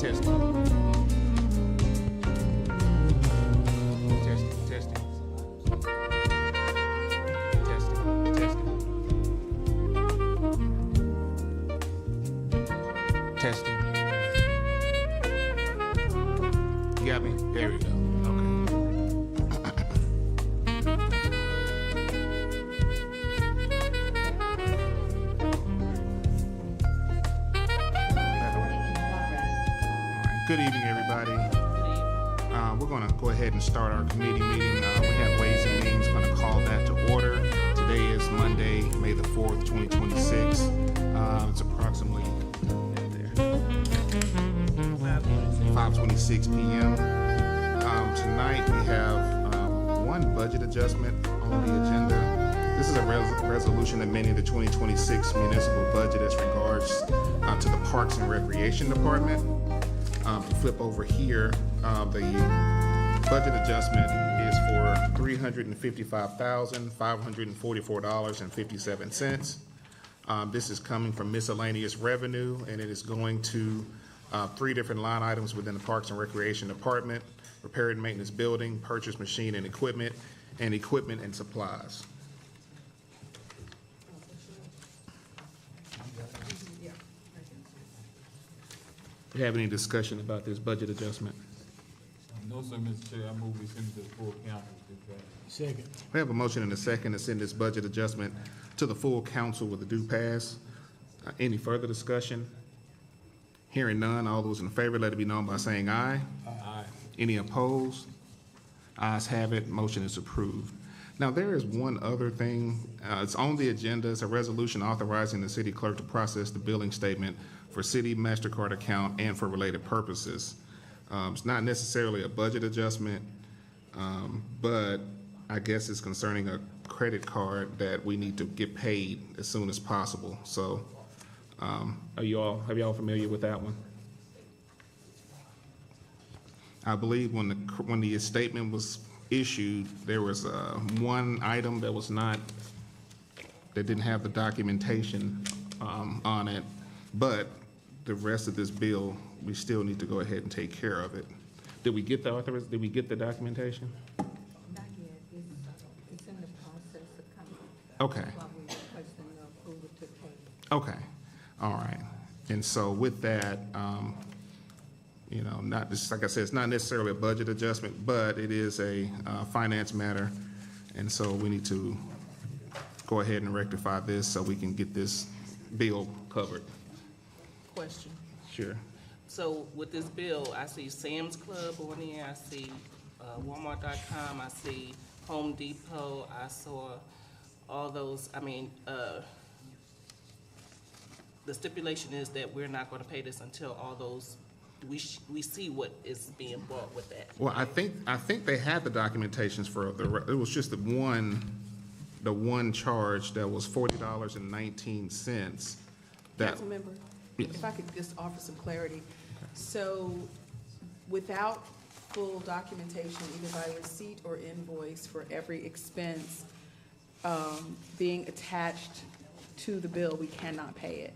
Testing. You got me? There we go. Good evening, everybody. We're going to go ahead and start our committee meeting. We have Ways and Means, going to call that to order. Today is Monday, May the 4th, 2026. It's approximately 5:26 p.m. Tonight we have one budget adjustment on the agenda. This is a resolution amending the 2026 municipal budget as regards to the Parks and Recreation Department. Flip over here, the budget adjustment is for $355,544.57. This is coming from miscellaneous revenue, and it is going to three different line items within the Parks and Recreation Department: repair and maintenance building, purchase machine and equipment and supplies. Do you have any discussion about this budget adjustment? No, sir, Mr. Chair. I move we send it to the full council. Second. We have a motion and a second to send this budget adjustment to the full council with a due pass. Any further discussion? Hearing none, all those in favor, let it be known by saying aye. Aye. Any opposed? Ayes have it, motion is approved. Now, there is one other thing. It's on the agenda. It's a resolution authorizing the city clerk to process the billing statement for city MasterCard account and for related purposes. It's not necessarily a budget adjustment, but I guess it's concerning a credit card that we need to get paid as soon as possible. So, have y'all familiar with that one? I believe when the statement was issued, there was one item that didn't have the documentation on it, but the rest of this bill, we still need to go ahead and take care of it. Did we get the documentation? Not yet. It's in the process of coming. Okay. While we're requesting the approval to pay. Okay. All right. And so with that, not just, like I said, it's not necessarily a budget adjustment, but it is a finance matter. And so we need to go ahead and rectify this so we can get this bill covered. Question. Sure. So with this bill, I see Sam's Club on there, I see Walmart.com, I see Home Depot, I saw all those, the stipulation is that we're not gonna pay this until all those, we see what is being bought with that. Well, I think they had the documentations for it was just the one charge that was $40.19. Councilmember, Yes. if I could just offer some clarity. So without full documentation, either by receipt or invoice for every expense being attached to the bill, we cannot pay it.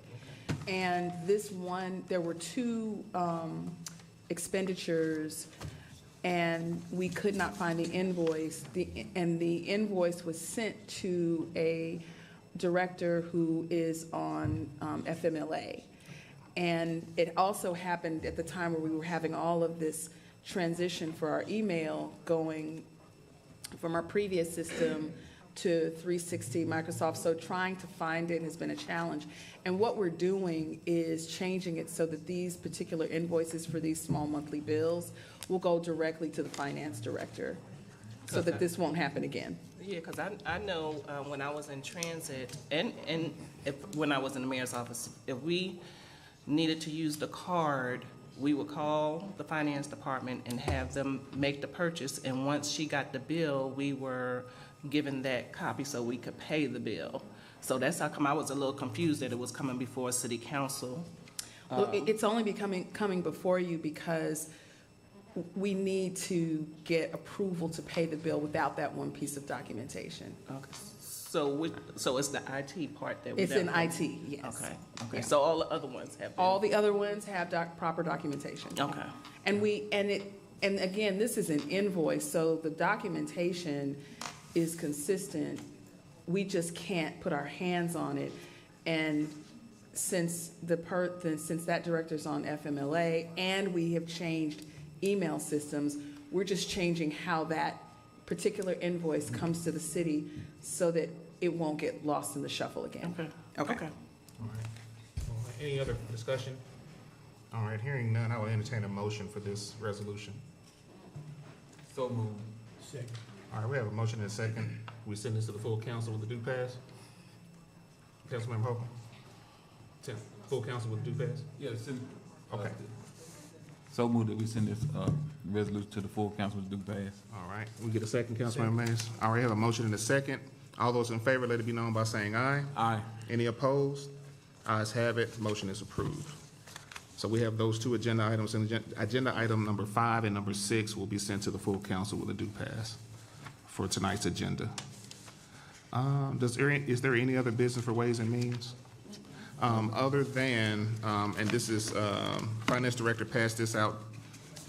And this one, there were two expenditures, and we could not find the invoice. And the invoice was sent to a director who is on FMLA. And it also happened at the time where we were having all of this transition for our email going from our previous system to 360 Microsoft. So trying to find it has been a challenge. And what we're doing is changing it so that these particular invoices for these small monthly bills will go directly to the finance director so that this won't happen again. Yeah, because I know when I was in transit and when I was in the mayor's office, if we needed to use the card, we would call the finance department and have them make the purchase. And once she got the bill, we were given that copy so we could pay the bill. So that's how come I was a little confused that it was coming before city council. Well, it's only coming before you because we need to get approval to pay the bill without that one piece of documentation. Okay. So it's the IT part that we. It's in IT, yes. Okay, Yeah. okay. So all the other ones have been. All the other ones have proper documentation. Okay. And again, this is an invoice, so the documentation is consistent. We just can't put our hands on it. And since since that director's on FMLA and we have changed email systems, we're just changing how that particular invoice comes to the city so that it won't get lost in the shuffle again. Okay. Okay. All right. Any other discussion? All right, hearing none, I will entertain a motion for this resolution. So moved. Second. All right, we have a motion and a second. We send this to the full council with the due pass? Councilmember Hope? Full council with the due pass? Yeah, send. Okay. So moved that we send this, resolution to the full council with due pass. All right, we get a second, Councilmember Mays? All right, have a motion and a second. All those in favor, let it be known by saying aye. Aye. Any opposed? Ayes have it, motion is approved. So we have those two agenda items, and agenda item number 5 and number 6 will be sent to the full council with a due pass for tonight's agenda. Is there any other business for Ways and Means? Other than, and this is, Finance Director passed this out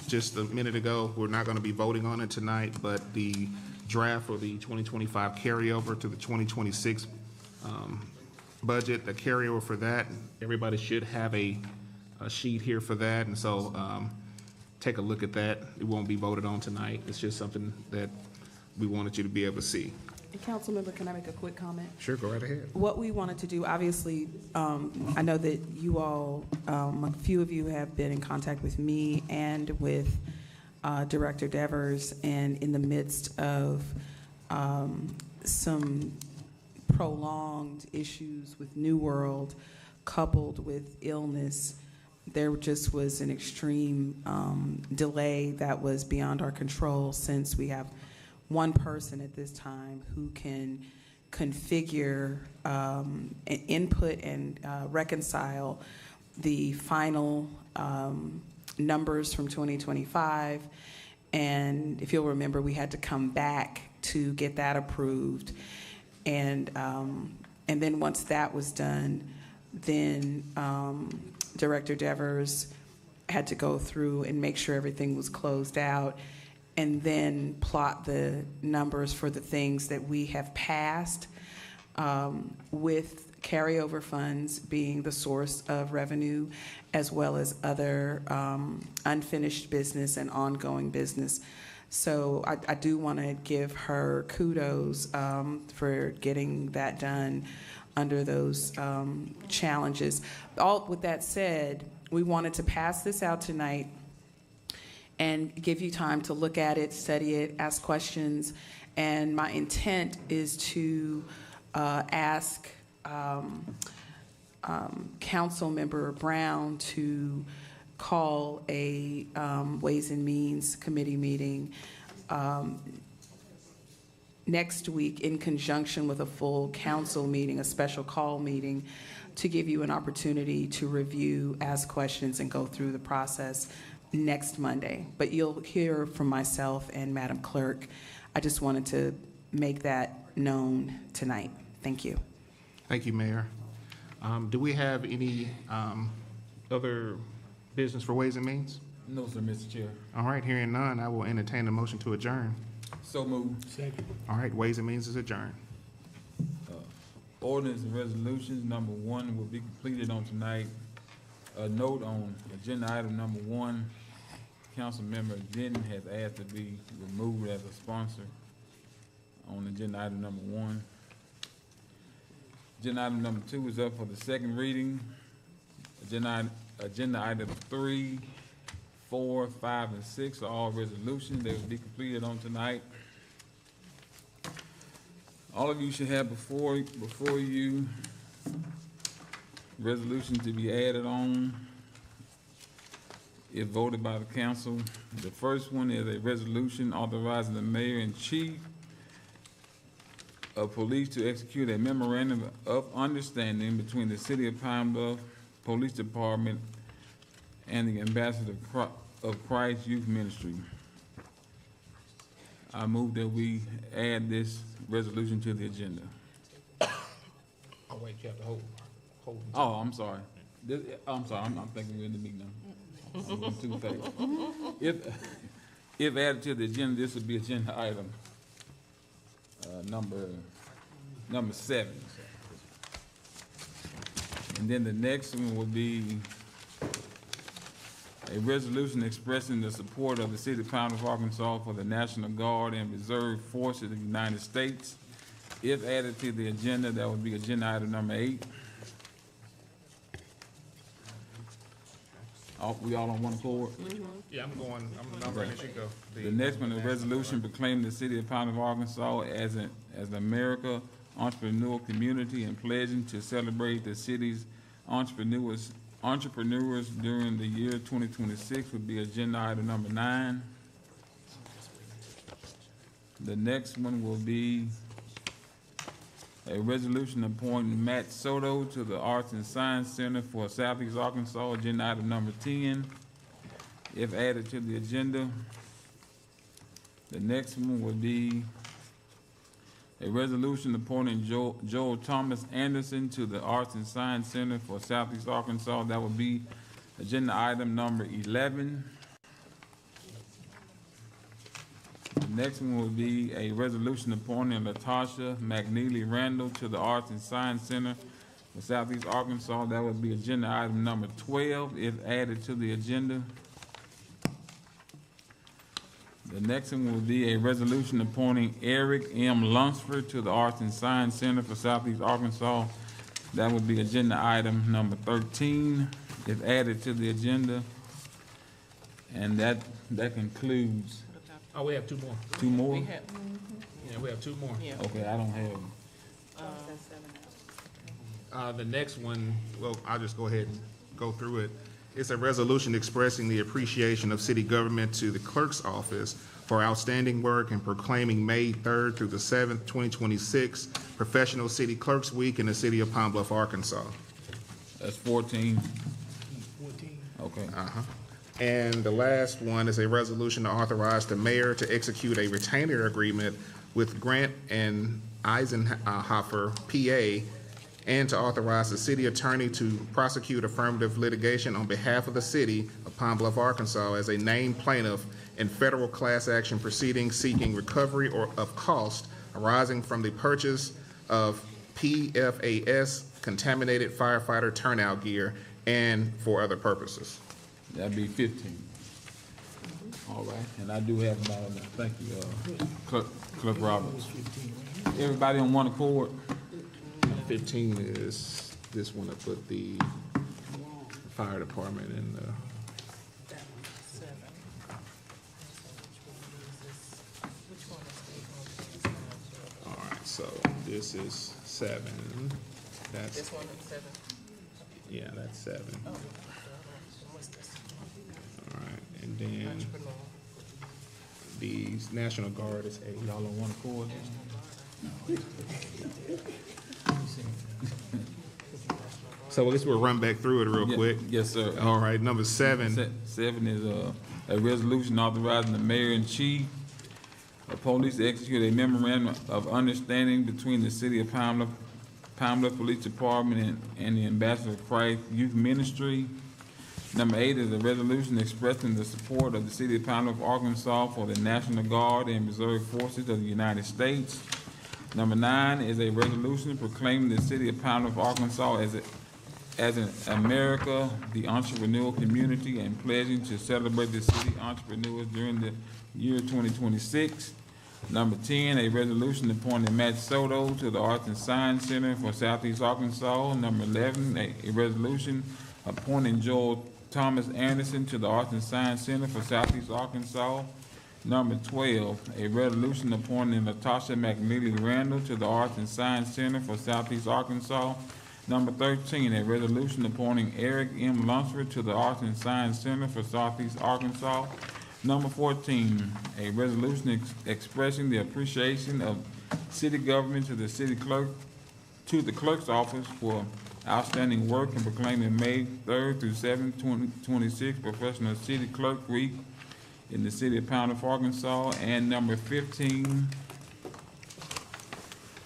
just a minute ago. We're not going to be voting on it tonight, but the draft for the 2025 carryover to the 2026 budget, the carryover for that, everybody should have a sheet here for that, and so take a look at that. It won't be voted on tonight. It's just something that we wanted you to be able to see. And Councilmember, can I make a quick comment? Sure, go right ahead. What we wanted to do, obviously, I know that you all, a few of you have been in contact with me and with Director Devers, and in the midst of some prolonged issues with New World coupled with illness, there just was an extreme delay that was beyond our control, since we have one person at this time who can configure, input and reconcile the final numbers from 2025. And if you'll remember, we had to come back to get that approved. And then once that was done, then Director Devers had to go through and make sure everything was closed out, and then plot the numbers for the things that we have passed, with carryover funds being the source of revenue, as well as other unfinished business and ongoing business. So I do want to give her kudos for getting that done under those challenges. With that said, we wanted to pass this out tonight and give you time to look at it, study it, ask questions. And my intent is to ask Councilmember Brown to call a Ways and Means Committee meeting next week in conjunction with a full council meeting, a special call meeting, to give you an opportunity to review, ask questions, and go through the process next Monday. But you'll hear from myself and Madam Clerk. I just wanted to make that known tonight. Thank you. Thank you, Mayor. Do we have any other business for Ways and Means? No, sir, Mr. Chair. All right, hearing none, I will entertain a motion to adjourn. So moved. Second. All right, Ways and Means is adjourned. Ordinance and resolutions, number 1 will be completed on tonight. A note on agenda item number 1, Councilmember Denton has asked to be removed as a sponsor on agenda item number 1. Agenda item number 2 is up for the second reading. Agenda items 3, 4, 5, and 6 are all resolutions. They will be completed on tonight. All of you should have before you resolutions to be added on if voted by the council. The first one is a resolution authorizing the mayor and chief of police to execute a memorandum of understanding between the City of Pine Bluff Police Department and the Ambassador of Christ Youth Ministry. I move that we add this resolution to the agenda. Oh, wait, you have to hold. Oh, I'm sorry. I'm sorry, I'm thinking we're in the meeting now. I'm going too fast. If added to the agenda, this would be agenda item, number 7. And then the next one would be a resolution expressing the support of the city of Pine Bluff, Arkansas for the National Guard and Reserve Forces of the United States. If added to the agenda, that would be agenda item number 8. We all on one accord? Yeah, I'm ready to go. The next one is a resolution proclaiming the city of Pine Bluff, Arkansas as an America entrepreneurial community and pledging to celebrate the city's entrepreneurs during the year 2026 would be agenda item number 9. The next one will be a resolution appointing Matt Soto to the Arts and Science Center for Southeast Arkansas, agenda item number 10. If added to the agenda, the next one would be a resolution appointing Joel Thomas Anderson to the Arts and Science Center for Southeast Arkansas. That would be agenda item number 11. The next one would be a resolution appointing Latasha McNeely Randall to the Arts and Science Center for Southeast Arkansas. That would be agenda item number 12, if added to the agenda. The next one will be a resolution appointing Eric M. Lunsford to the Arts and Science Center for Southeast Arkansas. That would be agenda item number 13, if added to the agenda. And that concludes. Oh, we have 2 more. 2 more? Yeah, we have 2 more. Yeah. Okay, I don't have them. The next one, well, I'll just go ahead and go through it. It's a resolution expressing the appreciation of city government to the clerk's office for outstanding work and proclaiming May 3rd through the 7th, 2026, Professional City Clerks Week in the city of Pine Bluff, Arkansas. That's 14. Okay. And the last one is a resolution to authorize the mayor to execute a retainer agreement with Grant and Eisenhofer, PA, and to authorize the city attorney to prosecute affirmative litigation on behalf of the city of Pine Bluff, Arkansas as a named plaintiff in federal class action proceedings seeking recovery of cost arising from the purchase of PFAS contaminated firefighter turnout gear and for other purposes. That'd be 15. All right, and I do have them all now. Thank you, Clerk Roberts. Everybody on one accord? 15 is this one that put the fire department in the. All right, so this is 7. That's. This one is 7. Yeah, that's 7. Oh, what's this? All right, and then Entrepreneur. the National Guard is 8. Y'all on one accord? So I guess we'll run back through it real quick. Yes, sir. All right, number 7. 7 is a resolution authorizing the mayor and chief of police to execute a memorandum of understanding between the city of Pine Bluff Police Department and the Ambassador of Christ Youth Ministry. Number 8 is a resolution expressing the support of the city of Pine Bluff, Arkansas for the National Guard and Reserve Forces of the United States. Number 9 is a resolution proclaiming the city of Pine Bluff, Arkansas as an America, the entrepreneurial community, and pledging to celebrate the city entrepreneurs during the year 2026. Number 10, a resolution appointing Matt Soto to the Arts and Science Center for Southeast Arkansas. Number 11, a resolution appointing Joel Thomas Anderson to the Arts and Science Center for Southeast Arkansas. Number 12, a resolution appointing Latasha McNeely Randall to the Arts and Science Center for Southeast Arkansas. Number 13, a resolution appointing Eric M. Lunsford to the Arts and Science Center for Southeast Arkansas. Number 14, a resolution expressing the appreciation of city government to the city clerk, to the clerk's office for outstanding work and proclaiming May 3rd through 7th, 2026 Professional City Clerk Week in the city of Pine Bluff, Arkansas. And number 15,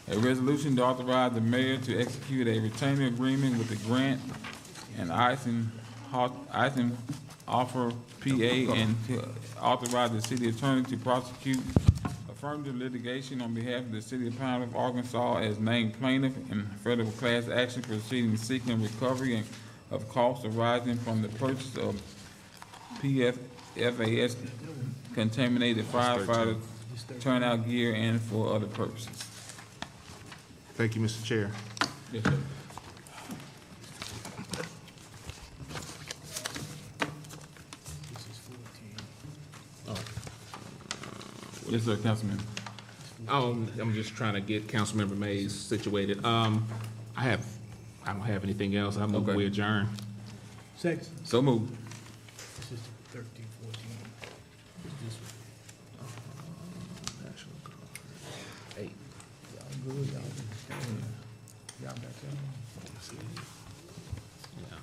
A resolution to authorize the mayor to execute a retainer agreement with the Grant and Icing Offer PA and to authorize the city attorney to prosecute affirmative litigation on behalf of the city of Pine Bluff, Arkansas as named plaintiff in federal class action proceeding seeking recovery of costs arising from the purchase of PFAS contaminated firefighter turnout gear and for other purposes. Thank you, Mr. Chair. Yes, sir. Yes, sir, Councilman. I'm just trying to get Councilmember Mays situated. I don't have anything else. I move Okay. we adjourn. Second. So moved. This is 13, 14. This Eight. Y'all good, y'all. Y'all back there. Yeah.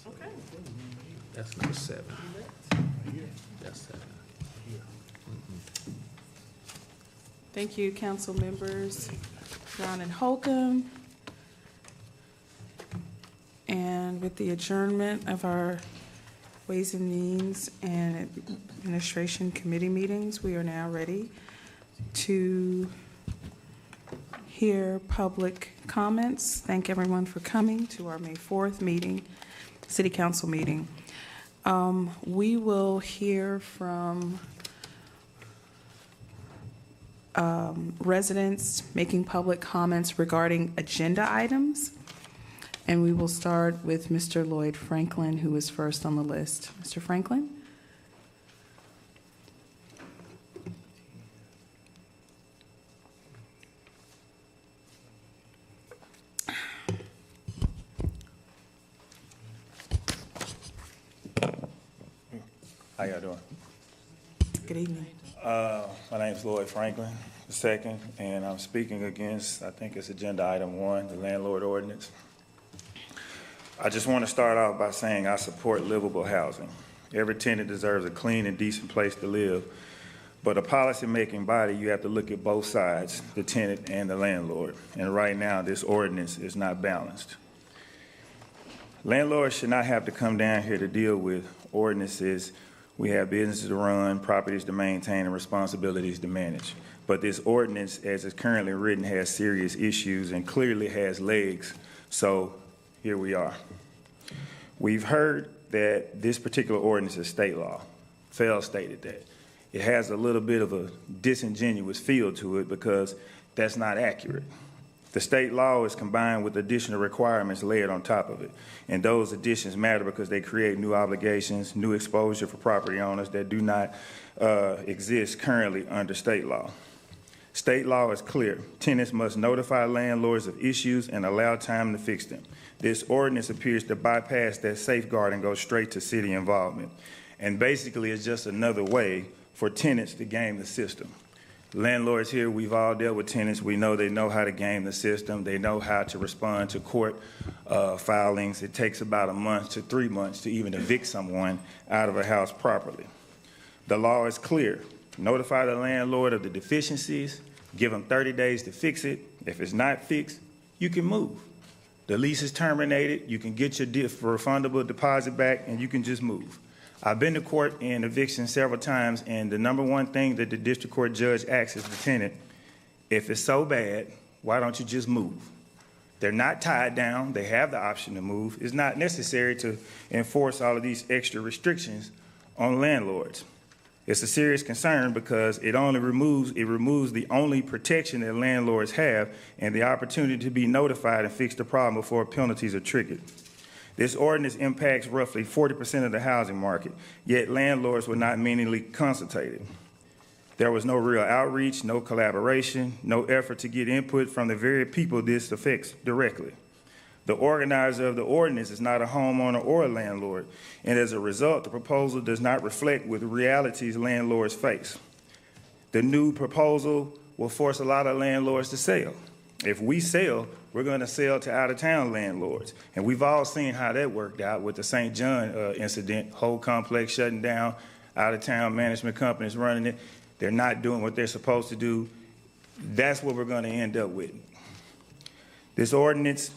Okay. That's number 7. That's 7. Thank you, council members Brown and Holcomb. And with the adjournment of our Ways and Means and Administration Committee meetings, we are now ready to hear public comments. Thank everyone for coming to our May 4th meeting, City Council meeting. We will hear from residents making public comments regarding agenda items. And we will start with Mr. Lloyd Franklin, who is first on the list. Mr. Franklin? How y'all doing? Good evening. My name is Lloyd Franklin II, and I'm speaking against, I think it's agenda item 1, the landlord ordinance. I just want to start off by saying I support livable housing. Every tenant deserves a clean and decent place to live, but a policy-making body, you have to look at both sides, the tenant and the landlord. And right now, this ordinance is not balanced. Landlords should not have to come down here to deal with ordinances. We have businesses to run, properties to maintain, and responsibilities to manage. But this ordinance, as it's currently written, has serious issues and clearly has legs. So here we are. We've heard that this particular ordinance is state law. Fell stated that. It has a little bit of a disingenuous feel to it because that's not accurate. The state law is combined with additional requirements layered on top of it. And those additions matter because they create new obligations, new exposure for property owners that do not exist currently under state law. State law is clear. Tenants must notify landlords of issues and allow time to fix them. This ordinance appears to bypass that safeguard and go straight to city involvement. And basically, it's just another way for tenants to game the system. Landlords here, we've all dealt with tenants. We know they know how to game the system. They know how to respond to court filings. It takes about a month to 3 months to even evict someone out of a house properly. The law is clear. Notify the landlord of the deficiencies. Give them 30 days to fix it. If it's not fixed, you can move. The lease is terminated. You can get your refundable deposit back, and you can just move. I've been to court in eviction several times, and the number one thing that the district court judge asks is the tenant, if it's so bad, why don't you just move? They're not tied down. They have the option to move. It's not necessary to enforce all of these extra restrictions on landlords. It's a serious concern because it removes the only protection that landlords have and the opportunity to be notified and fix the problem before penalties are triggered. This ordinance impacts roughly 40% of the housing market, yet landlords were not meaningfully consulted. There was no real outreach, no collaboration, no effort to get input from the very people this affects directly. The organizer of the ordinance is not a homeowner or a landlord, and as a result, the proposal does not reflect with the realities landlords face. The new proposal will force a lot of landlords to sell. If we sell, we're going to sell to out-of-town landlords. And we've all seen how that worked out with the St. John incident, whole complex shutting down, out-of-town management companies running it. They're not doing what they're supposed to do. that's what we're gonna end up with. This ordinance,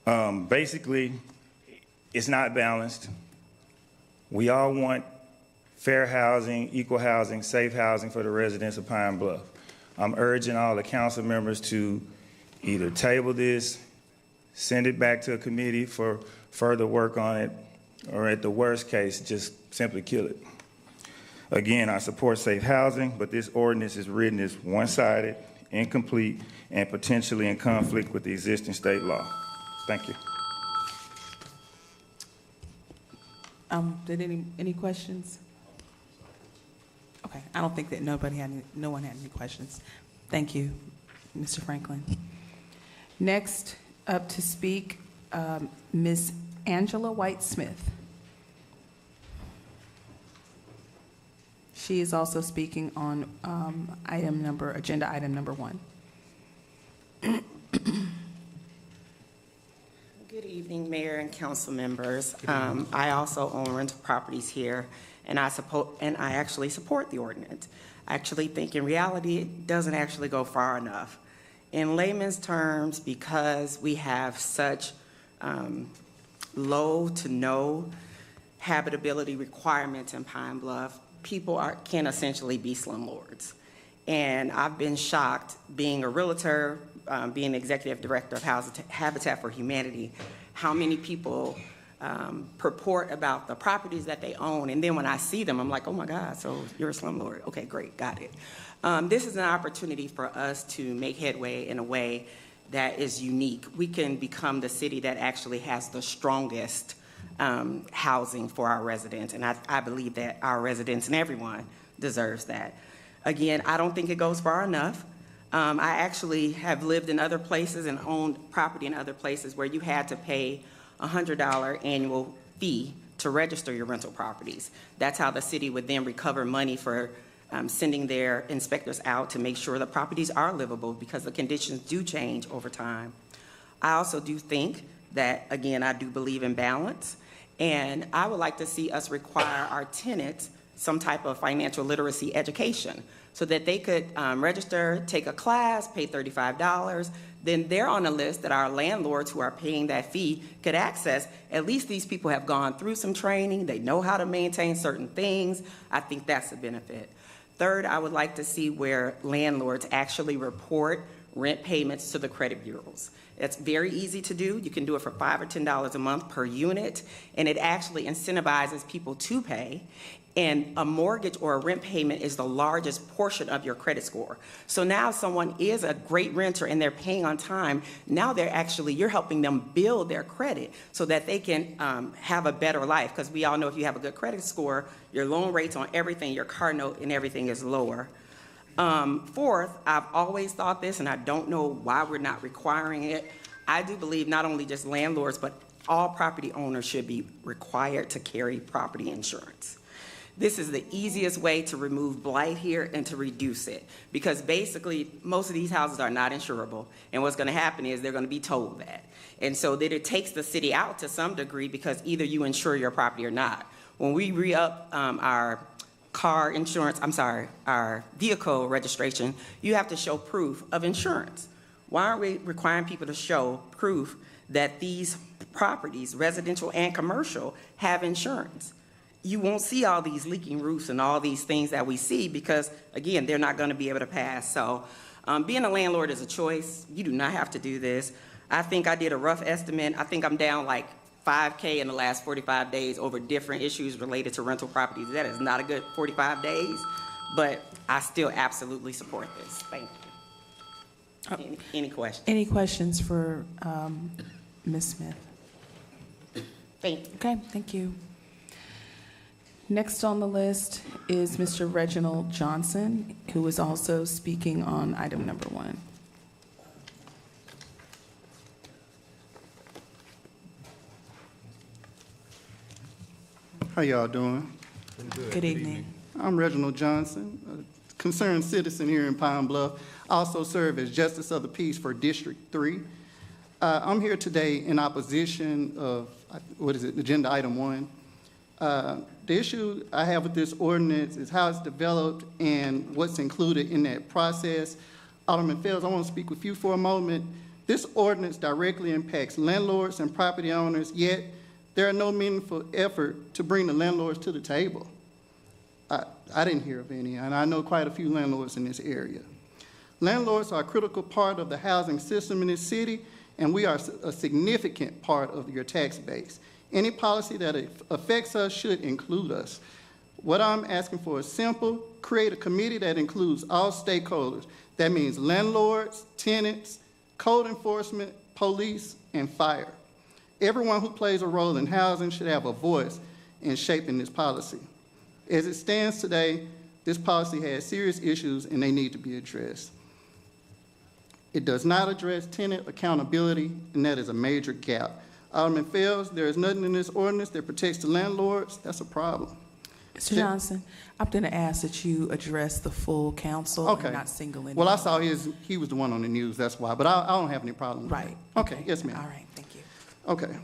basically, it's not balanced. We all want fair housing, equal housing, safe housing for the residents of Pine Bluff. I'm urging all the council members to either table this, send it back to a committee for further work on it, or at the worst case, just simply kill it. Again, I support safe housing, but this ordinance is written as one-sided, incomplete, and potentially in conflict with the existing state law. Thank you. Did any questions? Okay, I don't think that no one had any questions. Thank you, Mr. Franklin. Next up to speak, Ms. Angela White-Smith. She is also speaking on agenda item number 1. Good evening, Mayor and council members. I also own rental properties here, and I actually support the ordinance. I actually think in reality, it doesn't actually go far enough. In layman's terms, because we have such low to no habitability requirements in Pine Bluff, people can essentially be slumlords. And I've been shocked, being a realtor, being executive director of Habitat for Humanity, how many people purport about the properties that they own, and then when I see them, I'm like, oh my God, so you're a slumlord. Okay, great, got it. This is an opportunity for us to make headway in a way that is unique. We can become the city that actually has the strongest housing for our residents, and I believe that our residents and everyone deserves that. Again, I don't think it goes far enough. I actually have lived in other places and owned property in other places where you had to pay a $100 annual fee to register your rental properties. That's how the city would then recover money for sending their inspectors out to make sure the properties are livable, because the conditions do change over time. I also do think that, again, I do believe in balance, and I would like to see us require our tenants some type of financial literacy education so that they could register, take a class, pay $35, then they're on a list that our landlords who are paying that fee could access. At least these people have gone through some training, they know how to maintain certain things. I think that's a benefit. Third, I would like to see where landlords actually report rent payments to the credit bureaus. It's very easy to do. You can do it for $5 or $10 a month per unit, and it actually incentivizes people to pay. And a mortgage or a rent payment is the largest portion of your credit score. So now if someone is a great renter and they're paying on time, now you're helping them build their credit so that they can have a better life. Because we all know if you have a good credit score, your loan rates on everything, your car note and everything is lower. Fourth, I've always thought this, and I don't know why we're not requiring it. I do believe not only just landlords, but all property owners should be required to carry property insurance. This is the easiest way to remove blight here and to reduce it, because basically most of these houses are not insurable, and what's going to happen is they're going to be told that. And so that it takes the city out to some degree, because either you insure your property or not. When we re-up our car insurance, our vehicle registration, you have to show proof of insurance. Why aren't we requiring people to show proof that these properties, residential and commercial, have insurance? You won't see all these leaking roofs and all these things that we see because, again, they're not going to be able to pass. So being a landlord is a choice. You do not have to do this. I think I did a rough estimate. I think I'm down like $5K in the last 45 days over different issues related to rental properties. That is not a good 45 days, but I still absolutely support this. Thank you. Any questions? Any questions for Ms. Smith? Thank you. Okay, thank you. Next on the list is Mr. Reginald Johnson, who is also speaking on item number 1. How y'all doing? Good evening. I'm Reginald Johnson, a concerned citizen here in Pine Bluff. I also serve as Justice of the Peace for District 3. I'm here today in opposition of, agenda item 1. The issue I have with this ordinance is how it's developed and what's included in that process. Alderman Fells, I want to speak with you for a moment. This ordinance directly impacts landlords and property owners, yet there are no meaningful effort to bring the landlords to the table. I didn't hear of any, and I know quite a few landlords in this area. Landlords are a critical part of the housing system in this city, and we are a significant part of your tax base. Any policy that affects us should include us. What I'm asking for is simple: create a committee that includes all stakeholders. That means landlords, tenants, code enforcement, police, and fire. Everyone who plays a role in housing should have a voice in shaping this policy. As it stands today, this policy has serious issues and they need to be addressed. It does not address tenant accountability, and that is a major gap. Alderman Fells, there is nothing in this ordinance that protects the landlords. That's a problem. Mr. Johnson, I'm going to ask that you address the full council Okay. and not single anyone. Well, I saw he was the one on the news, that's why, but I don't have any problem with Right. that. Okay, yes, ma'am. All right, thank you. Okay.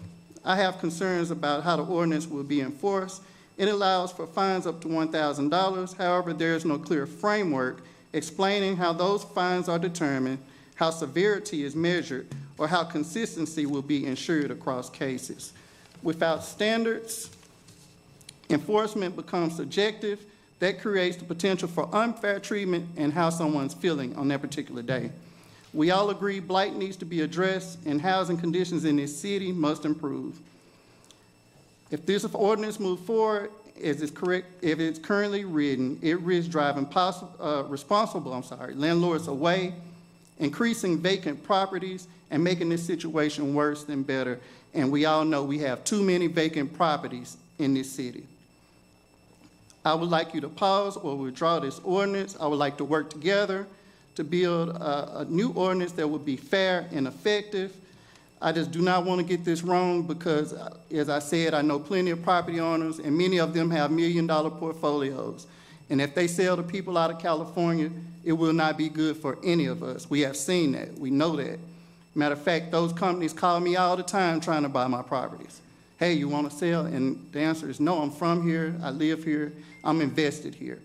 I have concerns about how the ordinance will be enforced. It allows for fines up to $1,000. However, there is no clear framework explaining how those fines are determined, how severity is measured, or how consistency will be ensured across cases. Without standards, enforcement becomes subjective. That creates the potential for unfair treatment and how someone's feeling on that particular day. We all agree blight needs to be addressed and housing conditions in this city must improve. If this ordinance moves forward, as it's correct, if it's currently written, it risks driving responsible landlords away, increasing vacant properties, and making this situation worse than better. And we all know we have too many vacant properties in this city. I would like you to pause or withdraw this ordinance. I would like to work together to build a new ordinance that would be fair and effective. I just do not want to get this wrong because, as I said, I know plenty of property owners, and many of them have million-dollar portfolios. And if they sell to people out of California, it will not be good for any of us. We have seen that. We know that. Matter of fact, those companies call me all the time trying to buy my properties. Hey, you want to sell? And the answer is no, I'm from here, I live here, I'm invested here.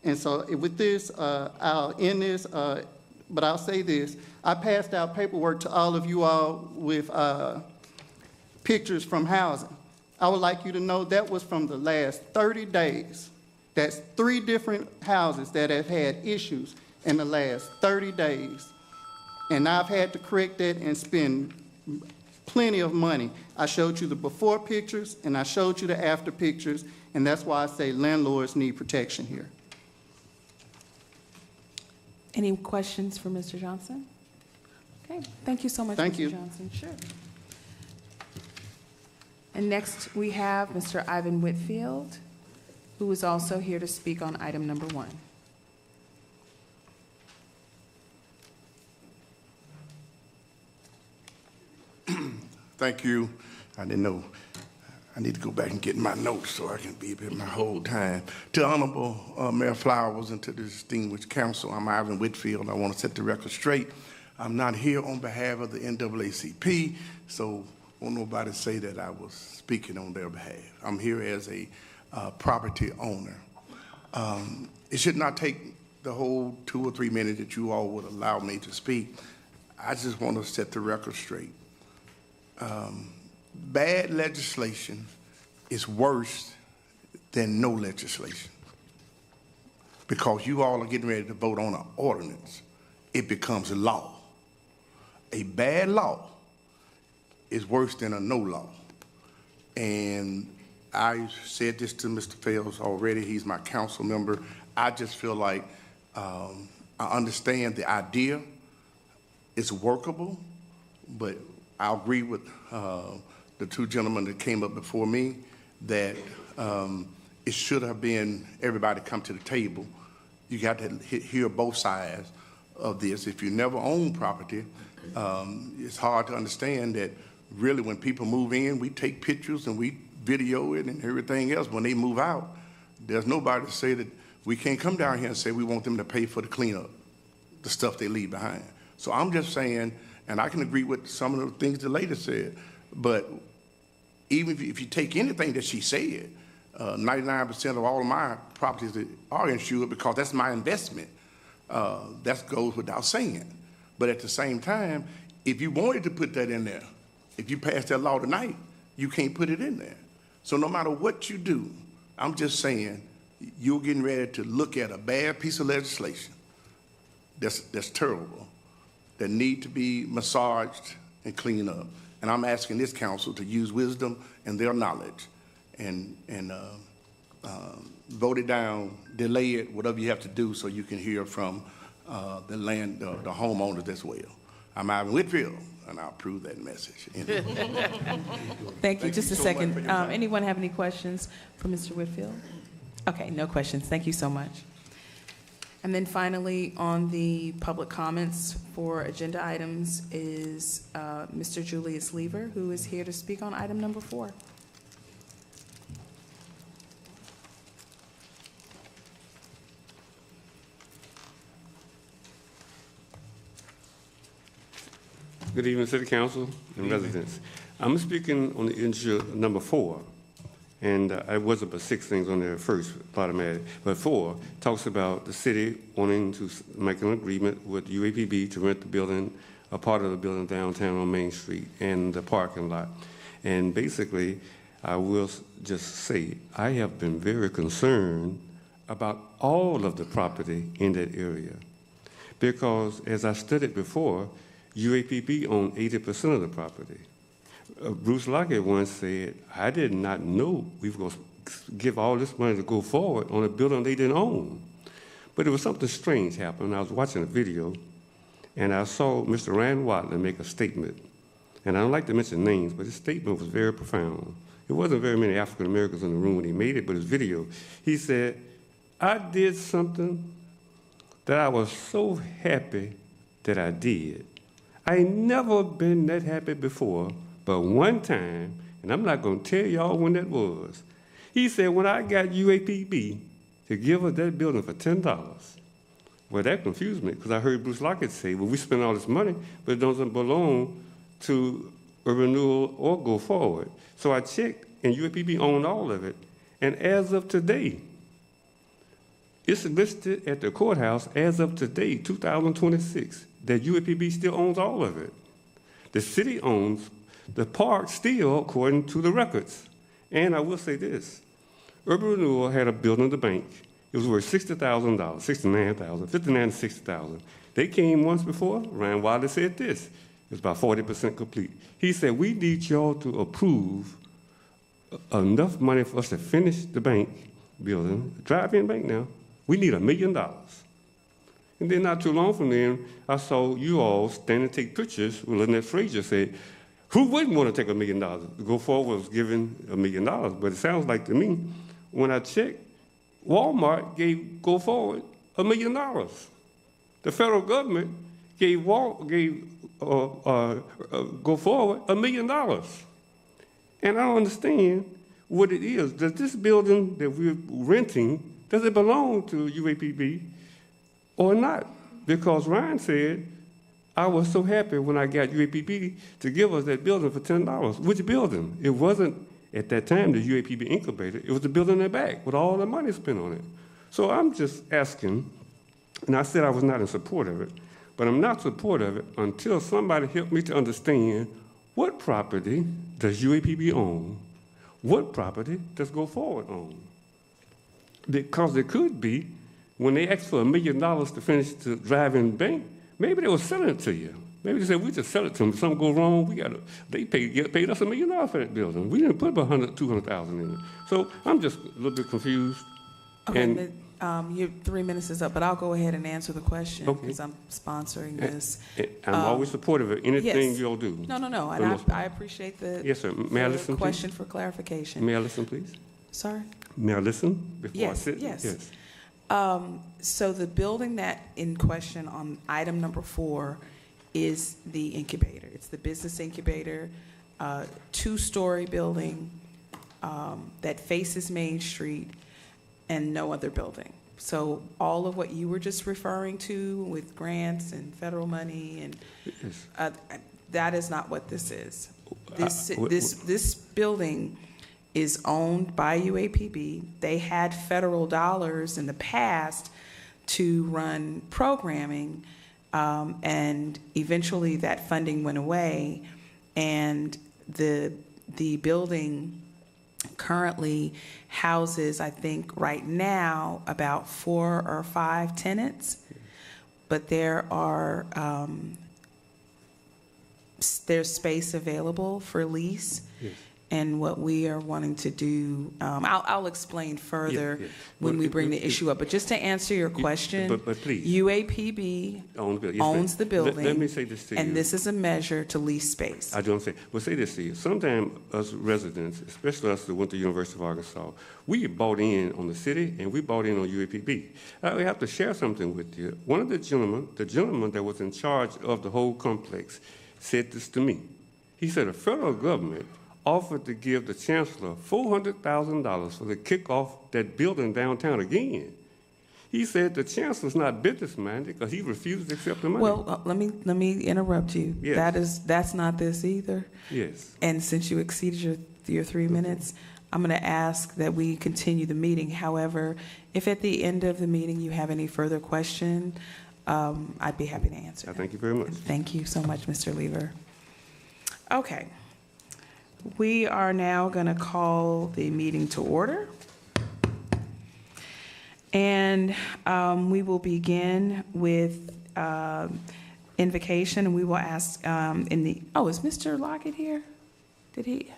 And so with this, I'll end this, but I'll say this. I passed out paperwork to all of you all with pictures from housing. I would like you to know that was from the last 30 days. That's 3 different houses that have had issues in the last 30 days. And I've had to correct that and spend plenty of money. I showed you the before pictures and I showed you the after pictures, and that's why I say landlords need protection here. Any questions for Mr. Johnson? Okay, thank you so much, Thank Mr. you. Johnson. Sure. And next, we have Mr. Ivan Whitfield, who is also here to speak on item number 1. Thank you. I didn't know. I need to go back and get my notes so I can be here my whole time. To Honorable Mayor Flowers and to the distinguished council, I'm Ivan Whitfield. I want to set the record straight. I'm not here on behalf of the NAACP, so won't nobody say that I was speaking on their behalf. I'm here as a property owner. It should not take the whole 2 or 3 minutes that you all would allow me to speak. I just want to set the record straight. Bad legislation is worse than no legislation, because you all are getting ready to vote on an ordinance. It becomes a law. A bad law is worse than a no law. And I said this to Mr. Fells already. He's my council member. I just feel like I understand the idea. It's workable, but I agree with the 2 gentlemen that came up before me that it should have been everybody come to the table. You got to hear both sides of this. If you never own property, it's hard to understand that really when people move in, we take pictures and we video it and everything else. When they move out, there's nobody to say that we can't come down here and say we want them to pay for the cleanup, the stuff they leave behind. So I'm just saying, and I can agree with some of the things the lady said, but even if you take anything that she said, 99% of all of my properties that are insured because that's my investment. That goes without saying. But at the same time, if you wanted to put that in there, if you pass that law tonight, you can't put it in there. So no matter what you do, I'm just saying, you're getting ready to look at a bad piece of legislation that's terrible, that need to be massaged and cleaned up. And I'm asking this council to use wisdom and their knowledge and vote it down, delay it, whatever you have to do so you can hear from the homeowners as well. I'm Ivan Whitfield, and I approve that message. Thank you. Just a you so much second. for your time. Anyone have any questions for Mr. Whitfield? Okay, no questions. Thank you so much. And then finally, on the public comments for agenda items is Mr. Julius Lever, who is here to speak on item number 4. Good evening, City Council and residents. I'm speaking on the issue number 4, and I wasn't but 6 things on there first, part of it. But 4 talks about the city wanting to make an agreement with UAPB to rent the building, a part of the building downtown on Main Street and the parking lot. And basically, I will just say, I have been very concerned about all of the property in that area. Because as I studied before, UAPB owned 80% of the property. Bruce Lockett once said, I did not know we were going to give all this money to go forward on a building they didn't own. But there was something strange happened. I was watching a video, and I saw Mr. Rand Watley make a statement. And I don't like to mention names, but his statement was very profound. It wasn't very many African Americans in the room when he made it, but his video, he said, I did something that I was so happy that I did. I ain't never been that happy before, but one time, and I'm not going to tell y'all when that was, he said, when I got UAPB to give us that building for $10, well, that confused me, because I heard Bruce Lockett say, well, we spend all this money, but it doesn't belong to a renewal or go forward. So I checked, and UAPB owned all of it, and as of today, it's listed at the courthouse as of today, 2026, that UAPB still owns all of it. The city owns the park still, according to the records. And I will say this, Urban Renewal had a building at the bank. It was worth $60,000, $69,000, $59,000 to $60,000. They came once before, Ryan Wilder said this, it was about 40% complete. He said, we need y'all to approve enough money for us to finish the bank building, drive-in bank now. We need $1 million. And then not too long from then, I saw you all stand and take pictures with Lynette Frazier said, who wouldn't want to take $1 million? Go Forward was given $1 million, but it sounds like to me, when I checked, Walmart gave Go Forward $1 million. The federal government gave Go Forward $1 million. And I don't understand what it is. Does this building that we're renting, does it belong to UAPB or not? Because Ryan said, I was so happy when I got UAPB to give us that building for $10. Which building? It wasn't, at that time, the UAPB incubator. It was the building in the back with all the money spent on it. So I'm just asking, and I said I was not in support of it, but I'm not in support of it until somebody helped me to understand what property does UAPB own? What property does Go Forward own? Because it could be, when they asked for $1 million to finish the drive-in bank, maybe they were selling it to you. Maybe they said, we just sell it to them. If something goes wrong, they paid us $1 million for that building. We didn't put about $200,000 in it. So I'm just a little bit confused. Okay, your 3 minutes is up, but I'll go ahead and answer the question Okay. because I'm sponsoring this. I'm always supportive of anything yes. you'll do. No, For and the most part. I appreciate the, Yes, sir. May I listen, question please? for clarification. May I listen, please? Sorry? May I listen before I Yes, sit? yes. So the building that in question on item number 4 is the incubator. It's the business incubator, 2-story building that faces Main Street and no other building. So all of what you were just referring to with grants and federal money and Yes. that is not what this is. This building is owned by UAPB. They had federal dollars in the past to run programming, and eventually that funding went away, and the building currently houses, I think right now, about 4 or 5 tenants, but there's space available for lease. Yes. And what we are wanting to do, I'll explain further when we bring the issue up. But just to answer your question, but please. UAPB owns the building. Let me say this to you. And this is a measure to lease space. I don't say. Well, say this to you. Sometimes us residents, especially us that went to University of Arkansas, we bought in on the city and we bought in on UAPB. We have to share something with you. One of the gentleman that was in charge of the whole complex, said this to me. He said the federal government offered to give the chancellor $400,000 for the kickoff that building downtown again. He said the chancellor's not business-minded because he refused to accept the money. Well, let me interrupt you. Yes. That's not this either. Yes. And since you exceeded your 3 minutes, I'm going to ask that we continue the meeting. However, if at the end of the meeting you have any further question, I'd be happy to answer. Thank you very much. Thank you so much, Mr. Lever. Okay. We are now going to call the meeting to order. And we will begin with invocation. And we will ask is Mr. Lockett here? Did he?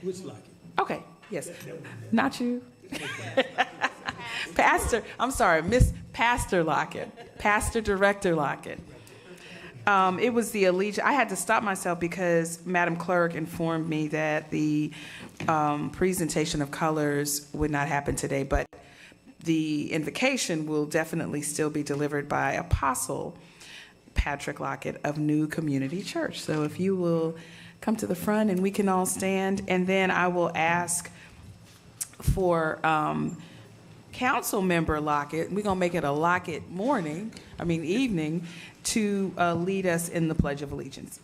Which Lockett? Okay, yes. Not you. Pastor, I'm sorry, Miss Pastor Lockett, Pastor Director Lockett. It was the allegiance. I had to stop myself because Madam Clerk informed me that the presentation of colors would not happen today, but the invocation will definitely still be delivered by Apostle Patrick Lockett of New Community Church. So if you will come to the front and we can all stand, and then I will ask for Council Member Lockett, we're going to make it a Lockett evening, to lead us in the Pledge of Allegiance.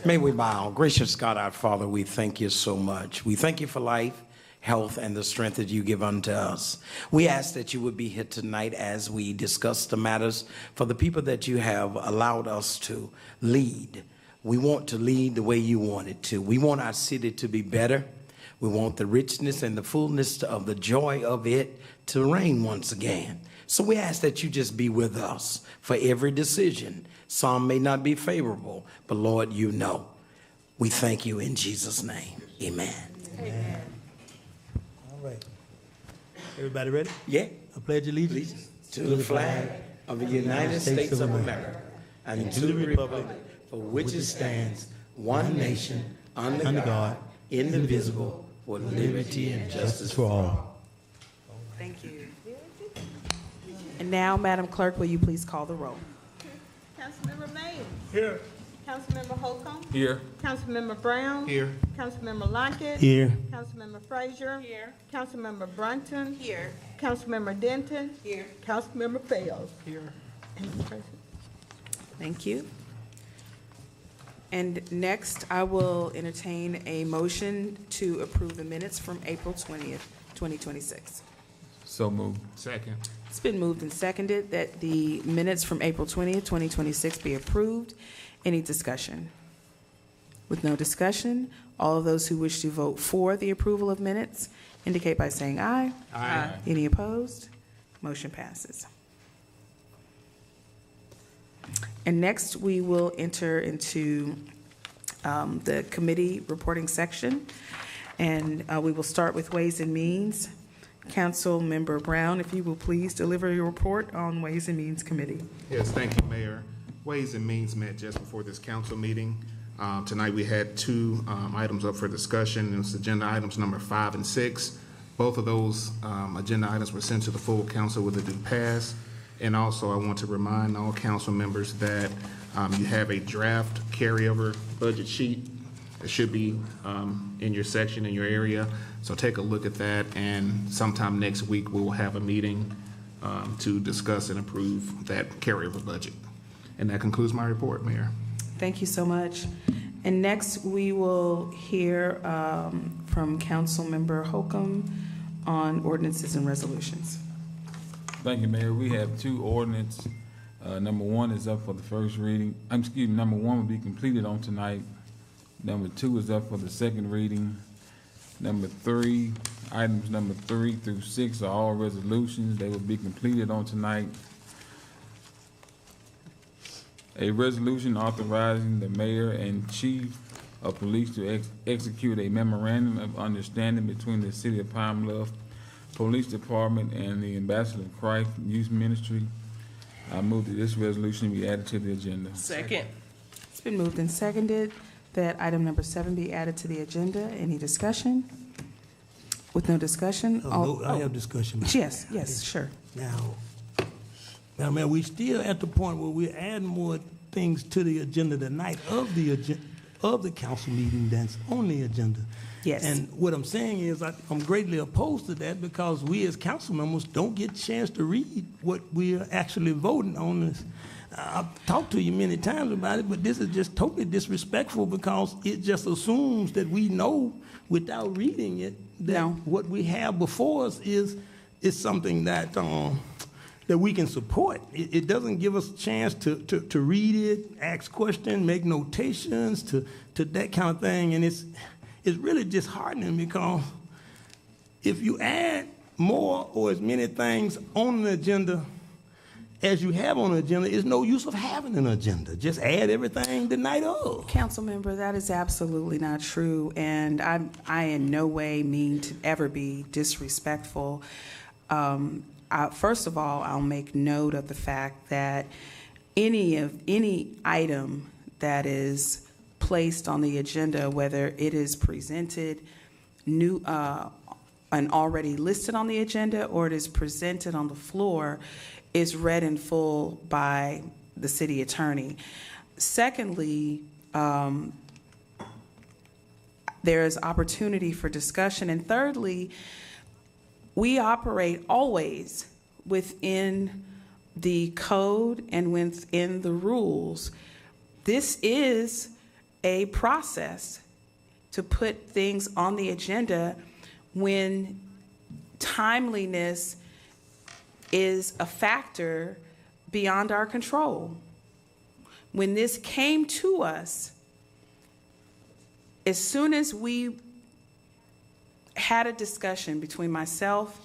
May we bow. Gracious God, our Father, we thank you so much. We thank you for life, health, and the strength that you give unto us. We ask that you would be here tonight as we discuss the matters for the people that you have allowed us to lead. We want to lead the way you want it to. We want our city to be better. We want the richness and the fullness of the joy of it to reign once again. So we ask that you just be with us for every decision. Some may not be favorable, but Lord, you know. We thank you in Jesus' name. Amen. Amen. All right. Everybody ready? Yeah. I pledge allegiance to the flag of the United States of America and to the republic for which it stands, one nation, under God, indivisible, with liberty and justice for all. Thank you. And now, Madam Clerk, will you please call the roll? Councilmember Mays. Here. Councilmember Holcomb. Here. Councilmember Brown. Here. Councilmember Lockett. Here. Councilmember Frazier. Here. Councilmember Brunton. Here. Councilmember Denton. Here. Councilmember Fails. Here. Thank you. And next, I will entertain a motion to approve the minutes from April 20th, 2026. So moved. Second. It's been moved and seconded that the minutes from April 20th, 2026 be approved. Any discussion? With no discussion, all of those who wish to vote for the approval of minutes indicate by saying aye. Aye. Any opposed? Motion passes. And next, we will enter into the committee reporting section. And we will start with Ways and Means. Councilmember Brown, if you will please deliver your report on Ways and Means Committee. Yes, thank you, Mayor. Ways and Means met just before this council meeting. Tonight we had two items up for discussion. It was agenda items number 5 and 6. Both of those agenda items were sent to the full council with a due pass. And also I want to remind all council members that you have a draft carryover budget sheet. It should be in your section, in your area. So take a look at that, and sometime next week we will have a meeting to discuss and approve that carryover budget. And that concludes my report, Mayor. Thank you so much. And next, we will hear from Councilmember Holcomb on ordinances and resolutions. Thank you, Mayor. We have two ordinance. Number one is up for the first reading. Number one will be completed on tonight. Number two is up for the second reading. Number three, items number 3 through 6 are all resolutions. They will be completed on tonight. A resolution authorizing the mayor and chief of police to execute a memorandum of understanding between the city of Pine Bluff Police Department and the Ambassador of Christ Youth Ministry. I move that this resolution be added to the agenda. Second. It's been moved and seconded that item number 7 be added to the agenda. Any discussion? With no discussion? I have discussion. Yes, sure. Now, man, we still at the point where we're adding more things to the agenda tonight of the council meeting that's on the agenda. Yes. And what I'm saying is I'm greatly opposed to that because we as council members don't get a chance to read what we're actually voting on. This. I've talked to you many times about it, but this is just totally disrespectful because it just assumes that we know without reading it that what we have before us is something that that we can support. It doesn't give us a chance to read it, ask questions, make notations, to that kind of thing, and it's really disheartening because if you add more or as many things on the agenda as you have on the agenda, it's no use of having an agenda. Just add everything the night of. Council member, that is absolutely not true, and I in no way mean to ever be disrespectful. First of all, I'll make note of the fact that any item that is placed on the agenda, whether it is presented new and already listed on the agenda or it is presented on the floor, is read in full by the city attorney. Secondly, there is opportunity for discussion. And thirdly, we operate always within the code and within the rules. This is a process to put things on the agenda when timeliness is a factor beyond our control. When this came to us, as soon as we had a discussion between myself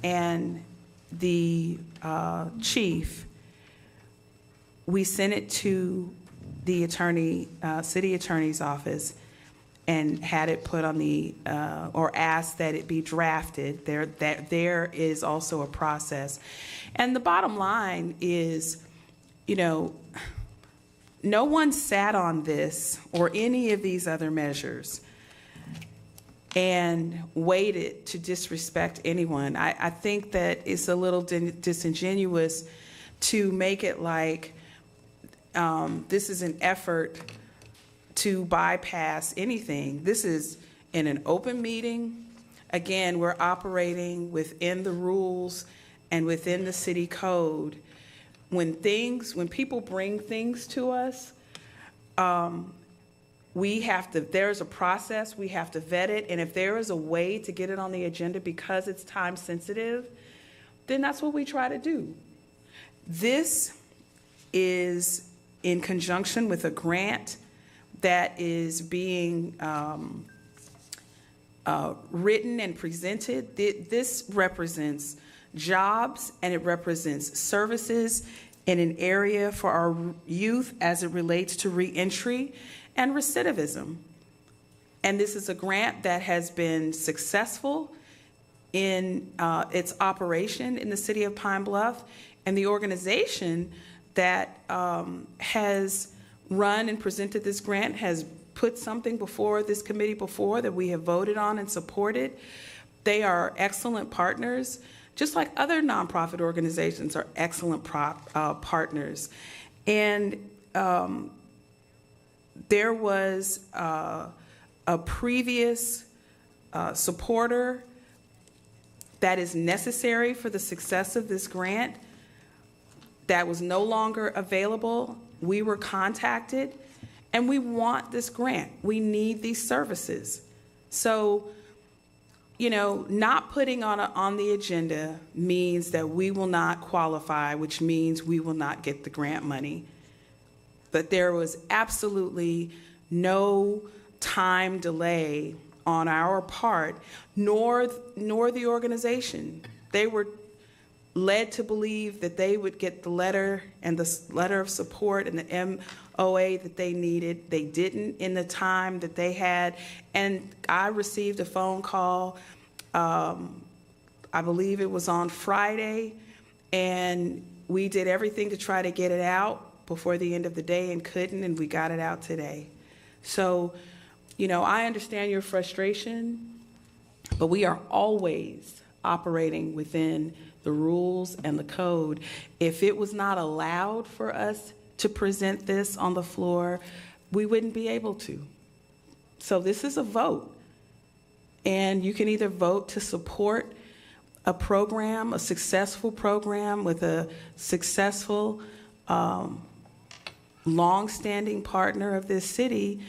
and the chief, we sent it to the city attorney's office and had it put on the, or asked that it be drafted. There is also a process. And the bottom line is, no one sat on this or any of these other measures and waited to disrespect anyone. I think that it's a little disingenuous to make it like this is an effort to bypass anything. This is in an open meeting. Again, we're operating within the rules and within the city code. When people bring things to us, there's a process, we have to vet it, and if there is a way to get it on the agenda because it's time sensitive, then that's what we try to do. This is in conjunction with a grant that is being written and presented. This represents jobs and it represents services in an area for our youth as it relates to reentry and recidivism. And this is a grant that has been successful in its operation in the city of Pine Bluff, and the organization that has run and presented this grant has put something before this committee before that we have voted on and supported. They are excellent partners, just like other nonprofit organizations are excellent partners. And there was a previous supporter that is necessary for the success of this grant that was no longer available. We were contacted and we want this grant. We need these services. So, you know, not putting on the agenda means that we will not qualify, which means we will not get the grant money. But there was absolutely no time delay on our part, nor the organization. They were led to believe that they would get the letter and the letter of support and the MOA that they needed. They didn't in the time that they had. And I received a phone call, I believe it was on Friday, and we did everything to try to get it out before the end of the day and couldn't, and we got it out today. So, you know, I understand your frustration, but we are always operating within the rules and the code. If it was not allowed for us to present this on the floor, we wouldn't be able to. So this is a vote. And you can either vote to support a program, a successful program with a successful, long-standing partner of this city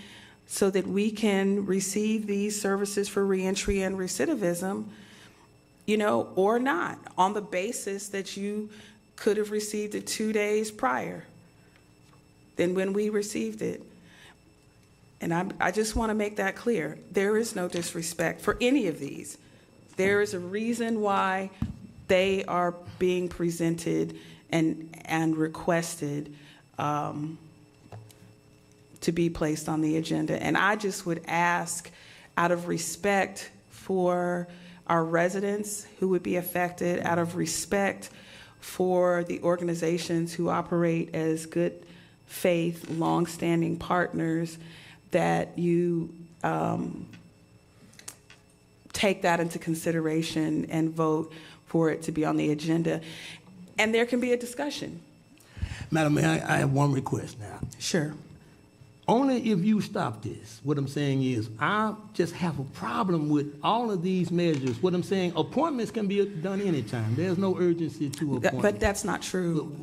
so that we can receive these services for reentry and recidivism, you know, or not, on the basis that you could have received it 2 days prior than when we received it. And I just want to make that clear. There is no disrespect for any of these. There is a reason why they are being presented and requested to be placed on the agenda. And I just would ask, out of respect for our residents who would be affected, out of respect for the organizations who operate as good faith, long-standing partners, that you take that into consideration and vote for it to be on the agenda. And there can be a discussion. Madam Mayor, I have one request now. Sure. Only if you stop this. What I'm saying is, I just have a problem with all of these measures. What I'm saying, appointments can be done anytime. There's no urgency to appointments. But that's not true.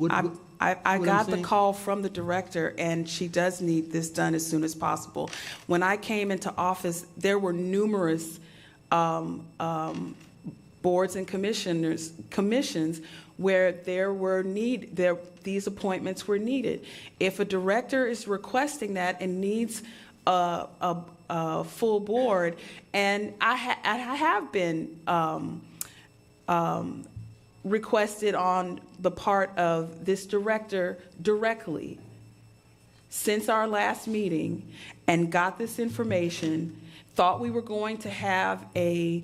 I got the call from the director, and she does need this done as soon as possible. When I came into office, there were numerous boards and commissions where these appointments were needed. If a director is requesting that and needs a full board, and I have been requested on the part of this director directly since our last meeting, and got this information, thought we were going to have a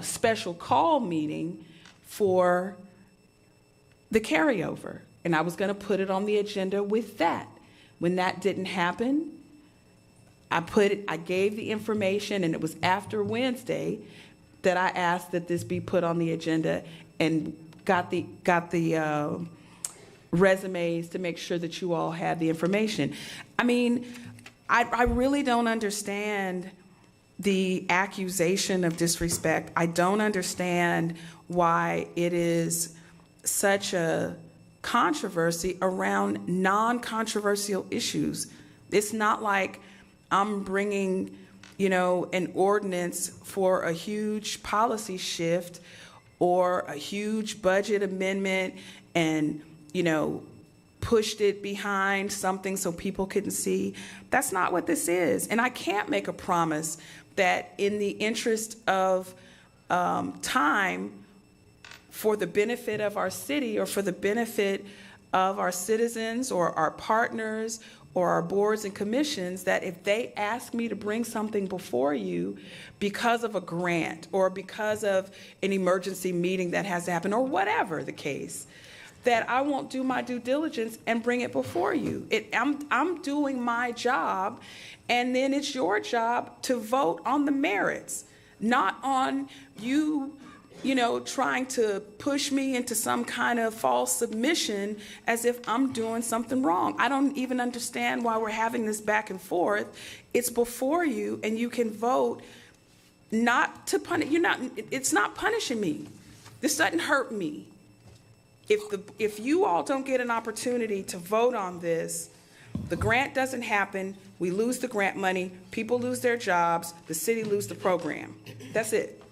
special call meeting for the carryover, and I was going to put it on the agenda with that. When that didn't happen, I gave the information, and it was after Wednesday that I asked that this be put on the agenda, and got the resumes to make sure that you all had the information. I mean, I really don't understand the accusation of disrespect. I don't understand why it is such a controversy around non-controversial issues. It's not like I'm bringing, you know, an ordinance for a huge policy shift or a huge budget amendment and, you know, pushed it behind something so people couldn't see. That's not what this is. And I can't make a promise that in the interest of time, for the benefit of our city or for the benefit of our citizens or our partners or our boards and commissions, that if they ask me to bring something before you because of a grant or because of an emergency meeting that has to happen or whatever the case, that I won't do my due diligence and bring it before you. I'm doing my job, and then it's your job to vote on the merits, not on you know, trying to push me into some kind of false submission as if I'm doing something wrong. I don't even understand why we're having this back and forth. It's before you, and you can vote not to punish. It's not punishing me. This doesn't hurt me. If you all don't get an opportunity to vote on this, The grant doesn't happen, we lose the grant money, people lose their jobs, the city lose the program. That's it.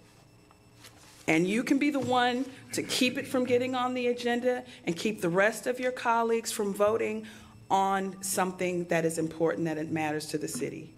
And you can be the one to keep it from getting on the agenda and keep the rest of your colleagues from voting on something that is important, that it matters to the city.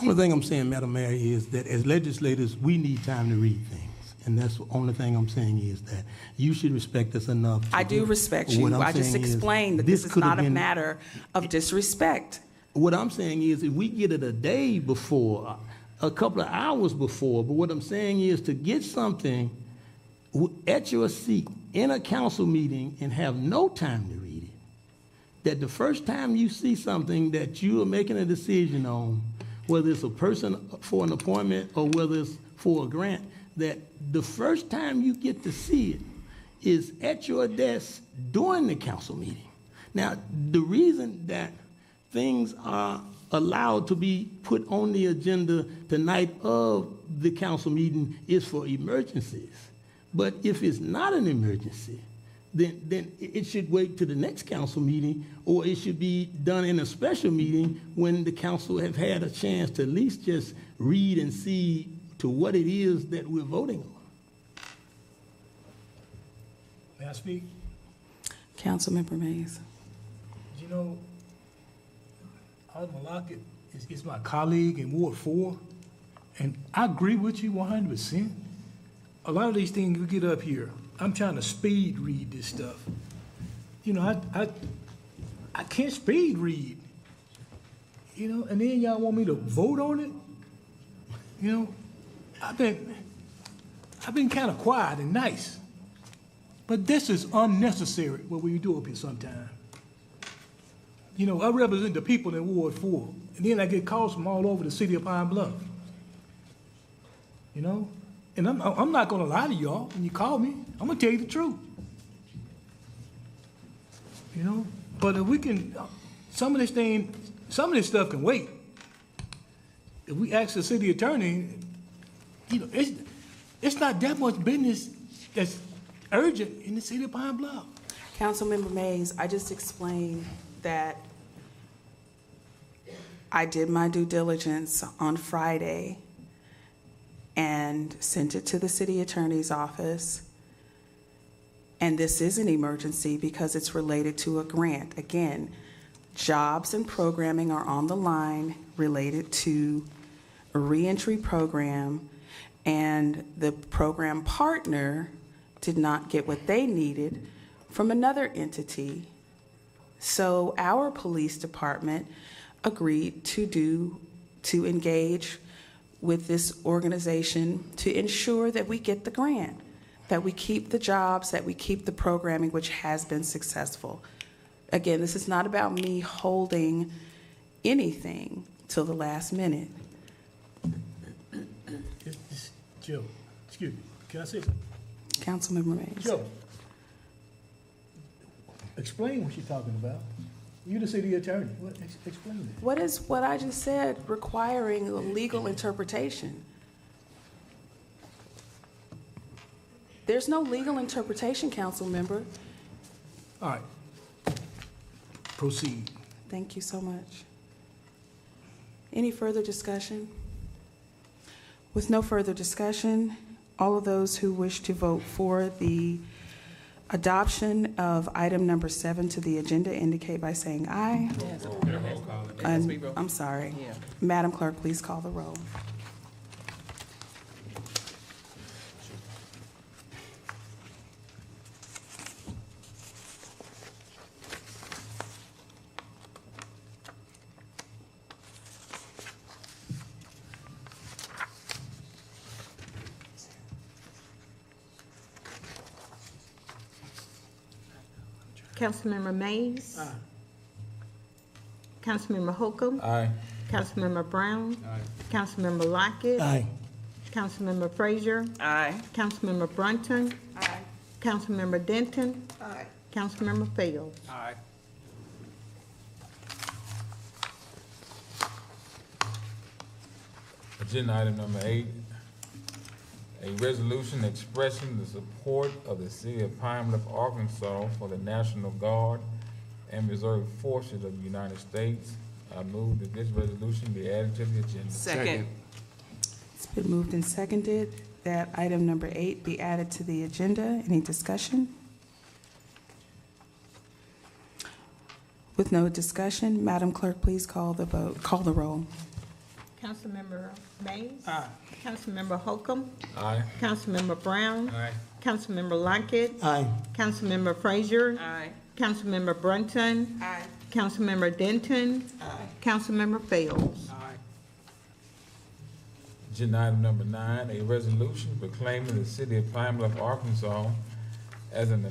Only thing I'm saying, Madam Mayor, is that as legislators, we need time to read things. And that's the only thing I'm saying is that you should respect us enough. I do respect you. I just explained that this is not a matter of disrespect. What I'm saying is if we get it a day before, a couple of hours before, but what I'm saying is to get something at your seat in a council meeting and have no time to read it, that the first time you see something that you are making a decision on, whether it's a person for an appointment or whether it's for a grant, that the first time you get to see it is at your desk during the council meeting. Now, the reason that things are allowed to be put on the agenda the night of the council meeting is for emergencies. But if it's not an emergency, then it should wait to the next council meeting, or it should be done in a special meeting when the council have had a chance to at least just read and see to what it is that we're voting on. May I speak? Councilmember Mays. You know, Alderman Lockett is my colleague in Ward 4, and I agree with you 100%. A lot of these things we get up here, I'm trying to speed read this stuff. You know, I can't speed read. You know, and then y'all want me to vote on it? You know, I've been kind of quiet and nice. But this is unnecessary, what we do up here sometime. You know, I represent the people in Ward 4, and then I get calls from all over the city of Pine Bluff. You know? And I'm not gonna lie to y'all when you call me. I'm gonna tell you the truth. You know? But if we can, some of this stuff can wait. If we ask the city attorney, you know, it's not that much business that's urgent in the city of Pine Bluff. Councilmember Mays, I just explained that I did my due diligence on Friday and sent it to the city attorney's office. And this is an emergency because it's related to a grant. Again, jobs and programming are on the line related to a reentry program, and the program partner did not get what they needed from another entity. So our police department agreed to engage with this organization to ensure that we get the grant, that we keep the jobs, that we keep the programming, which has been successful. Again, this is not about me holding anything till the last minute. Joe, excuse me, can I say something? Councilmember Mays. Joe, explain what you're talking about. You're the city attorney. Explain that. What is what I just said requiring a legal interpretation? There's no legal interpretation, council member. All right. Proceed. Thank you so much. Any further discussion? With no further discussion, all of those who wish to vote for the adoption of item number 7 to the agenda indicate by saying aye. I'm sorry. Yeah. Madam Clerk, please call the roll. Councilmember Mays. Aye. Councilmember Holcomb. Aye. Councilmember Brown. Aye. Councilmember Lockett. Aye. Councilmember Frazier. Aye. Councilmember Brunton. Aye. Councilmember Denton. Aye. Councilmember Fails. Aye. Agenda item number 8, a resolution expressing the support of the city of Pine Bluff, Arkansas for the National Guard and reserved forces of the United States. I move that this resolution be added to the agenda. Second. It's been moved and seconded that item number 8 be added to the agenda. Any discussion? With no discussion, Madam Clerk, please call the roll. Councilmember Mays. Aye. Councilmember Holcomb. Aye. Councilmember Brown. Aye. Councilmember Lockett. Aye. Councilmember Frazier. Aye. Councilmember Brunson. Aye. Councilmember Denton. Councilmember Fails. Agenda item number 9, a resolution proclaiming the city of Pine Bluff, Arkansas as an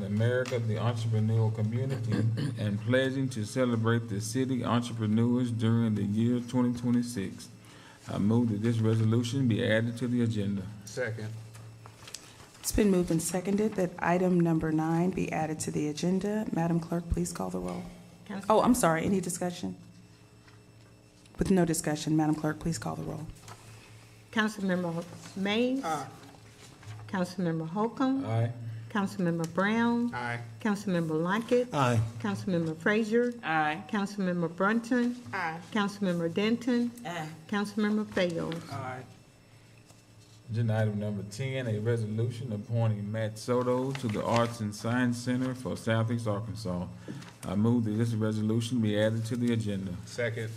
America of the entrepreneurial community and pledging to celebrate the city entrepreneurs during the year 2026. I move that this resolution be added to the agenda. Second. It's been moved and seconded that item number 9 be added to the agenda. Madam Clerk, please call the roll. Oh, I'm sorry, any discussion? With no discussion, Madam Clerk, please call the roll. Councilmember Mays. Aye. Councilmember Holcomb. Aye. Councilmember Brown. Aye. Councilmember Lockett. Aye. Councilmember Frazier. Aye. Councilmember Brunson. Aye. Councilmember Denton. Aye. Councilmember Fails. Agenda item number 10, a resolution appointing Matt Soto to the Arts and Science Center for Southeast Arkansas. I move that this resolution be added to the agenda. Second.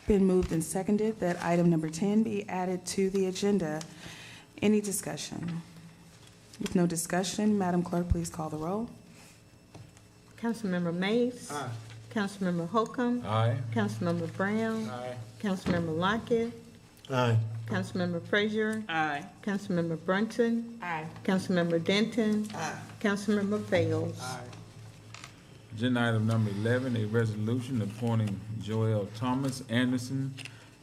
Been moved and seconded that item number 10 be added to the agenda. Any discussion? With no discussion, Madam Clerk, please call the roll. Councilmember Mays. Aye. Councilmember Holcomb. Aye. Councilmember Brown. Aye. Councilmember Lockett. Aye. Councilmember Frazier. Aye. Councilmember Brunson. Aye. Councilmember Denton. Councilmember Fails. Agenda item number 11, a resolution appointing Joel Thomas Anderson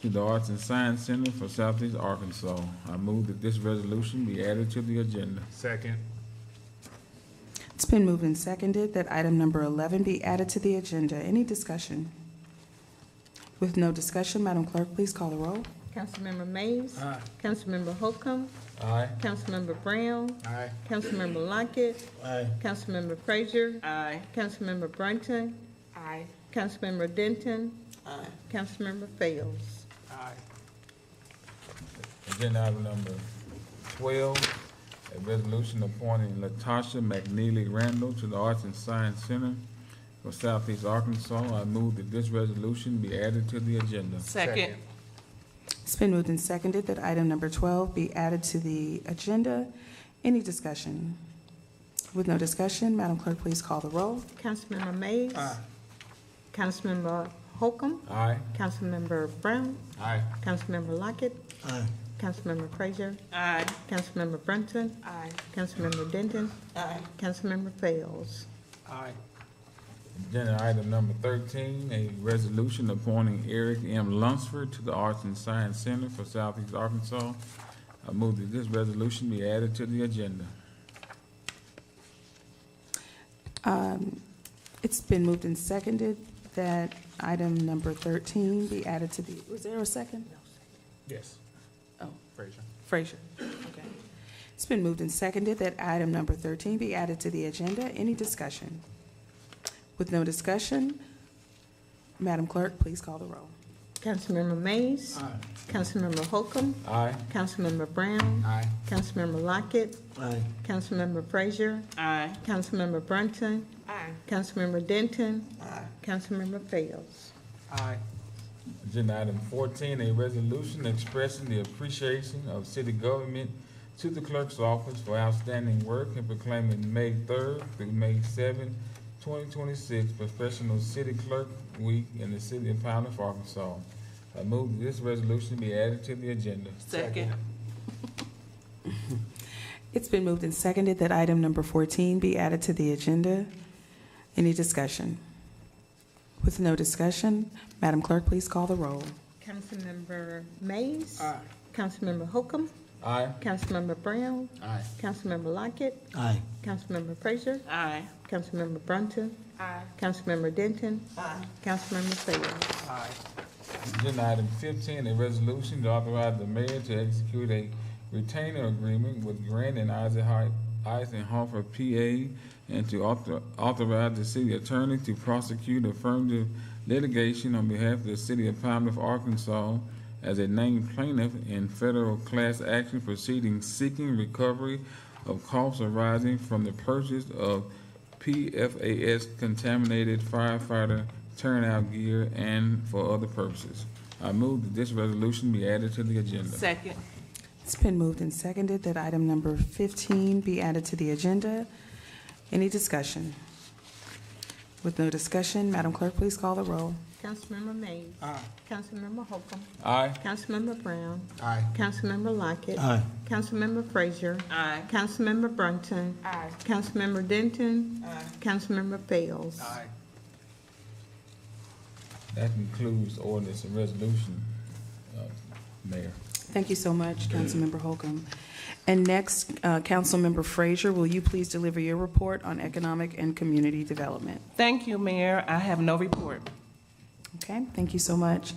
to the Arts and Science Center for Southeast Arkansas. I move that this resolution be added to the agenda. Second. It's been moved and seconded that item number 11 be added to the agenda. Any discussion? With no discussion, Madam Clerk, please call the roll. Councilmember Mays. Aye. Councilmember Holcomb. Aye. Councilmember Brown. Aye. Councilmember Lockett. Aye. Councilmember Frazier. Aye. Councilmember Brunson. Aye. Councilmember Denton. Councilmember Fails. Agenda item number 12, a resolution appointing Latasha McNeely Randall to the Arts and Science Center for Southeast Arkansas. I move that this resolution be added to the agenda. Second. It's been moved and seconded that item number 12 be added to the agenda. Any discussion? With no discussion, Madam Clerk, please call the roll. Councilmember Mays. Councilmember Holcomb. Aye. Councilmember Brown. Aye. Councilmember Lockett. Aye. Councilmember Frazier. Aye. Councilmember Brunson. Aye. Councilmember Denton. Councilmember Fails. Agenda item number 13, a resolution appointing Eric M. Lunsford to the Arts and Science Center for Southeast Arkansas. I move that this resolution be added to the agenda. It's been moved and seconded that item number 13 be added to the, was there a second? Yes. Oh, Frazier. Frazier. Okay. It's been moved and seconded that item number 13 be added to the agenda. Any discussion? With no discussion, Madam Clerk, please call the roll. Councilmember Mays. Councilmember Holcomb. Aye. Councilmember Brown. Aye. Councilmember Lockett. Aye. Councilmember Frazier. Aye. Councilmember Brunson. Aye. Councilmember Denton. Councilmember Fails. Agenda item 14, a resolution expressing the appreciation of city government to the clerk's office for outstanding work and proclaiming May 3rd through May 7th, 2026 Professional City Clerk Week in the city of Pine Bluff, Arkansas. I move that this resolution be added to the agenda. Second. It's been moved and seconded that item number 14 be added to the agenda. Any discussion? With no discussion, Madam Clerk, please call the roll. Councilmember Mays. Councilmember Holcomb. Aye. Councilmember Brown. Aye. Councilmember Lockett. Aye. Councilmember Frazier. Aye. Councilmember Brunson. Aye. Councilmember Denton. Councilmember Fails. Agenda item 15, a resolution to authorize the mayor to execute a retainer agreement with Grant and Eisenhower, PA, and to authorize the city attorney to prosecute affirmative litigation on behalf of the city of Pine Bluff, Arkansas, as a named plaintiff in federal class action proceedings seeking recovery of costs arising from the purchase of PFAS contaminated firefighter turnout gear and for other purposes. I move that this resolution be added to the agenda. Second. It's been moved and seconded that item number 15 be added to the agenda. Any discussion? With no discussion, Madam Clerk, please call the roll. Councilmember Mays. Aye. Councilmember Holcomb. Aye. Councilmember Brown. Aye. Councilmember Lockett. Aye. Councilmember Frazier. Aye. Councilmember Brunson. Aye. Councilmember Denton. Aye. Councilmember Fails. That concludes ordinance and resolution, Mayor. Thank you so much, Councilmember Holcomb. And next, Councilmember Frazier, will you please deliver your report on economic and community development? Thank you, Mayor. I have no report. Okay, thank you so much.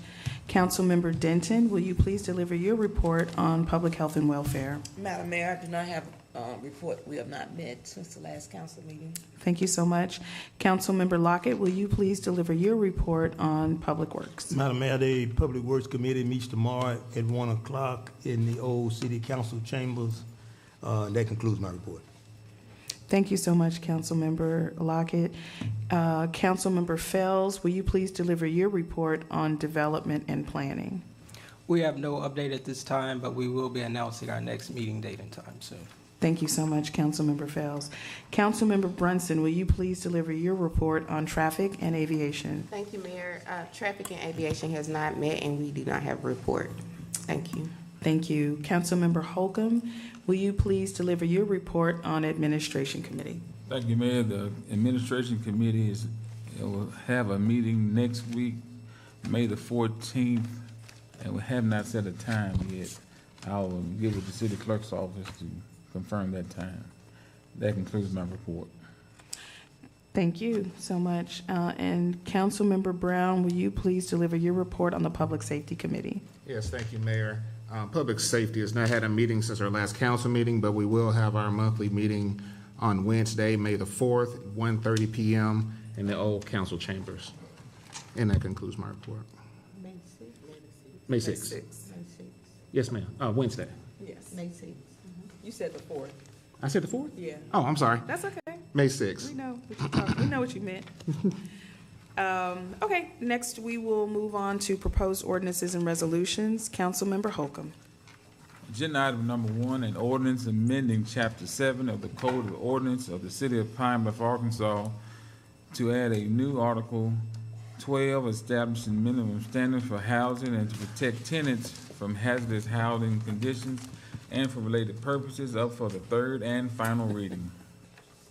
Councilmember Denton, will you please deliver your report on public health and welfare? Madam Mayor, I do not have a report. We have not met since the last council meeting. Thank you so much. Councilmember Lockett, will you please deliver your report on public works? Madam Mayor, the Public Works Committee meets tomorrow at 1 o'clock in the old city council chambers. That concludes my report. Thank you so much, Councilmember Lockett. Councilmember Fells, will you please deliver your report on development and planning? We have no update at this time, but we will be announcing our next meeting date and time soon. Thank you so much, Councilmember Fells. Councilmember Brunson, will you please deliver your report on traffic and aviation? Thank you, Mayor. Traffic and aviation has not met, and we do not have a report. Thank you. Thank you. Councilmember Holcomb, will you please deliver your report on administration committee? Thank you, Mayor. The administration committee will have a meeting next week, May the 14th, and we have not set a time yet. I'll get with the city clerk's office to confirm that time. That concludes my report. Thank you so much. And Councilmember Brown, will you please deliver your report on the public safety committee? Yes, thank you, Mayor. Public safety has not had a meeting since our last council meeting, but we will have our monthly meeting on Wednesday, May the 4th, 1:30 p.m. in the old council chambers. And that concludes my report. May 6th. May 6th. May 6th. Yes, ma'am. Wednesday. Yes. May 6th. You said the 4th. I said the 4th? Yeah. Oh, I'm sorry. That's okay. May 6th. We know what you meant. Okay, next we will move on to proposed ordinances and resolutions. Councilmember Holcomb. Agenda item number 1, an ordinance amending Chapter 7 of the Code of Ordinance of the City of Pine Bluff, Arkansas, to add a new Article 12 establishing minimum standards for housing and to protect tenants from hazardous housing conditions and for related purposes, up for the third and final reading.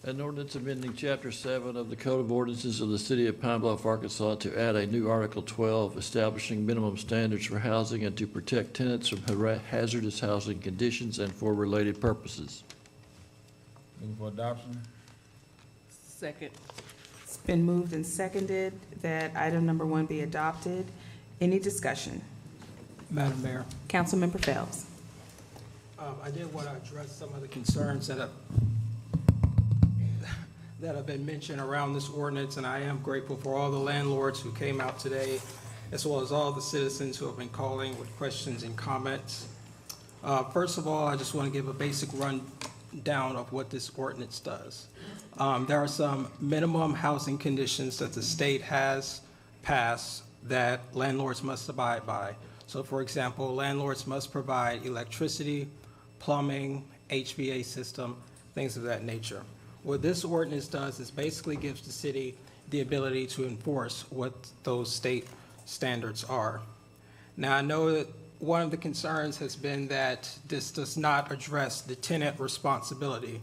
An ordinance amending Chapter 7 of the Code of Ordinances of the City of Pine Bluff, Arkansas, to add a new Article 12 establishing minimum standards for housing and to protect tenants from hazardous housing conditions and for related purposes. Looking for adoption? Second. It's been moved and seconded that item number 1 be adopted. Any discussion? Madam Mayor, Councilmember Fells. I did want to address some of the concerns that have been mentioned around this ordinance, and I am grateful for all the landlords who came out today, as well as all the citizens who have been calling with questions and comments. First of all, I just want to give a basic rundown of what this ordinance does. There are some minimum housing conditions that the state has passed that landlords must abide by. So for example, landlords must provide electricity, plumbing, HVA system, things of that nature. What this ordinance does is basically gives the city the ability to enforce what those state standards are. Now, I know that one of the concerns has been that this does not address the tenant responsibility.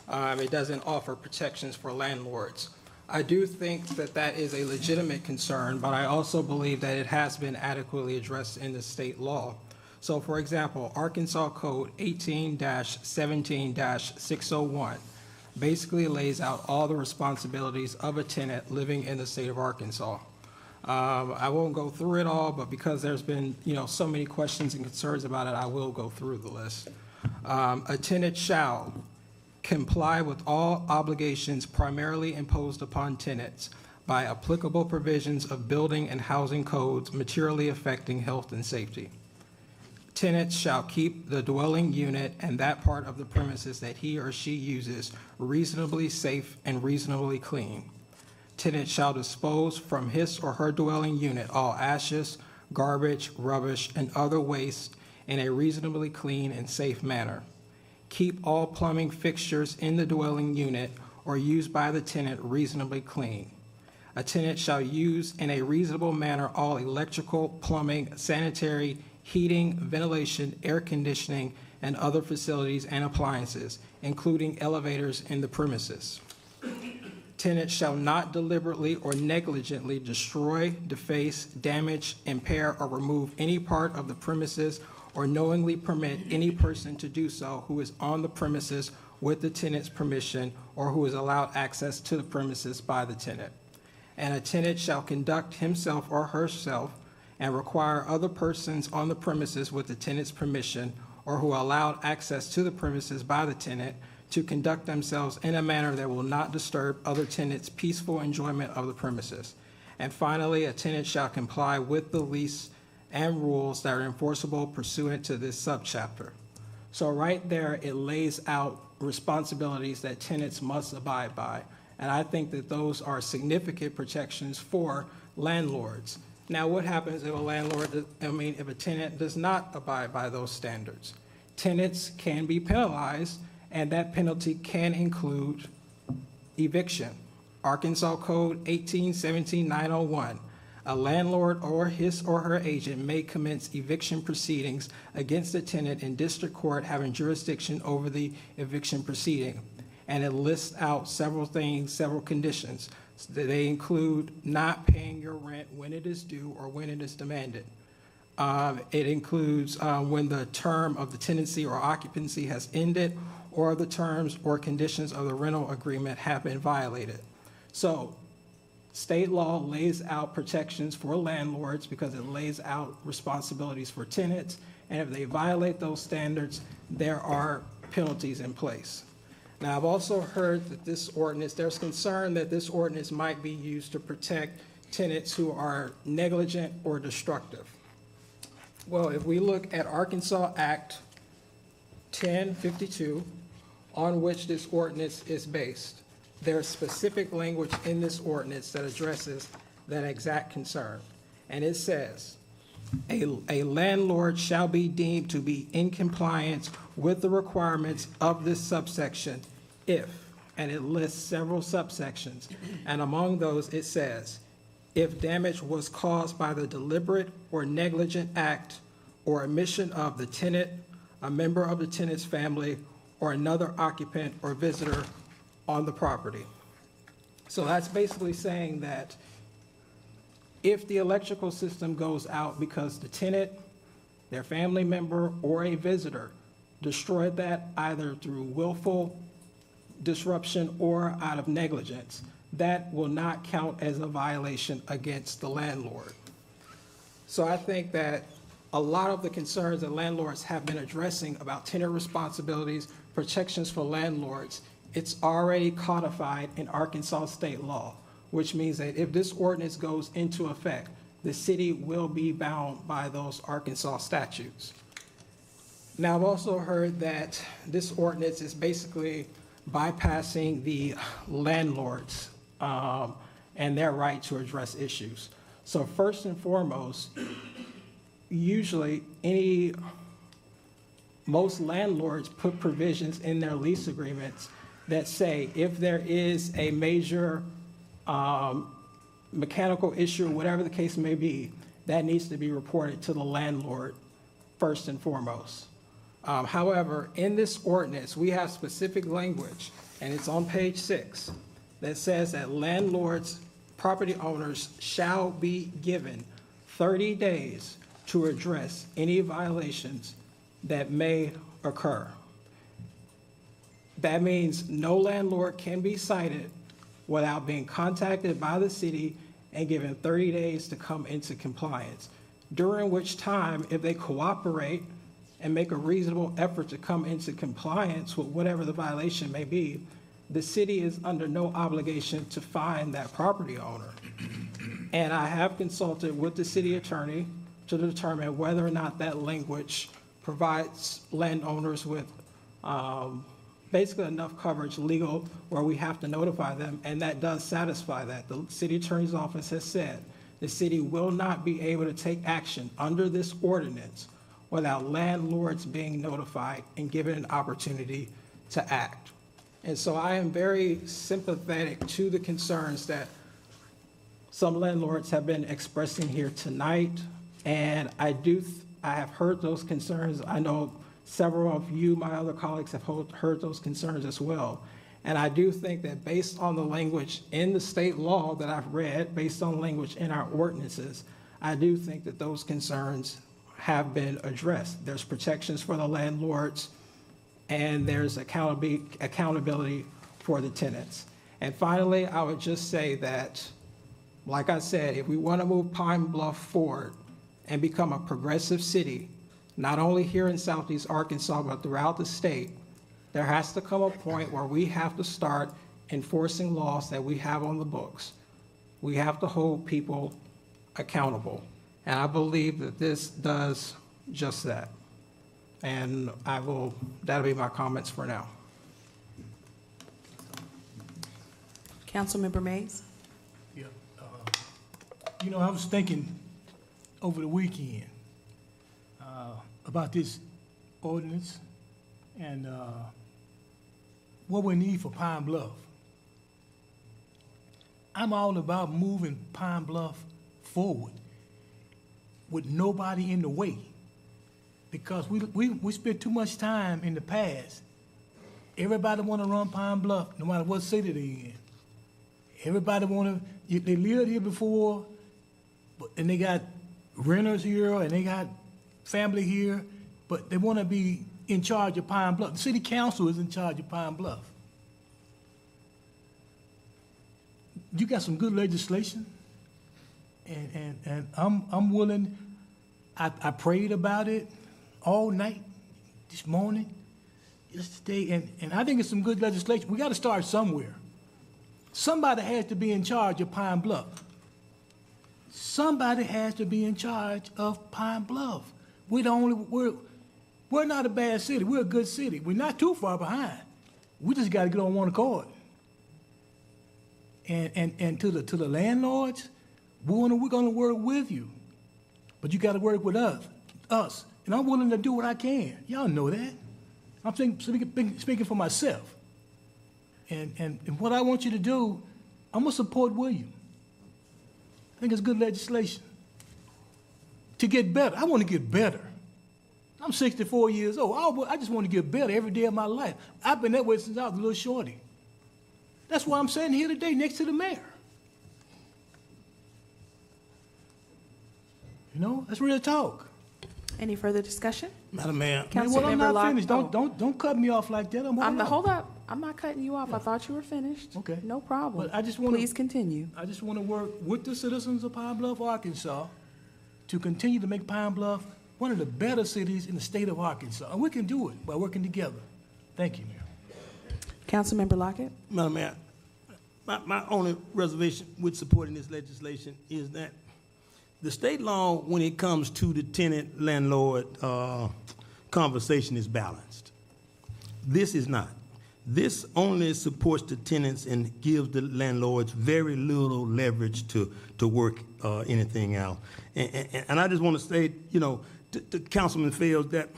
It doesn't offer protections for landlords. I do think that that is a legitimate concern, but I also believe that it has been adequately addressed in the state law. So for example, Arkansas Code 18-17-601 basically lays out all the responsibilities of a tenant living in the state of Arkansas. I won't go through it all, but because there's been, so many questions and concerns about it, I will go through the list. A tenant shall comply with all obligations primarily imposed upon tenants by applicable provisions of building and housing codes materially affecting health and safety. Tenants shall keep the dwelling unit and that part of the premises that he or she uses reasonably safe and reasonably clean. Tenant shall dispose from his or her dwelling unit all ashes, garbage, rubbish, and other waste in a reasonably clean and safe manner. Keep all plumbing fixtures in the dwelling unit or used by the tenant reasonably clean. A tenant shall use in a reasonable manner all electrical, plumbing, sanitary, heating, ventilation, air conditioning, and other facilities and appliances, including elevators in the premises. Tenants shall not deliberately or negligently destroy, deface, damage, impair, or remove any part of the premises or knowingly permit any person to do so who is on the premises with the tenant's permission or who is allowed access to the premises by the tenant. And a tenant shall conduct himself or herself and require other persons on the premises with the tenant's permission or who are allowed access to the premises by the tenant to conduct themselves in a manner that will not disturb other tenants' peaceful enjoyment of the premises. And finally, a tenant shall comply with the lease and rules that are enforceable pursuant to this subchapter. So right there, it lays out responsibilities that tenants must abide by. And I think that those are significant protections for landlords. Now, what happens if if a tenant does not abide by those standards? Tenants can be penalized, and that penalty can include eviction. Arkansas Code 18-17-901. A landlord or his or her agent may commence eviction proceedings against a tenant in district court having jurisdiction over the eviction proceeding. And it lists out several things, several conditions. They include not paying your rent when it is due or when it is demanded. It includes when the term of the tenancy or occupancy has ended or the terms or conditions of the rental agreement have been violated. So state law lays out protections for landlords because it lays out responsibilities for tenants. And if they violate those standards, there are penalties in place. Now, I've also heard that there's concern that this ordinance might be used to protect tenants who are negligent or destructive. Well, if we look at Arkansas Act 1052, on which this ordinance is based, there's specific language in this ordinance that addresses that exact concern. And it says, a landlord shall be deemed to be in compliance with the requirements of this subsection if, and it lists several subsections, and among those it says, if damage was caused by the deliberate or negligent act or omission of the tenant, a member of the tenant's family, or another occupant or visitor on the property. So that's basically saying that if the electrical system goes out because the tenant, their family member, or a visitor destroyed that either through willful disruption or out of negligence, that will not count as a violation against the landlord. So I think that a lot of the concerns that landlords have been addressing about tenant responsibilities, protections for landlords, it's already codified in Arkansas state law, which means that if this ordinance goes into effect, the city will be bound by those Arkansas statutes. Now, I've also heard that this ordinance is basically bypassing the landlords and their right to address issues. So first and foremost, usually most landlords put provisions in their lease agreements that say if there is a major mechanical issue, whatever the case may be, that needs to be reported to the landlord first and foremost. However, in this ordinance, we have specific language, and it's on page 6, that says that landlords, property owners shall be given 30 days to address any violations that may occur. That means no landlord can be cited without being contacted by the city and given 30 days to come into compliance, during which time, if they cooperate and make a reasonable effort to come into compliance with whatever the violation may be, the city is under no obligation to fine that property owner. And I have consulted with the city attorney to determine whether or not that language provides landowners with basically enough coverage legal where we have to notify them, and that does satisfy that. The city attorney's office has said the city will not be able to take action under this ordinance without landlords being notified and given an opportunity to act. And so I am very sympathetic to the concerns that some landlords have been expressing here tonight, and I have heard those concerns. I know several of you, my other colleagues, have heard those concerns as well. And I do think that based on the language in the state law that I've read, based on language in our ordinances, I do think that those concerns have been addressed. There's protections for the landlords, and there's accountability for the tenants. And finally, I would just say that, like I said, if we want to move Pine Bluff forward and become a progressive city, not only here in Southeast Arkansas, but throughout the state, there has to come a point where we have to start enforcing laws that we have on the books. We have to hold people accountable. And I believe that this does just that. And that'll be my comments for now. Councilmember Mays? Yeah. I was thinking over the weekend about this ordinance and what we need for Pine Bluff. I'm all about moving Pine Bluff forward with nobody in the way, because we spent too much time in the past. Everybody want to run Pine Bluff, no matter what city they're in. Everybody want to, they lived here before, and they got renters here, and they got family here, but they want to be in charge of Pine Bluff. The city council is in charge of Pine Bluff. You got some good legislation, and I'm willing. I prayed about it all night, this morning, yesterday, and I think it's some good legislation. We got to start somewhere. Somebody has to be in charge of Pine Bluff. Somebody has to be in charge of Pine Bluff. We're not a bad city. We're a good city. We're not too far behind. We just got to get on one accord. And to the landlords, we're going to work with you, but you got to work with us. And I'm willing to do what I can. Y'all know that. I'm speaking for myself. And what I want you to do, I'm going to support William. I think it's good legislation. To get better, I want to get better. I'm 64 years old. I just want to get better every day of my life. I've been that way since I was a little shorty. That's why I'm sitting here today next to the mayor. That's real talk. Any further discussion? Madam Mayor, Councilmember I'm not Locke. finished. Don't cut me off like that. Hold up. I'm not cutting you off. Yeah. I thought you were finished. Okay. No problem. But I just want Please continue. I just want to work with the citizens of Pine Bluff, Arkansas, to continue to make Pine Bluff one of the better cities in the state of Arkansas. And we can do it by working together. Thank you, Mayor. Councilmember Lockett. Madam Mayor, my only reservation with supporting this legislation is that the state law, when it comes to the tenant-landlord conversation, is balanced. This is not. This only supports the tenants and gives the landlords very little leverage to work anything out. And I just want to say, to Councilman Fields, that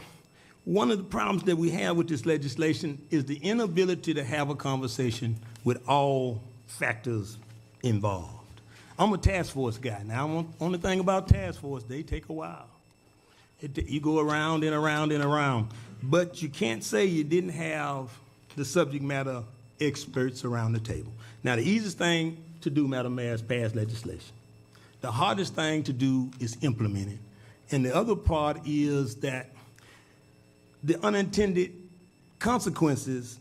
one of the problems that we have with this legislation is the inability to have a conversation with all factors involved. I'm a task force guy. Now, only thing about task force, they take a while. You go around and around and around. But you can't say you didn't have the subject matter experts around the table. Now, the easiest thing to do, Madam Mayor, is pass legislation. The hardest thing to do is implement it. And the other part is that the unintended consequences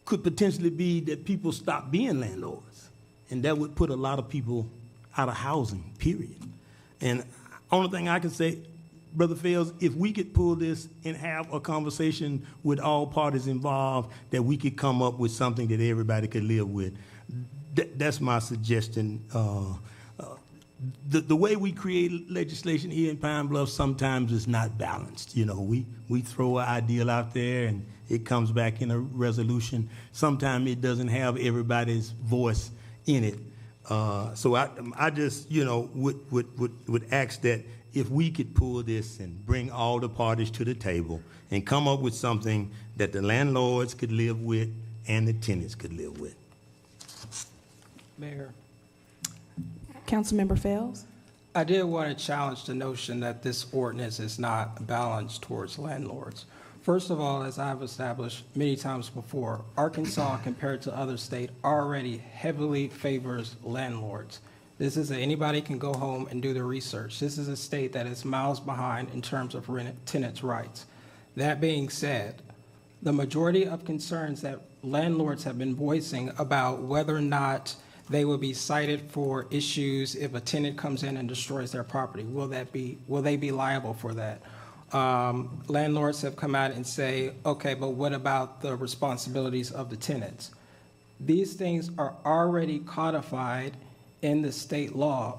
could potentially be that people stop being landlords. And that would put a lot of people out of housing, period. And only thing I can say, Brother Fields, if we could pull this and have a conversation with all parties involved, that we could come up with something that everybody could live with. That's my suggestion. The way we create legislation here in Pine Bluff sometimes is not balanced. You know, we throw an ideal out there and it comes back in a resolution. Sometimes it doesn't have everybody's voice in it. So I just, you know, would ask that if we could pull this and bring all the parties to the table and come up with something that the landlords could live with and the tenants could live with. Mayor, Councilmember Fells? I did want to challenge the notion that this ordinance is not balanced towards landlords. First of all, as I've established many times before, Arkansas, compared to other states, already heavily favors landlords. This is anybody can go home and do the research. This is a state that is miles behind in terms of tenants' rights. That being said, the majority of concerns that landlords have been voicing about whether or not they will be cited for issues if a tenant comes in and destroys their property. Will they be liable for that? Landlords have come out and say, okay, but what about the responsibilities of the tenants? These things are already codified in the state law,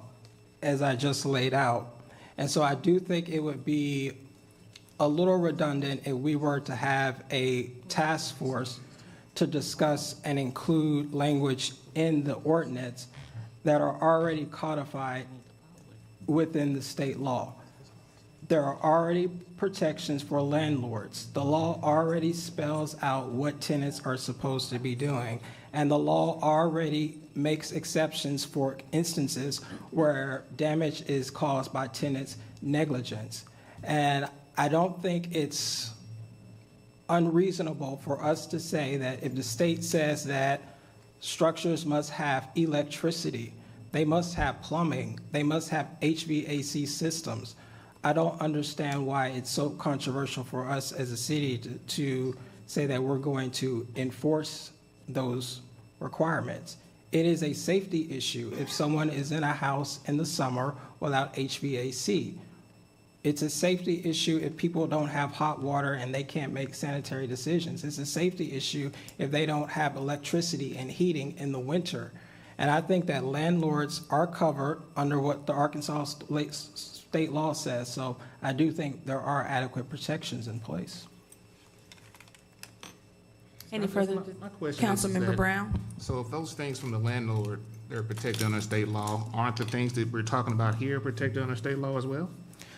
as I just laid out. And so I do think it would be a little redundant if we were to have a task force to discuss and include language in the ordinance that are already codified within the state law. There are already protections for landlords. The law already spells out what tenants are supposed to be doing, and the law already makes exceptions for instances where damage is caused by tenants' negligence. And I don't think it's unreasonable for us to say that if the state says that structures must have electricity, they must have plumbing, they must have HVAC systems, I don't understand why it's so controversial for us as a city to say that we're going to enforce those requirements. It is a safety issue if someone is in a house in the summer without HVAC. It's a safety issue if people don't have hot water and they can't make sanitary decisions. It's a safety issue if they don't have electricity and heating in the winter. And I think that landlords are covered under what the Arkansas state law says. So I do think there are adequate protections in place. Any further? My question is Councilmember that- Brown? So if those things from the landlord, they're protected under state law, aren't the things that we're talking about here protected under state law as well?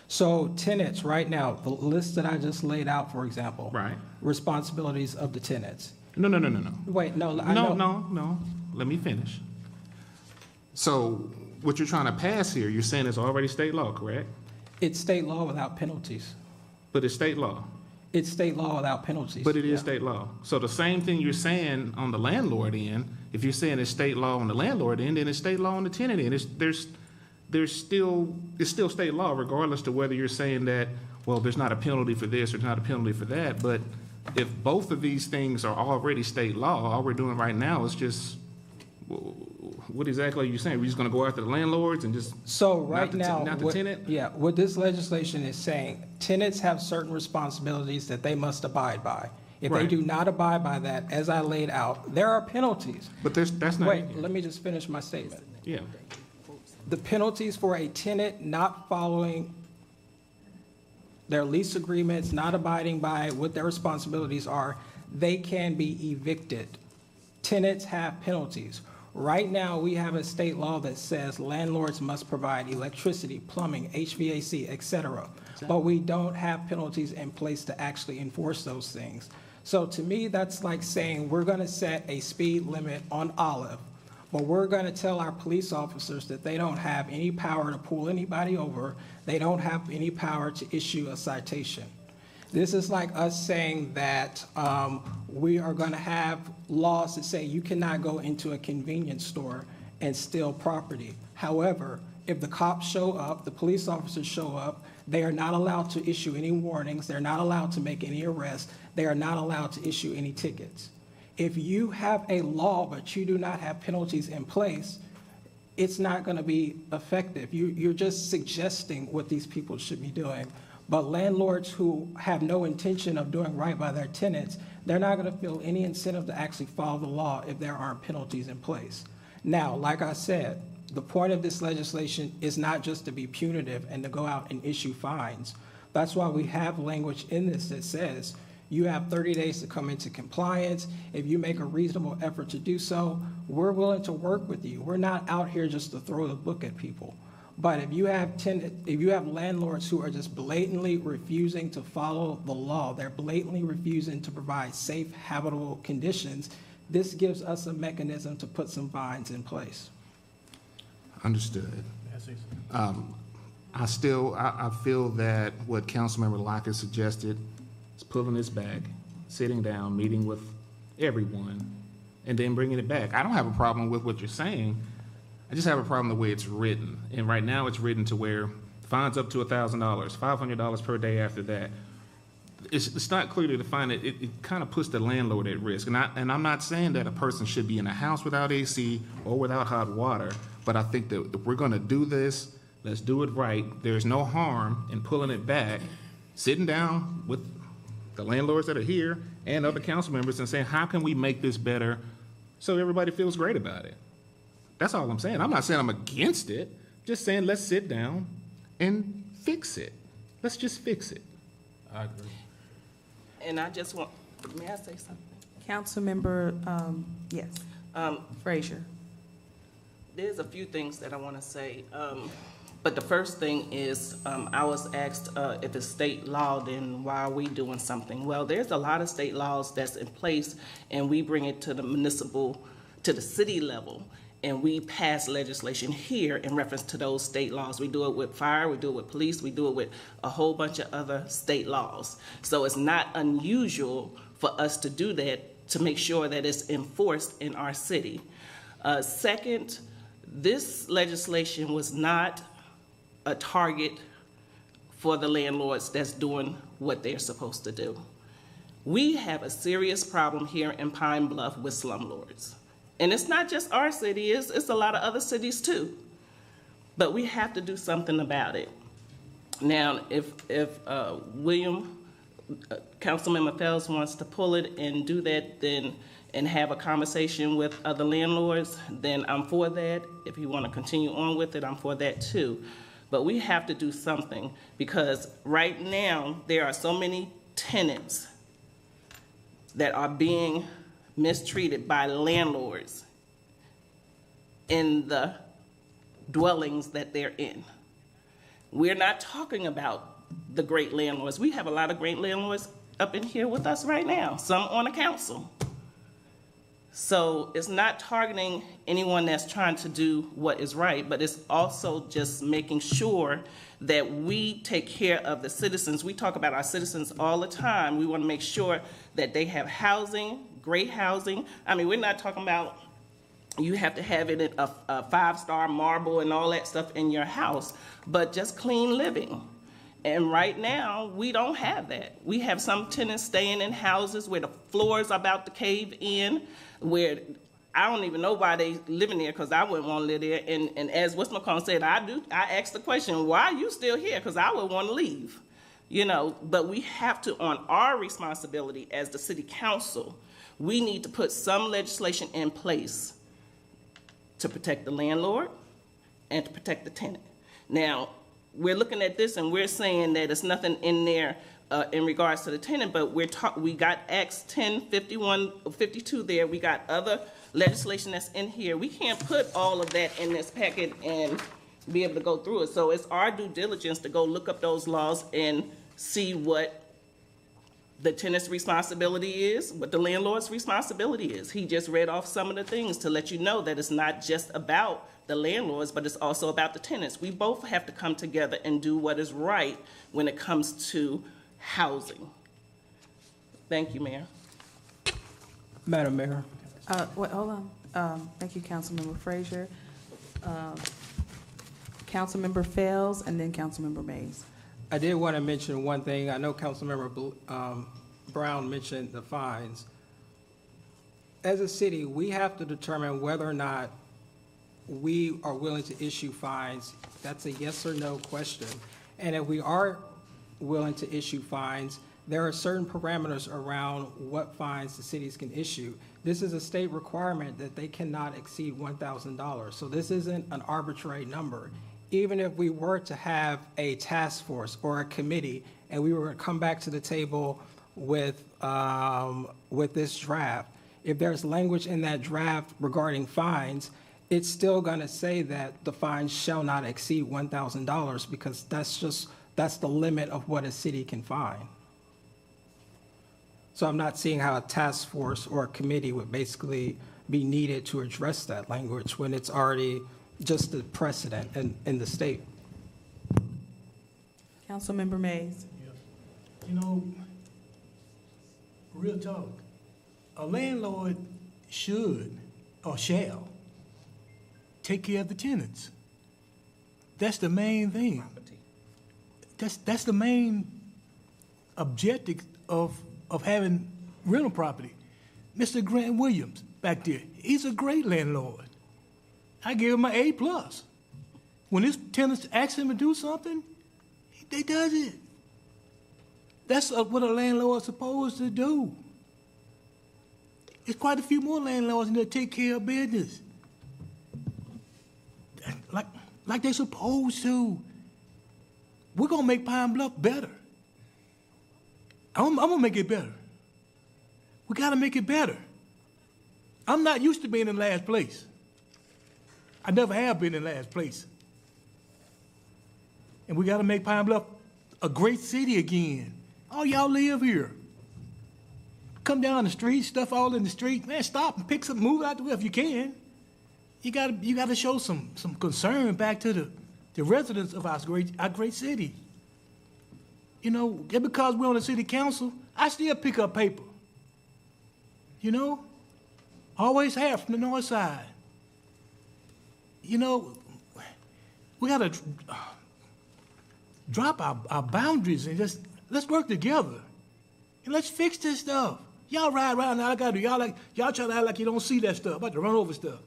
So tenants, right now, the list that I just laid out, for example. Right. Responsibilities of the tenants. No. Wait, no, I know. No. Let me finish. So what you're trying to pass here, you're saying is already state law, correct? It's state law without penalties. But it's state law. It's state law without penalties. But it is Yeah. state law. So the same thing you're saying on the landlord end, if you're saying it's state law on the landlord end, then it's state law on the tenant end. It's still state law regardless to whether you're saying that, well, there's not a penalty for this or not a penalty for that. But if both of these things are already state law, all we're doing right now is just, what exactly are you saying? We're just gonna go after the landlords and just, So right now, not the tenant? Yeah, what this legislation is saying, tenants have certain responsibilities that they must abide by. If they Right. do not abide by that, as I laid out, there are penalties. But that's not in Wait, here. let me just finish my statement. Yeah. The penalties for a tenant not following their lease agreements, not abiding by what their responsibilities are, they can be evicted. Tenants have penalties. Right now, we have a state law that says landlords must provide electricity, plumbing, HVAC, et cetera. But we don't have penalties in place to actually enforce those things. So to me, that's like saying we're gonna set a speed limit on Olive, but we're gonna tell our police officers that they don't have any power to pull anybody over, they don't have any power to issue a citation. This is like us saying that we are going to have laws that say you cannot go into a convenience store and steal property. However, if the cops show up, the police officers show up, they are not allowed to issue any warnings, they're not allowed to make any arrests, they are not allowed to issue any tickets. If you have a law but you do not have penalties in place, it's not going to be effective. You're just suggesting what these people should be doing. But landlords who have no intention of doing right by their tenants, they're not going to feel any incentive to actually follow the law if there aren't penalties in place. Now, like I said, the point of this legislation is not just to be punitive and to go out and issue fines. That's why we have language in this that says you have 30 days to come into compliance. If you make a reasonable effort to do so, we're willing to work with you. We're not out here just to throw the book at people. But if you have landlords who are just blatantly refusing to follow the law, they're blatantly refusing to provide safe, habitable conditions, this gives us a mechanism to put some fines in place. Understood. I feel that what Councilmember Lockett suggested is pulling this back, sitting down, meeting with everyone, and then bringing it back. I don't have a problem with what you're saying. I just have a problem the way it's written. And right now it's written to where fines up to $1,000, $500 per day after that. It's not clearly defined. It kind of puts the landlord at risk. And I'm not saying that a person should be in a house without AC or without hot water, but I think that if we're going to do this, let's do it right. There's no harm in pulling it back, sitting down with the landlords that are here and other council members and saying, how can we make this better so everybody feels great about it? That's all I'm saying. I'm not saying I'm against it. Just saying let's sit down and fix it. Let's just fix it. I agree. And I just want, may I say something? Councilmember, yes, Frazier. There's a few things that I want to say. But the first thing is, I was asked if it's state law, then why are we doing something? Well, there's a lot of state laws that's in place, and we bring it to the city level, and we pass legislation here in reference to those state laws. We do it with fire, we do it with police, we do it with a whole bunch of other state laws. So it's not unusual for us to do that to make sure that it's enforced in our city. Second, this legislation was not a target for the landlords that's doing what they're supposed to do. We have a serious problem here in Pine Bluff with slumlords. And it's not just our city, it's a lot of other cities too. But we have to do something about it. Now, if William, Councilmember Fells wants to pull it and do that, then and have a conversation with other landlords, then I'm for that. If you want to continue on with it, I'm for that too. But we have to do something, because right now there are so many tenants that are being mistreated by landlords in the dwellings that they're in. We're not talking about the great landlords. We have a lot of great landlords up in here with us right now, some on the council. So it's not targeting anyone that's trying to do what is right, but it's also just making sure that we take care of the citizens. We talk about our citizens all the time. We want to make sure that they have housing, great housing. I mean, we're not talking about you have to have it at a 5-star marble and all that stuff in your house, but just clean living. And right now, we don't have that. We have some tenants staying in houses where the floors are about to cave in, where I don't even know why they living there, because I wouldn't want to live there. And as Westmacombe said, I asked the question, why are you still here? Because I would want to leave. You know, but we have to, on our responsibility as the city council, we need to put some legislation in place to protect the landlord and to protect the tenant. Now, we're looking at this and we're saying that there's nothing in there in regards to the tenant, but we got Acts 1051-52 there. We got other legislation that's in here. We can't put all of that in this packet and be able to go through it. So it's our due diligence to go look up those laws and see what the tenant's responsibility is, what the landlord's responsibility is. He just read off some of the things to let you know that it's not just about the landlords, but it's also about the tenants. We both have to come together and do what is right when it comes to housing. Thank you, Mayor. Madam Mayor. Wait, hold on. Thank you, Councilmember Frazier. Councilmember Fells, and then Councilmember Mays. I did want to mention one thing. I know Councilmember Brown mentioned the fines. As a city, we have to determine whether or not we are willing to issue fines. That's a yes or no question. And if we are willing to issue fines, there are certain parameters around what fines the cities can issue. This is a state requirement that they cannot exceed $1,000. So this isn't an arbitrary number. Even if we were to have a task force or a committee and we were to come back to the table with this draft, if there's language in that draft regarding fines, it's still going to say that the fines shall not exceed $1,000 because that's the limit of what a city can fine. So I'm not seeing how a task force or a committee would basically be needed to address that language when it's already just the precedent in the state. Councilmember Mays. You know, real talk, a landlord should or shall take care of the tenants. That's the main thing. That's the main objective of having rental property. Mr. Grant Williams back there, he's a great landlord. I give him an A+. When his tenants ask him to do something, he does it. That's what a landlord's supposed to do. There's quite a few more landlords that take care of business. Like they're supposed to. We're gonna make Pine Bluff better. I'm gonna make it better. We gotta make it better. I'm not used to being in last place. I never have been in last place. And we gotta make Pine Bluff a great city again. All y'all live here. Come down the street, stuff all in the street. Man, stop and pick some, move out the way if you can. You gotta show some concern back to the residents of our great city. You know, just because we're on the city council, I still pick up paper. You know, always have from the north side. You know, we gotta drop our boundaries and just let's work together and let's fix this stuff. Y'all ride around now, I gotta do y'all try to act like you don't see that stuff, about to run over stuff.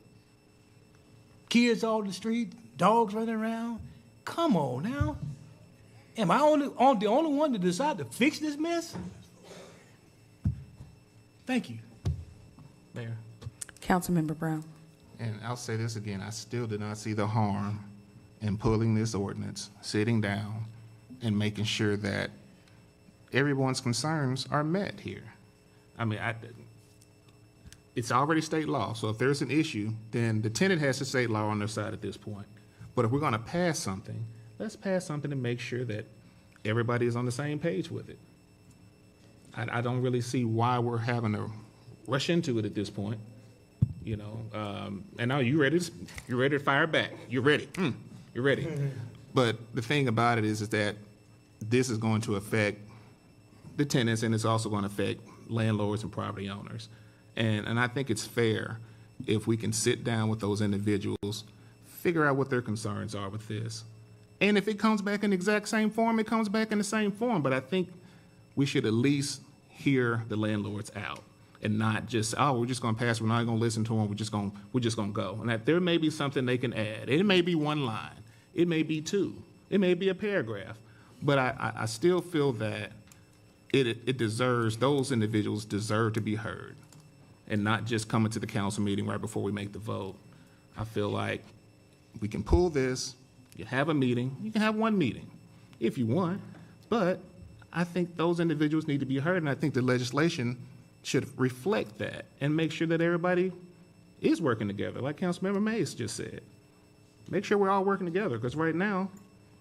Kids all in the street, dogs running around. Come on now. Am I the only one to decide to fix this mess? Thank you. Mayor. Councilmember Brown. And I'll say this again, I still did not see the harm in pulling this ordinance, sitting down, and making sure that everyone's concerns are met here. I mean, it's already state law, so if there's an issue, then the tenant has the state law on their side at this point. But if we're gonna pass something, let's pass something to make sure that everybody is on the same page with it. I don't really see why we're having to rush into it at this point, you know. And now you're ready to fire back. You're ready. You're ready. But the thing about it is that this is going to affect the tenants, and it's also going to affect landlords and property owners. And I think it's fair if we can sit down with those individuals, figure out what their concerns are with this. And if it comes back in the exact same form, it comes back in the same form. But I think we should at least hear the landlords out and not just, oh, we're just going to pass, we're not going to listen to them, we're just going to go. And that there may be something they can add. It may be one line. It may be two. It may be a paragraph. But I still feel that it deserves, those individuals deserve to be heard and not just coming to the council meeting right before we make the vote. I feel like we can pull this, you have a meeting, you can have one meeting if you want, but I think those individuals need to be heard, and I think the legislation should reflect that and make sure that everybody is working together, like Councilmember Mays just said. Make sure we're all working together, because right now,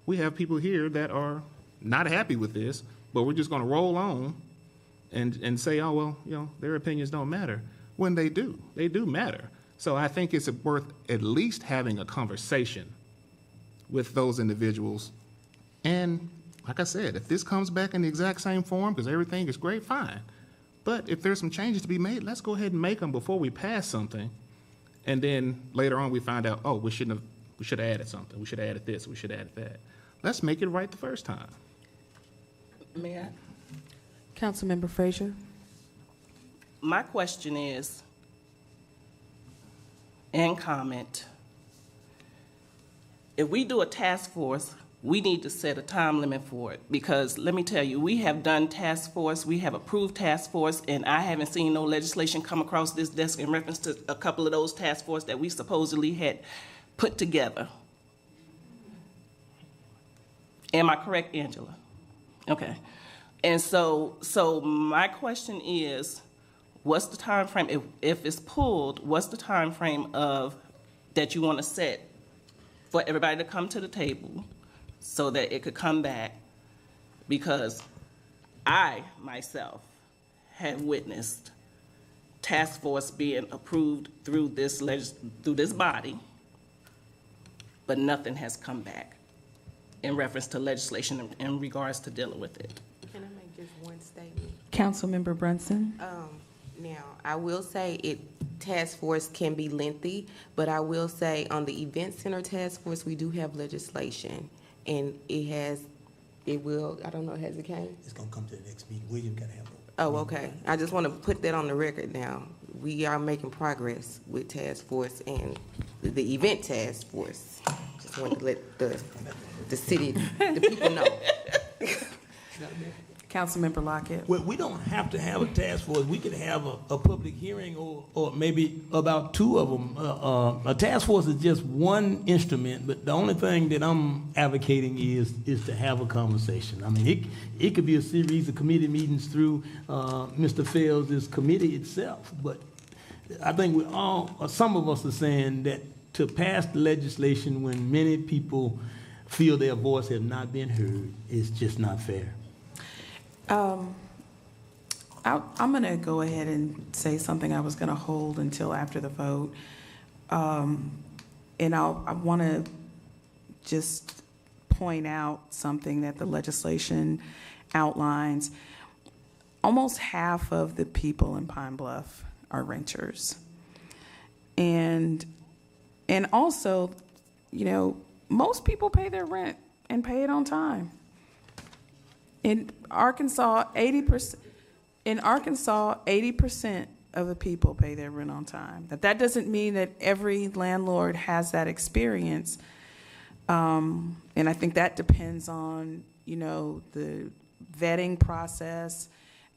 we have people here that are not happy with this, but we're just gonna roll on and say, oh, well, you know, their opinions don't matter, when they do matter. So I think it's worth at least having a conversation with those individuals. And like I said, if this comes back in the exact same form, because everything is great, fine. But if there's some changes to be made, let's go ahead and make them before we pass something. And then later on we find out, oh, we should have added something. We should have added this, we should have added that. Let's make it right the first time. May I? Councilmember Frazier. My question is, and comment, if we do a task force we need to set a time limit for it, because let me tell you, we have done task force, we have approved task force, and I haven't seen no legislation come across this desk in reference to a couple of those task force that we supposedly had put together. Am I correct, Angela? Okay. And so my question is, what's the time frame, if it's pulled, what's the time frame of, that you want to set for everybody to come to the table so that it could come back? Because I, myself, have witnessed task force being approved through this body, but nothing has come back in reference to legislation in regards to dealing with it. Can I make just one statement? Councilmember Brunson? Now, I will say task force can be lengthy, but I will say on the event center task force, we do have legislation, and it will, I don't know, has it came? It's gonna come to the next meeting. William can handle it. Oh, okay. I just want to put that on the record now. We are making progress with task force and the event task force. Just wanted to let the city, the people know. Councilmember Lockett? Well, we don't have to have a task force. We could have a public hearing or maybe about two of them. A task force is just one instrument, but the only thing that I'm advocating is to have a conversation. I mean, it could be a series of committee meetings through Mr. Fels' committee itself, but I think some of us are saying that to pass the legislation when many people feel their voice have not been heard is just not fair. I'm going to go ahead and say something I was going to hold until after the vote. And I want to just point out something that the legislation outlines. Almost half of the people in Pine Bluff are renters. And also, you know, most people pay their rent and pay it on time. In Arkansas, 80% of the people pay their rent on time. That doesn't mean that every landlord has that experience. And I think that depends on, you know, the vetting process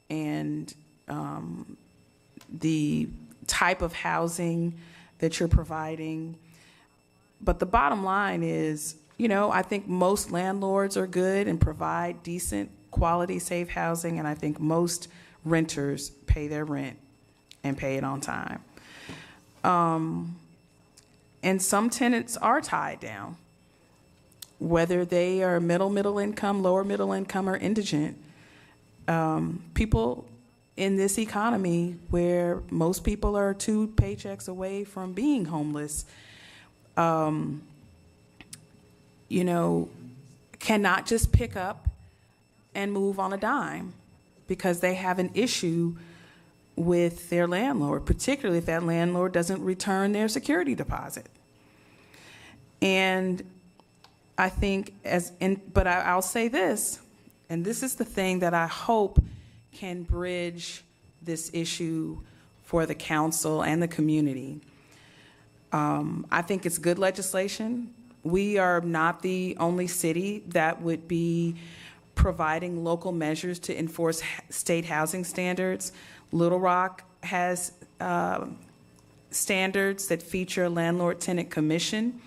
and the type of housing that you're providing. But the bottom line is, you know, I think most landlords are good and provide decent, quality, safe housing, and I think most renters pay their rent and pay it on time. And some tenants are tied down, whether they are middle income, lower middle income, or indigent. People in this economy where most people are 2 paychecks away from being homeless, you know, cannot just pick up and move on a dime because they have an issue with their landlord, particularly if that landlord doesn't return their security deposit. And I think but I'll say this, and this is the thing that I hope can bridge this issue for the council and the community. I think it's good legislation. We are not the only city that would be providing local measures to enforce state housing standards. Little Rock has standards that feature a landlord-tenant commission,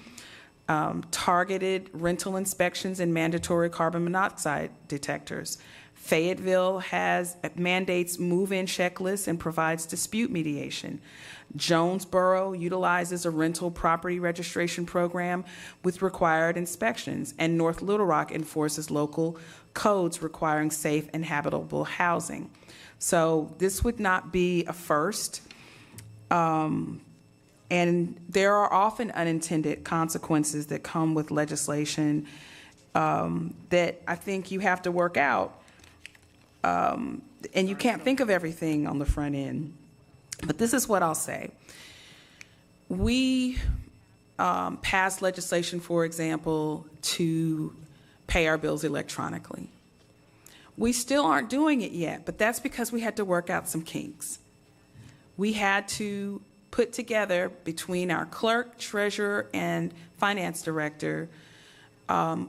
targeted rental inspections, and mandatory carbon monoxide detectors. Fayetteville mandates move-in checklists and provides dispute mediation. Jonesboro utilizes a rental property registration program with required inspections, and North Little Rock enforces local codes requiring safe and habitable housing. So this would not be a first. And there are often unintended consequences that come with legislation that I think you have to work out. And you can't think of everything on the front end. But this is what I'll say. We passed legislation, for example, to pay our bills electronically. We still aren't doing it yet, but that's because we had to work out some kinks. We had to put together, between our clerk, treasurer, and finance director,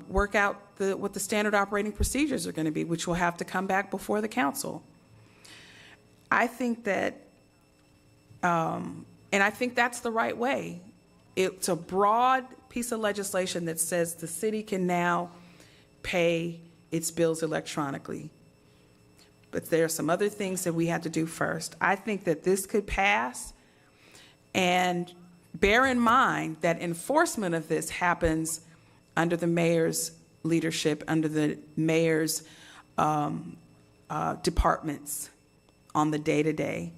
work out what the standard operating procedures are going to be, which will have to come back before the council. I think that, and I think that's the right way. It's a broad piece of legislation that says the city can now pay its bills electronically. But there are some other things that we have to do first. I think that this could pass, and bear in mind that enforcement of this happens under the mayor's leadership, under the mayor's departments on the day-to-day.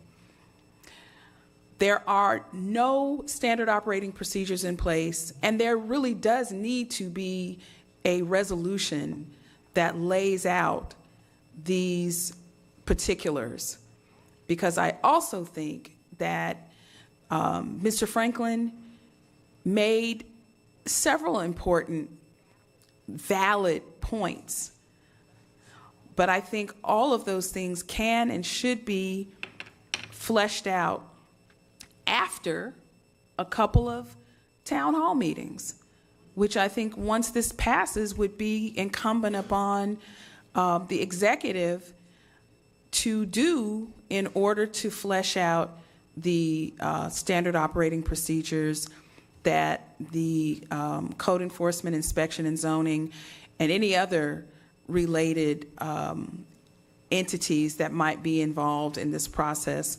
There are no standard operating procedures in place, and there really does need to be a resolution that lays out these particulars, because I also think that Mr. Franklin made several important, valid points, but I think all of those things can and should be fleshed out after a couple of town hall meetings, which I think once this passes would be incumbent upon the executive to do in order to flesh out the standard operating procedures that the code enforcement, inspection, and zoning, and any other related entities that might be involved in this process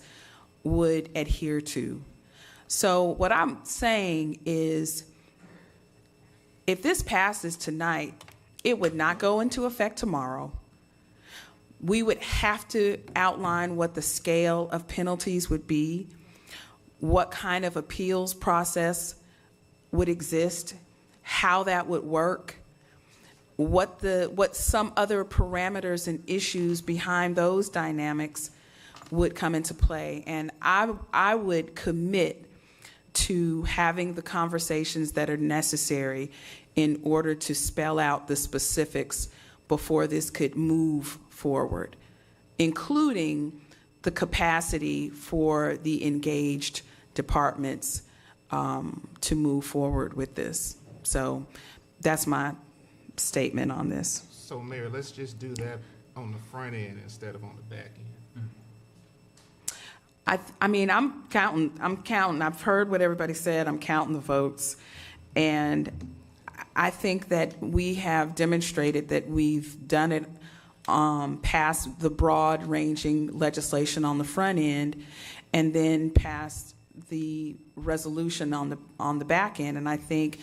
would adhere to. So what I'm saying is, if this passes tonight, it would not go into effect tomorrow. We would have to outline what the scale of penalties would be, what kind of appeals process would exist, how that would work, what some other parameters and issues behind those dynamics would come into play. And I would commit to having the conversations that are necessary in order to spell out the specifics before this could move forward, including the capacity for the engaged departments to move forward with this. So that's my statement on this. So Mayor, let's just do that on the front end instead of on the back end. I mean, I'm counting. I've heard what everybody said. I'm counting the votes. And I think that we have demonstrated that we've done it past the broad-ranging legislation on the front end, and then past the resolution on the back end. And I think,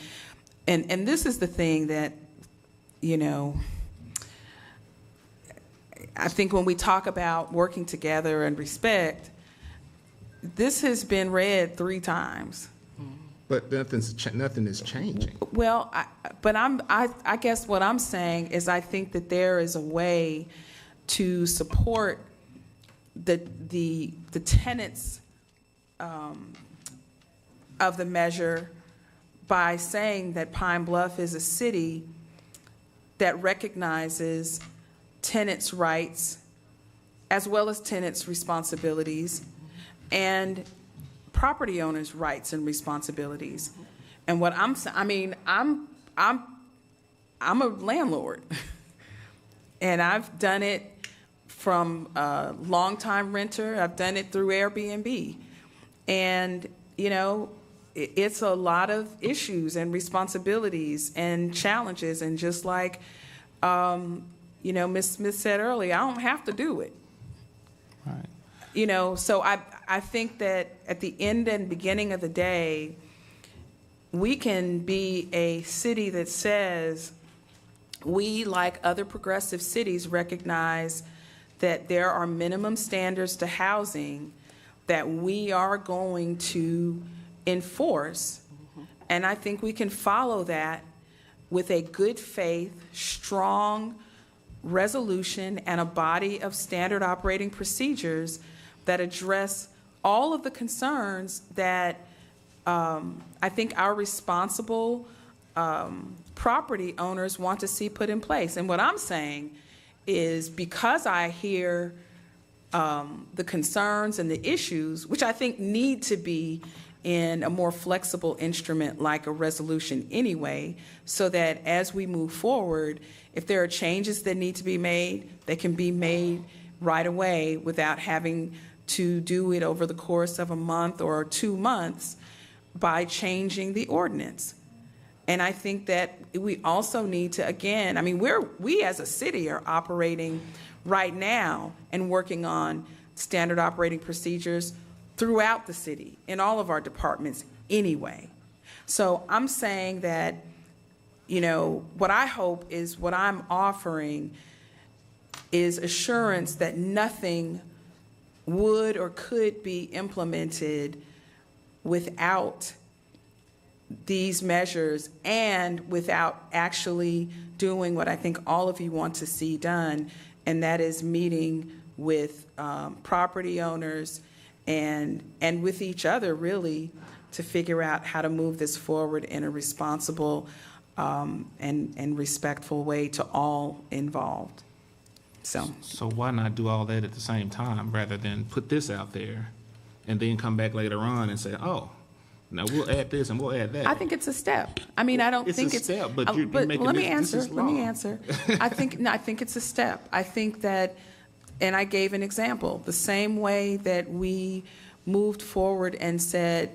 and this is the thing that, you know, I think when we talk about working together and respect, this has been read 3 times. But nothing is changing. Well, I guess what I'm saying is I think that there is a way to support the tenets of the measure by saying that Pine Bluff is a city that recognizes tenants' rights as well as tenants' responsibilities and property owners' rights and responsibilities. And what I'm a landlord, and I've done it from a longtime renter. I've done it through Airbnb, and you know, it's a lot of issues and responsibilities and challenges. And just like you know, Ms. Smith said earlier, I don't have to do it. Right. You know, so I think that at the end and beginning of the day, we can be a city that says we, like other progressive cities, recognize that there are minimum standards to housing that we are going to enforce. And I think we can follow that with a good faith, strong resolution and a body of standard operating procedures that address all of the concerns that I think our responsible property owners want to see put in place. And what I'm saying is, because I hear the concerns and the issues, which I think need to be in a more flexible instrument like a resolution anyway, so that as we move forward, if there are changes that need to be made, they can be made right away without having to do it over the course of a month or 2 months by changing the ordinance. And I think that we also need to, again, I mean, we as a city are operating right now and working on standard operating procedures throughout the city, in all of our departments anyway. So I'm saying that, you know, what I hope is what I'm offering is assurance that nothing would or could be implemented without these measures and without actually doing what I think all of you want to see done, and that is meeting with property owners and with each other, really, to figure out how to move this forward in a responsible and respectful way to all involved. So why not do all that at the same time rather than put this out there and then come back later on and say, oh, now we'll add this and we'll add that? I think it's a step. I mean, I don't think it's a step, but you're making let this, me answer. this is Let me law. answer. I think it's a step. I think that, and I gave an example, the same way that we moved forward and said,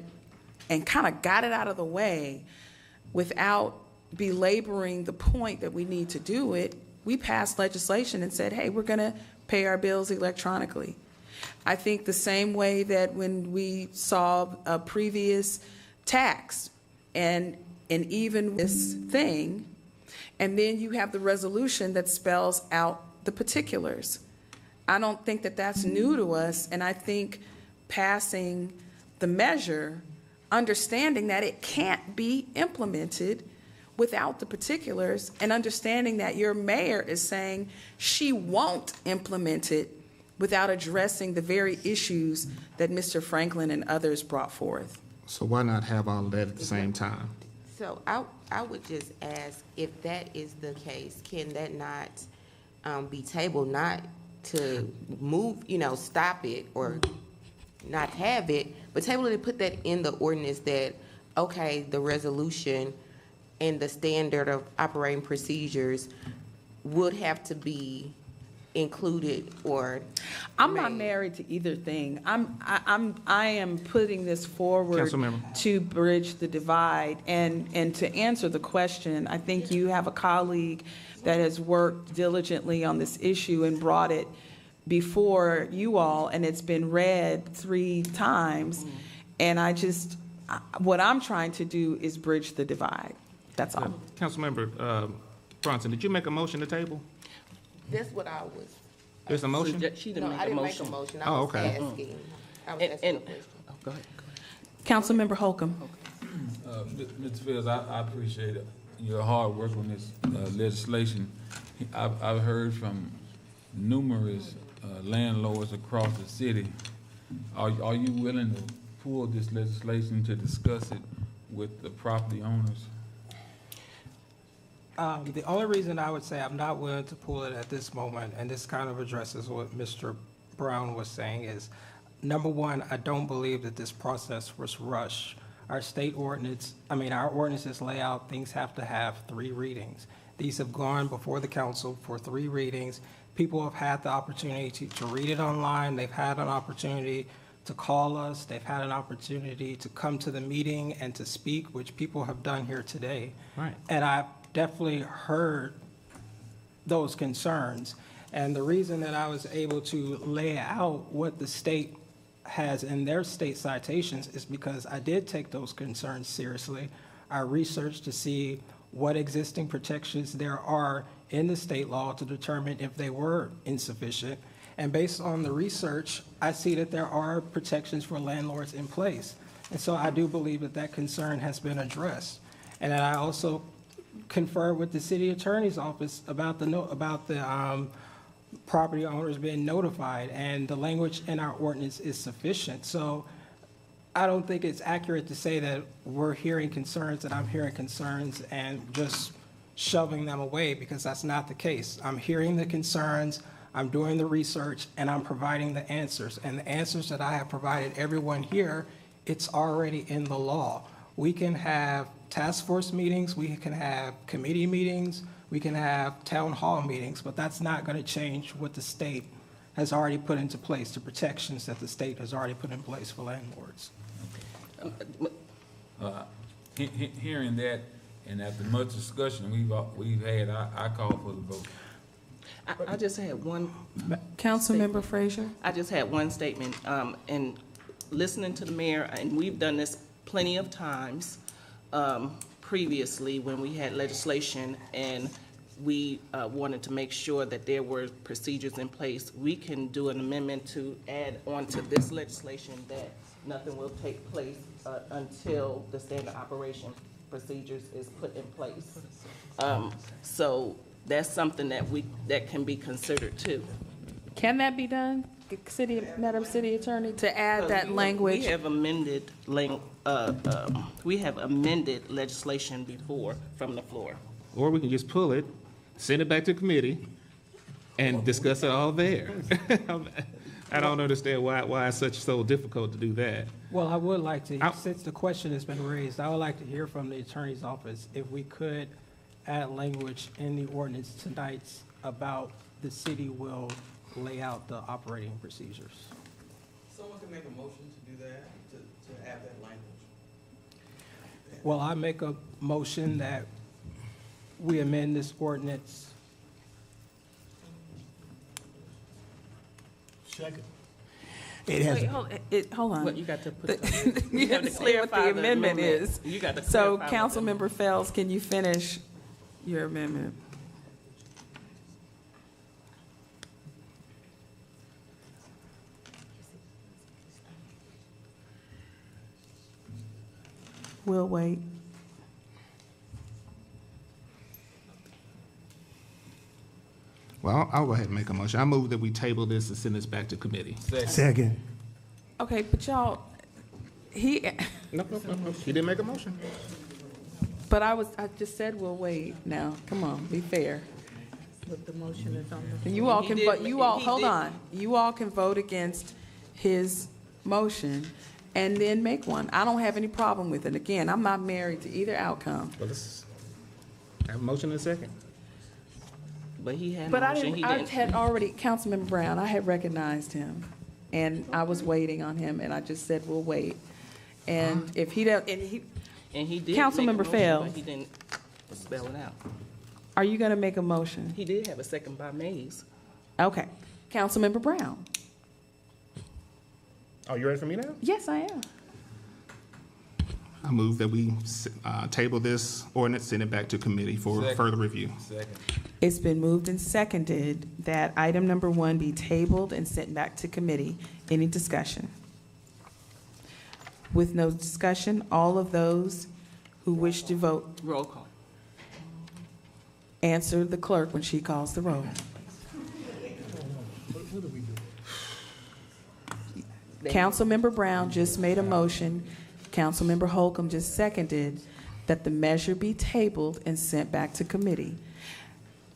and kind of got it out of the way without belaboring the point that we need to do it, we passed legislation and said, hey, we're going to pay our bills electronically. I think the same way that when we saw a previous tax and even this thing, and then you have the resolution that spells out the particulars. I don't think that that's new to us, and I think passing the measure, understanding that it can't be implemented without the particulars, and understanding that your mayor is saying she won't implement it without addressing the very issues that Mr. Franklin and others brought forth. So why not have all of that at the same time? So I would just ask, if that is the case, can that not be tabled, not to move, stop it or not have it, but table it and put that in the ordinance that, okay, the resolution and the standard of operating procedures would have to be included or I'm not married to either thing. I am putting this forward Councilmember. to bridge the divide and to answer the question. I think you have a colleague that has worked diligently on this issue and brought it before you all, and it's been read 3 times. And what I'm trying to do is bridge the divide. That's all. Councilmember Bronson, did you make a motion to table? That's what I was. There's a motion? She didn't No, make I a didn't motion. make a motion. Oh, I was okay. asking. I was asking a question. Go ahead. Councilmember Holcomb. Mr. Fields, I appreciate your hard work on this legislation. I've heard from numerous landlords across the city. Are you willing to pull this legislation to discuss it with the property owners? The only reason I would say I'm not willing to pull it at this moment, and this kind of addresses what Mr. Brown was saying, is, number one, I don't believe that this process was rushed. Our our ordinances lay out things have to have 3 readings. These have gone before the council for 3 readings. People have had the opportunity to read it online. They've had an opportunity to call us. They've had an opportunity to come to the meeting and to speak, which people have done here today. Right. And I've definitely heard those concerns. And the reason that I was able to lay out what the state has in their state citations is because I did take those concerns seriously. I researched to see what existing protections there are in the state law to determine if they were insufficient. And based on the research, I see that there are protections for landlords in place. And so I do believe that that concern has been addressed. And then I also confer with the city attorney's office about the property owners being notified, and the language in our ordinance is sufficient. So I don't think it's accurate to say that we're hearing concerns, that I'm hearing concerns and just shoving them away, because that's not the case. I'm hearing the concerns, I'm doing the research, and I'm providing the answers. And the answers that I have provided everyone here It's already in the law. We can have task force meetings, we can have committee meetings, we can have town hall meetings, but that's not going to change what the state has already put into place, the protections that the state has already put in place for landlords. Hearing that, and after much discussion we've had, I call for the vote. I just had one. Councilmember Frazier? I just had one statement, and listening to the mayor, and we've done this plenty of times previously when we had legislation and we wanted to make sure that there were procedures in place. We can do an amendment to add on to this legislation that nothing will take place until the standard operation procedures is put in place. So that's something that can be considered too. Can that be done, Madam City Attorney, to add that language? We have amended legislation before from the floor. Or we can just pull it, send it back to committee, and discuss it all there. I don't understand why it's so difficult to do that. Well, I would like to, since the question has been raised, I would like to hear from the attorney's office if we could add language in the ordinance tonight about the city will lay out the operating procedures. Someone can make a motion to do that, to add that language. Well, I make a motion that we amend this ordinance. Second. It has. Wait, hold on. What, you got to put You have to say what the amendment is. You got to So, clarify Councilmember Fells, can you finish your amendment? We'll wait. Well, I'll go ahead and make a motion. I move that we table this and send this back to committee. Second. Okay, but y'all, No. He didn't make a motion. but I just said we'll wait now. Come on, be fair. But the motion is on the. You all He can did vote, ma- you all, he hold did- on. You all can vote against his motion and then make one. I don't have any problem with it. Again, I'm not married to either outcome. Well, let's have a motion in a second. But he had a But motion. I had already, Councilmember Brown, I had recognized him, and I was waiting on him, and I just said, we'll wait. And if he don't, and he, And he did Councilmember make a motion, Fells. but he didn't spell it out. are you gonna make a motion? He did have a second by Mays. Okay. Councilmember Brown? Oh, you ready for me now? Yes, I am. I move that we table this ordinance, send it back to committee for Second. further review. Second. It's been moved and seconded that item number 1 be tabled and sent back to committee. Any discussion? With no discussion, all of those who wish to vote, Roll call. answer the clerk when she calls the roll. Councilmember Brown just made a motion. Councilmember Holcomb just seconded that the measure be tabled and sent back to committee.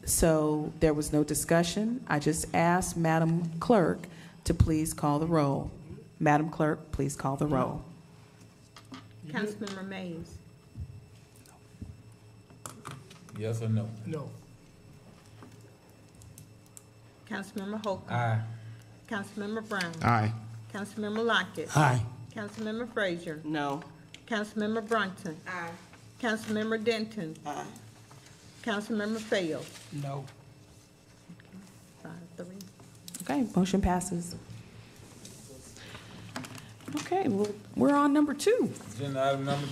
So there was no discussion. I just asked Madam Clerk to please call the roll. Madam Clerk, please call the roll. Councilmember Mays. Yes or no? No. Councilmember Holcomb. Aye. Councilmember Brown. Aye. Councilmember Lockett. Aye. Councilmember Frazier. No. Councilmember Brunson. Aye. Councilmember Denton. Aye. Councilmember Fail. No. 5-3. Okay, motion passes. Okay, well, we're on number 2. Agenda item number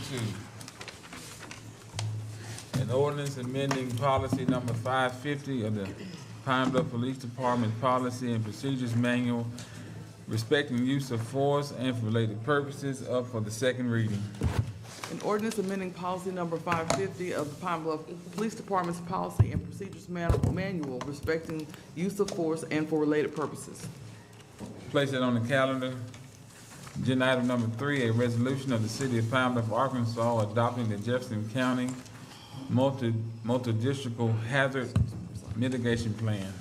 2. An ordinance amending policy number 550 of the Pine Bluff Police Department Policy and Procedures Manual respecting use of force and for related purposes up for the second reading. An ordinance amending policy number 550 of the Pine Bluff Police Department's Policy and Procedures Manual respecting use of force and for related purposes. Place it on the calendar. Agenda item number 3, a resolution of the City of Pine Bluff, Arkansas adopting the Jefferson County multi-districtal hazard mitigation plan.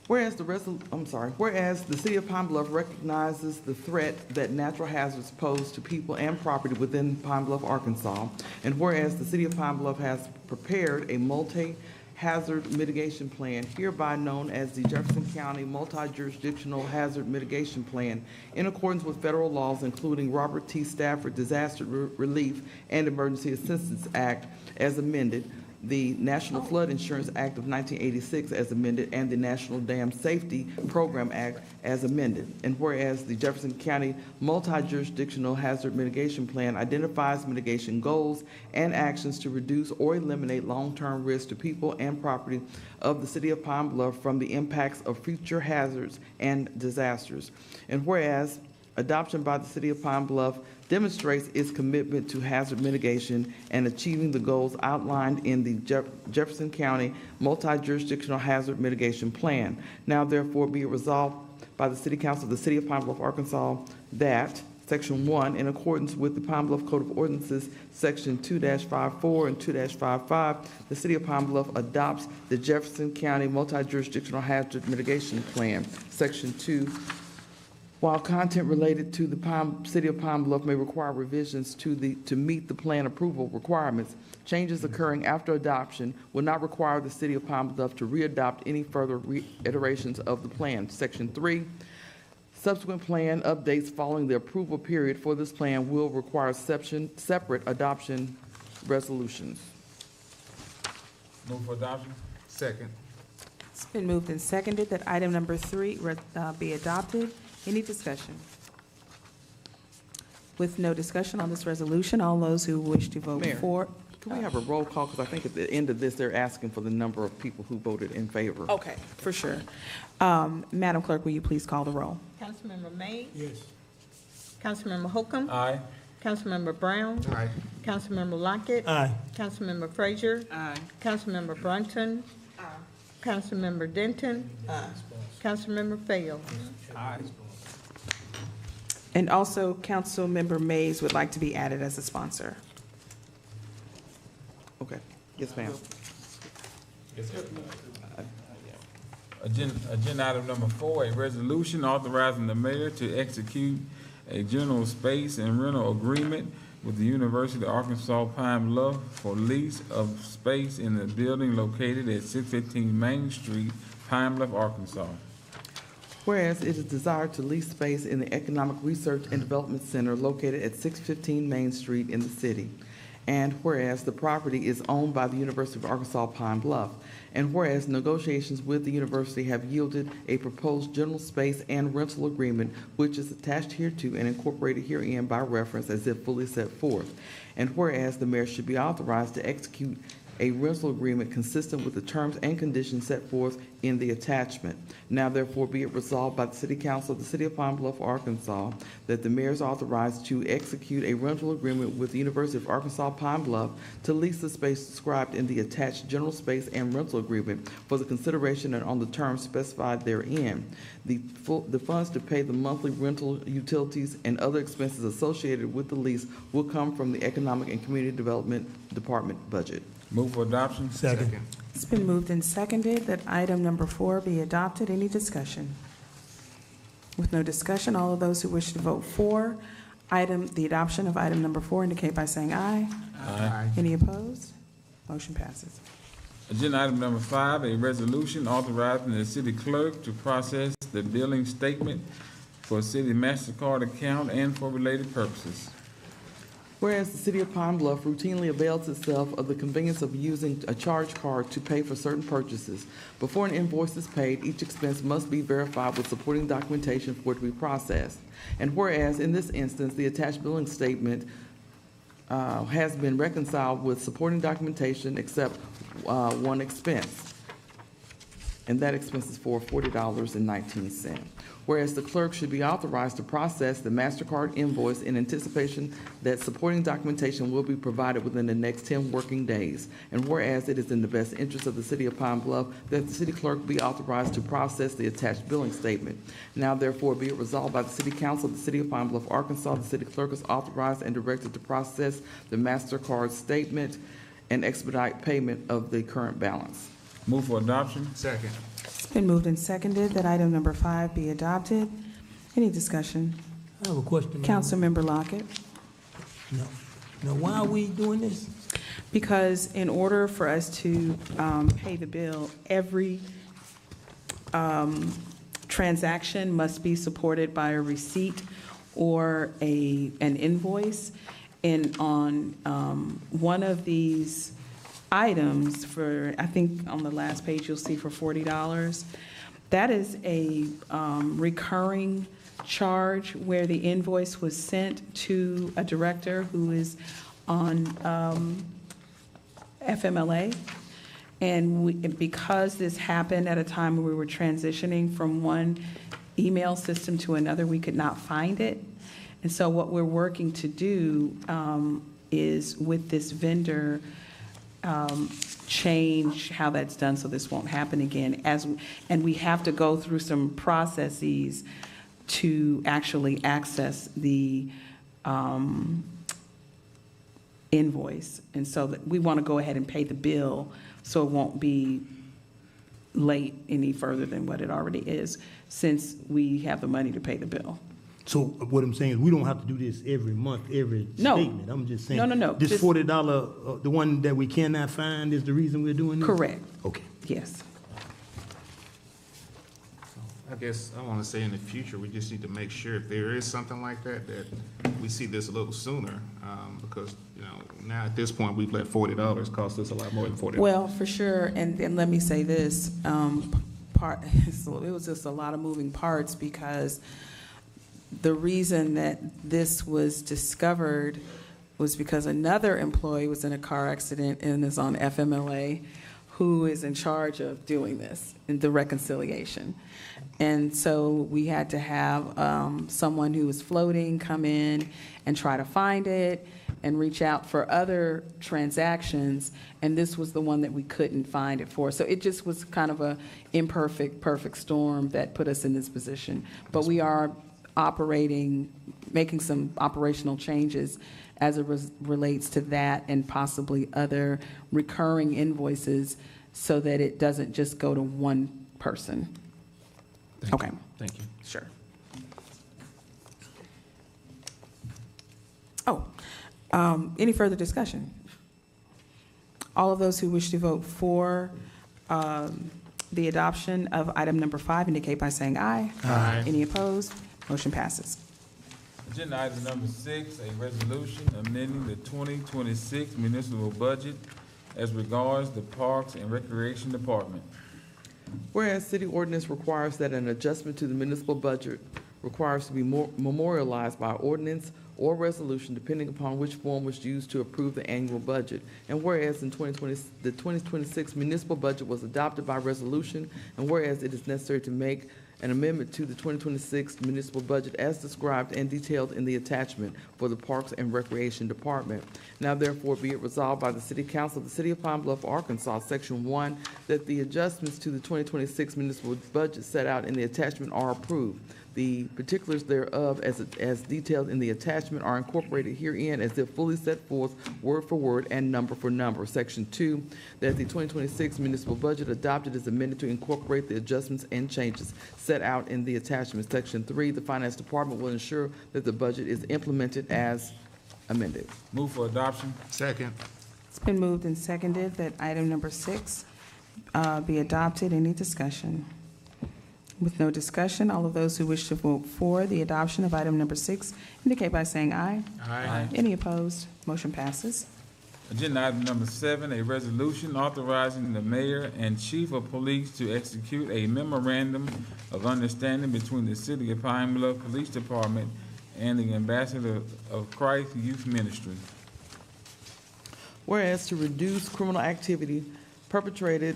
Whereas the City of Pine Bluff recognizes the threat that natural hazards pose to people and property within Pine Bluff, Arkansas, and whereas the City of Pine Bluff has prepared a multi-hazard mitigation plan, hereby known as the Jefferson County Multi-Jurisdictional Hazard Mitigation Plan, in accordance with federal laws, including Robert T. Stafford Disaster Relief and Emergency Assistance Act as amended, the National Flood Insurance Act of 1986 as amended, and the National Dam Safety Program Act as amended. And whereas the Jefferson County Multi-Jurisdictional Hazard Mitigation Plan identifies mitigation goals and actions to reduce or eliminate long-term risks to people and property of the City of Pine Bluff from the impacts of future hazards and disasters. And whereas adoption by the City of Pine Bluff demonstrates its commitment to hazard mitigation and achieving the goals outlined in the Jefferson County Multi-Jurisdictional Hazard Mitigation Plan. Now therefore be it resolved by the City Council of the City of Pine Bluff, Arkansas, that Section 1, in accordance with the Pine Bluff Code of Ordinances, Section 2-54 and 2-55, the City of Pine Bluff adopts the Jefferson County Multi-Jurisdictional Hazard Mitigation Plan. Section 2, while content related to the City of Pine Bluff may require revisions to meet the plan approval requirements, changes occurring after adoption will not require the City of Pine Bluff to re-adopt any further iterations of the plan. Section 3, subsequent plan updates following the approval period for this plan will require separate adoption resolutions. Move for adoption. Second. It's been moved and seconded that item number 3 be adopted. Any discussion? With no discussion on this resolution, all those who wish to vote Mayor, for. Can we have a roll call? Because I think at the end of this, they're asking for the number of people who voted in favor. Okay, for sure. Madam Clerk, will you please call the roll? Councilmember May, Yes. Councilmember Holcomb, Aye. Councilmember Brown, Aye. Councilmember Lockett, Aye. Councilmember Frazier, Aye. Councilmember Brunson, Councilmember Denton, Councilmember Fail. Aye. And also, Councilmember Mays would like to be added as a sponsor. Okay, yes, ma'am. Agenda item number 4, a resolution authorizing the mayor to execute a general space and rental agreement with the University of Arkansas Pine Bluff for lease of space in the building located at 615 Main Street, Pine Bluff, Arkansas. Whereas it is desired to lease space in the Economic Research and Development Center located at 615 Main Street in the city. And whereas the property is owned by the University of Arkansas Pine Bluff. And whereas negotiations with the university have yielded a proposed general space and rental agreement, which is attached hereto and incorporated herein by reference as if fully set forth. And whereas the mayor should be authorized to execute a rental agreement consistent with the terms and conditions set forth in the attachment. Now therefore be it resolved by the City Council of the City of Pine Bluff, Arkansas, that the mayor is authorized to execute a rental agreement with the University of Arkansas Pine Bluff to lease the space described in the attached general space and rental agreement for the consideration and on the terms specified therein. The funds to pay the monthly rental utilities and other expenses associated with the lease will come from the Economic and Community Development Department budget. Move for adoption. Second. It's been moved and seconded that item number 4 be adopted. Any discussion? With no discussion, all of those who wish to vote for the adoption of item number 4 indicate by saying aye. Aye. Any opposed? Motion passes. Agenda item number 5, a resolution authorizing the city clerk to process the billing statement for city MasterCard account and for related purposes. Whereas the City of Pine Bluff routinely avails itself of the convenience of using a charge card to pay for certain purchases. Before an invoice is paid, each expense must be verified with supporting documentation for it to be processed. And whereas in this instance, the attached billing statement has been reconciled with supporting documentation except one expense. And that expense is for $40.19. Whereas the clerk should be authorized to process the MasterCard invoice in anticipation that supporting documentation will be provided within the next 10 working days. And whereas it is in the best interest of the City of Pine Bluff that the city clerk be authorized to process the attached billing statement. Now therefore be it resolved by the City Council of the City of Pine Bluff, Arkansas, the city clerk is authorized and directed to process the MasterCard statement and expedite payment of the current balance. Move for adoption. Second. It's been moved and seconded that item number 5 be adopted. Any discussion? I have a question. Councilmember Lockett. Now, why are we doing this? Because in order for us to pay the bill, every transaction must be supported by a receipt or an invoice. And on one of these items for, I think on the last page you'll see for $40, that is a recurring charge where the invoice was sent to a director who is on FMLA. And because this happened at a time when we were transitioning from one email system to another, we could not find it. And so what we're working to do is with this vendor, change how that's done so this won't happen again. And we have to go through some processes to actually access the invoice. And so that we want to go ahead and pay the bill so it won't be late any further than what it already is, since we have the money to pay the bill. So what I'm saying is we don't have to do this every month, every No. statement. I'm just saying. No. This Just- $40, the one that we cannot find is the reason we're doing this? Correct. Okay. Yes. I guess I want to say in the future, we just need to make sure if there is something like that, that we see this a little sooner, because, now at this point, we've let $40 cost us a lot more than $40. Well, for sure, and let me say this, it was just a lot of moving parts, because the reason that this was discovered was because another employee was in a car accident and is on FMLA, who is in charge of doing this, in the reconciliation. And so we had to have someone who was floating come in and try to find it and reach out for other transactions, and this was the one that we couldn't find it for. So it just was kind of a imperfect, perfect storm that put us in this position. But we are making some operational changes as it relates to that and possibly other recurring invoices so that it doesn't just go to one person. Okay. Thank you. Sure. Oh, any further discussion? All of those who wish to vote for the adoption of item number 5 indicate by saying aye. Aye. Any opposed? Motion passes. Agenda item number 6, a resolution amending the 2026 municipal budget as regards the Parks and Recreation Department. Whereas city ordinance requires that an adjustment to the municipal budget requires to be memorialized by ordinance or resolution, depending upon which form was used to approve the annual budget. And whereas the 2026 municipal budget was adopted by resolution, and whereas it is necessary to make an amendment to the 2026 municipal budget as described and detailed in the attachment for the Parks and Recreation Department. Now therefore be it resolved by the City Council of the City of Pine Bluff, Arkansas, Section 1, that the adjustments to the 2026 municipal budget set out in the attachment are approved. The particulars thereof, as detailed in the attachment, are incorporated herein as if fully set forth word for word and number for number. Section 2, that the 2026 municipal budget adopted is amended to incorporate the adjustments and changes set out in the attachment. Section 3, the Finance Department will ensure that the budget is implemented as amended. Move for adoption. Second. It's been moved and seconded that item number 6 be adopted. Any discussion? With no discussion, all of those who wish to vote for the adoption of item number 6 indicate by saying aye. Aye. Any opposed? Motion passes. Agenda item number 7, a resolution authorizing the mayor and chief of police to execute a memorandum of understanding between the City of Pine Bluff Police Department and the Ambassador of Christ Youth Ministry. Whereas to reduce criminal activity perpetrated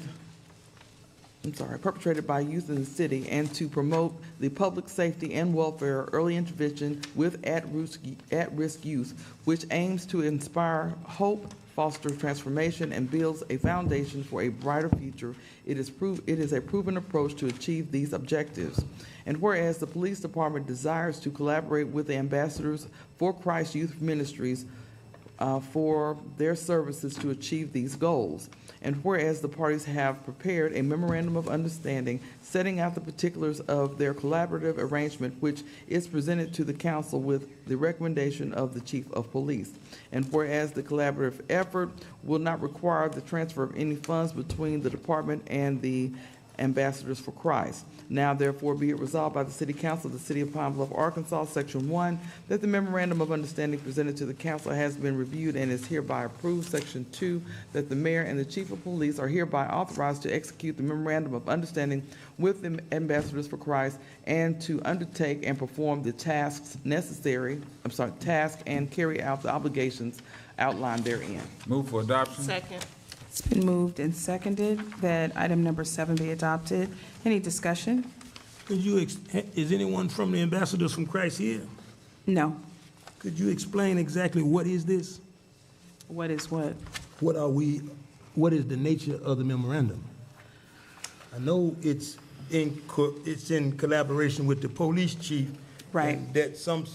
by youth in the city and to promote the public safety and welfare early intervention with at-risk youth, which aims to inspire hope, foster transformation, and builds a foundation for a brighter future. It is a proven approach to achieve these objectives. And whereas the police department desires to collaborate with the ambassadors for Christ Youth Ministries for their services to achieve these goals. And whereas the parties have prepared a memorandum of understanding setting out the particulars of their collaborative arrangement, which is presented to the council with the recommendation of the chief of police. And whereas the collaborative effort will not require the transfer of any funds between the department and the Ambassadors for Christ. Now therefore be it resolved by the City Council of the City of Pine Bluff, Arkansas, Section 1, that the memorandum of understanding presented to the council has been reviewed and is hereby approved. Section 2, that the mayor and the chief of police are hereby authorized to execute the memorandum of understanding with the Ambassadors for Christ and to undertake and perform the tasks and carry out the obligations outlined therein. Move for adoption. Second. It's been moved and seconded that item number 7 be adopted. Any discussion? Could you, is anyone from the Ambassadors from Christ here? No. Could you explain exactly what is this? What is what? What is the nature of the memorandum? I know it's in collaboration with the police chief. Right. And that some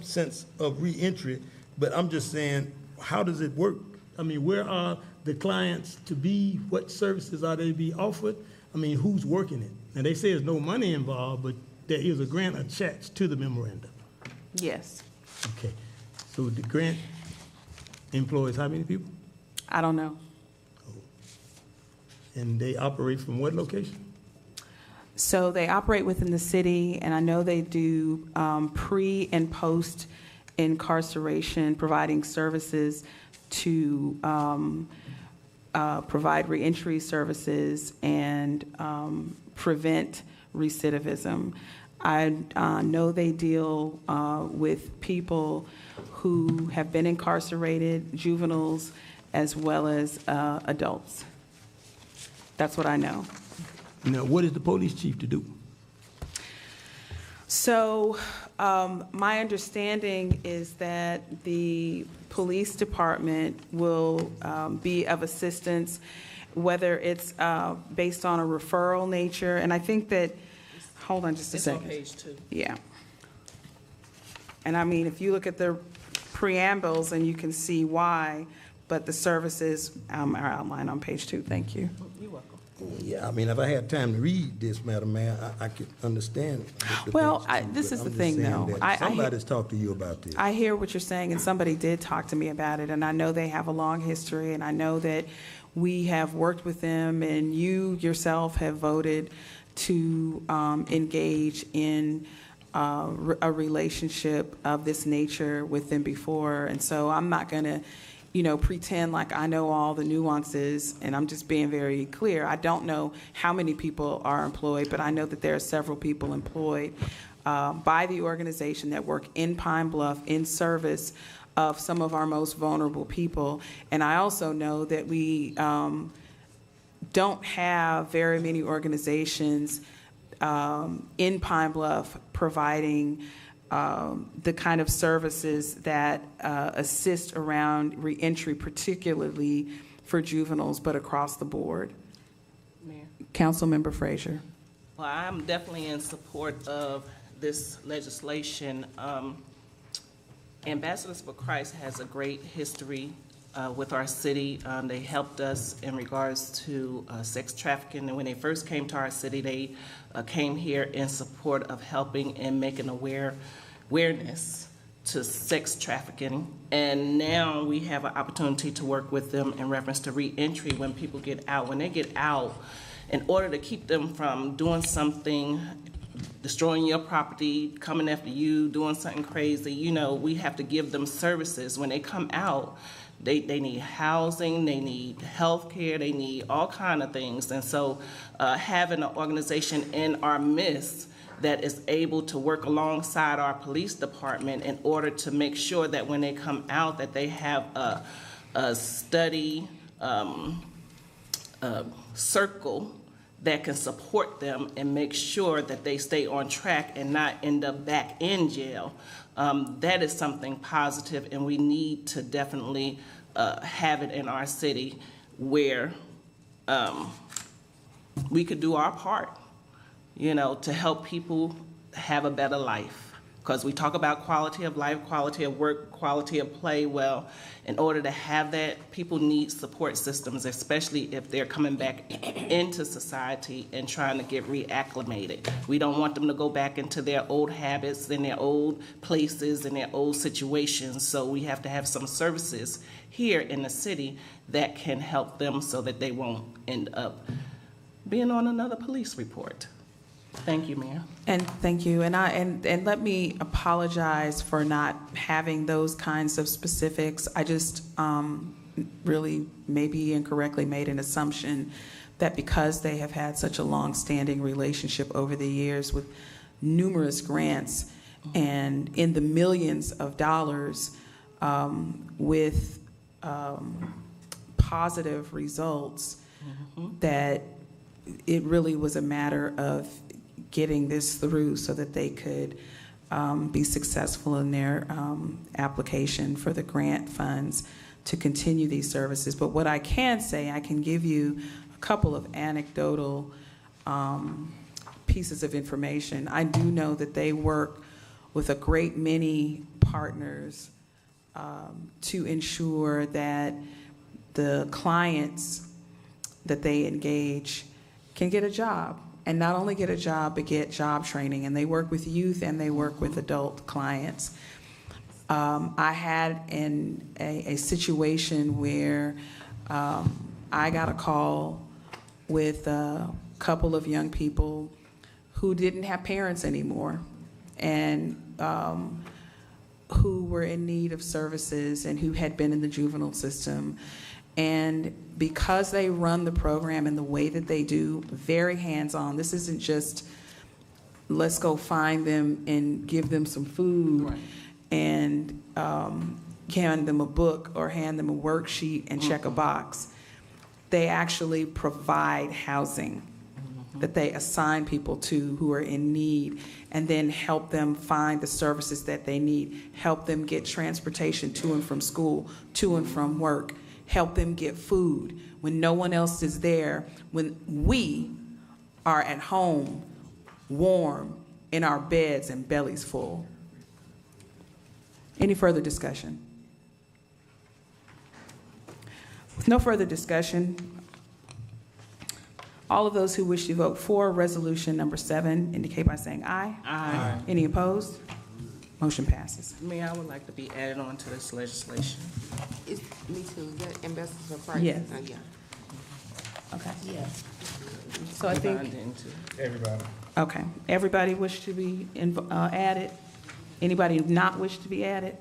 sense of reentry, but I'm just saying, how does it work? I mean, where are the clients to be? What services are they to be offered? I mean, who's working it? And they say there's no money involved, but there is a grant attached to the memorandum. Yes. Okay. So the grant employs how many people? I don't know. And they operate from what location? So they operate within the city, and I know they do pre and post incarceration, providing services to provide reentry services and prevent recidivism. I know they deal with people who have been incarcerated, juveniles, as well as adults. That's what I know. Now, what is the police chief to do? So my understanding is that the police department will be of assistance, whether it's based on a referral nature. And I think that, hold on just a second. It's on page 2. Yeah. And I mean, if you look at the preambles, and you can see why, but the services are outlined on page 2. Thank you. You're welcome. Yeah, I mean, if I had time to read this, Madam Mayor, I could understand. Well, this is the thing, though. Somebody's talked to you about this. I hear what you're saying, and somebody did talk to me about it, and I know they have a long history, and I know that we have worked with them, and you yourself have voted to engage in a relationship of this nature with them before. And so I'm not going to pretend like I know all the nuances, and I'm just being very clear. I don't know how many people are employed, but I know that there are several people employed by the organization that work in Pine Bluff in service of some of our most vulnerable people. And I also know that we don't have very many organizations in Pine Bluff providing the kind of services that assist around reentry, particularly for juveniles, but across the board. Mayor. Councilmember Frazier. Well, I'm definitely in support of this legislation. Ambassadors for Christ has a great history with our city. They helped us in regards to sex trafficking, and when they first came to our city, they came here in support of helping and making awareness to sex trafficking. And now we have an opportunity to work with them in reference to reentry when people get out. When they get out, in order to keep them from doing something, destroying your property, coming after you, doing something crazy, we have to give them services. When they come out, they need housing, they need health care, they need all kind of things. And so having an organization in our midst that is able to work alongside our police department in order to make sure that when they come out that they have a steady circle that can support them and make sure that they stay on track and not end up back in jail. That is something positive, and we need to definitely have it in our city where we could do our part, to help people have a better life. Because we talk about quality of life, quality of work, quality of play. Well, in order to have that, people need support systems, especially if they're coming back into society and trying to get reacclimated. We don't want them to go back into their old habits and their old places and their old situations. So we have to have some services here in the city that can help them so that they won't end up being on another police report. Thank you, Mayor. And thank you. And let me apologize for not having those kinds of specifics. I just really maybe incorrectly made an assumption that because they have had such a long-standing relationship over the years with numerous grants and in the millions of dollars with positive results, that it really was a matter of getting this through so that they could be successful in their application for the grant funds to continue these services. But what I can say, I can give you a couple of anecdotal pieces of information. I do know that they work with a great many partners to ensure that the clients that they engage can get a job. And not only get a job, but get job training. And they work with youth and they work with adult clients. I had a situation where I got a call with a couple of young people who didn't have parents anymore and who were in need of services and who had been in the juvenile system. And because they run the program in the way that they do, very hands-on, this isn't just let's go find them and give them some food and hand them a book or hand them a worksheet and check a box. They actually provide housing that they assign people to who are in need and then help them find the services that they need, help them get transportation to and from school, to and from work, help them get food when no one else is there, when we are at home, warm, in our beds and bellies full. Any further discussion? With no further discussion, all of those who wish to vote for resolution number 7 indicate by saying aye. Aye. Any opposed? Motion passes. Mayor, I would like to be added on to this legislation. Me too. Is that Ambassador Price? Yes. Yeah. Okay. Yes. So I think, Everybody. okay, everybody wish to be added? Anybody not wish to be added?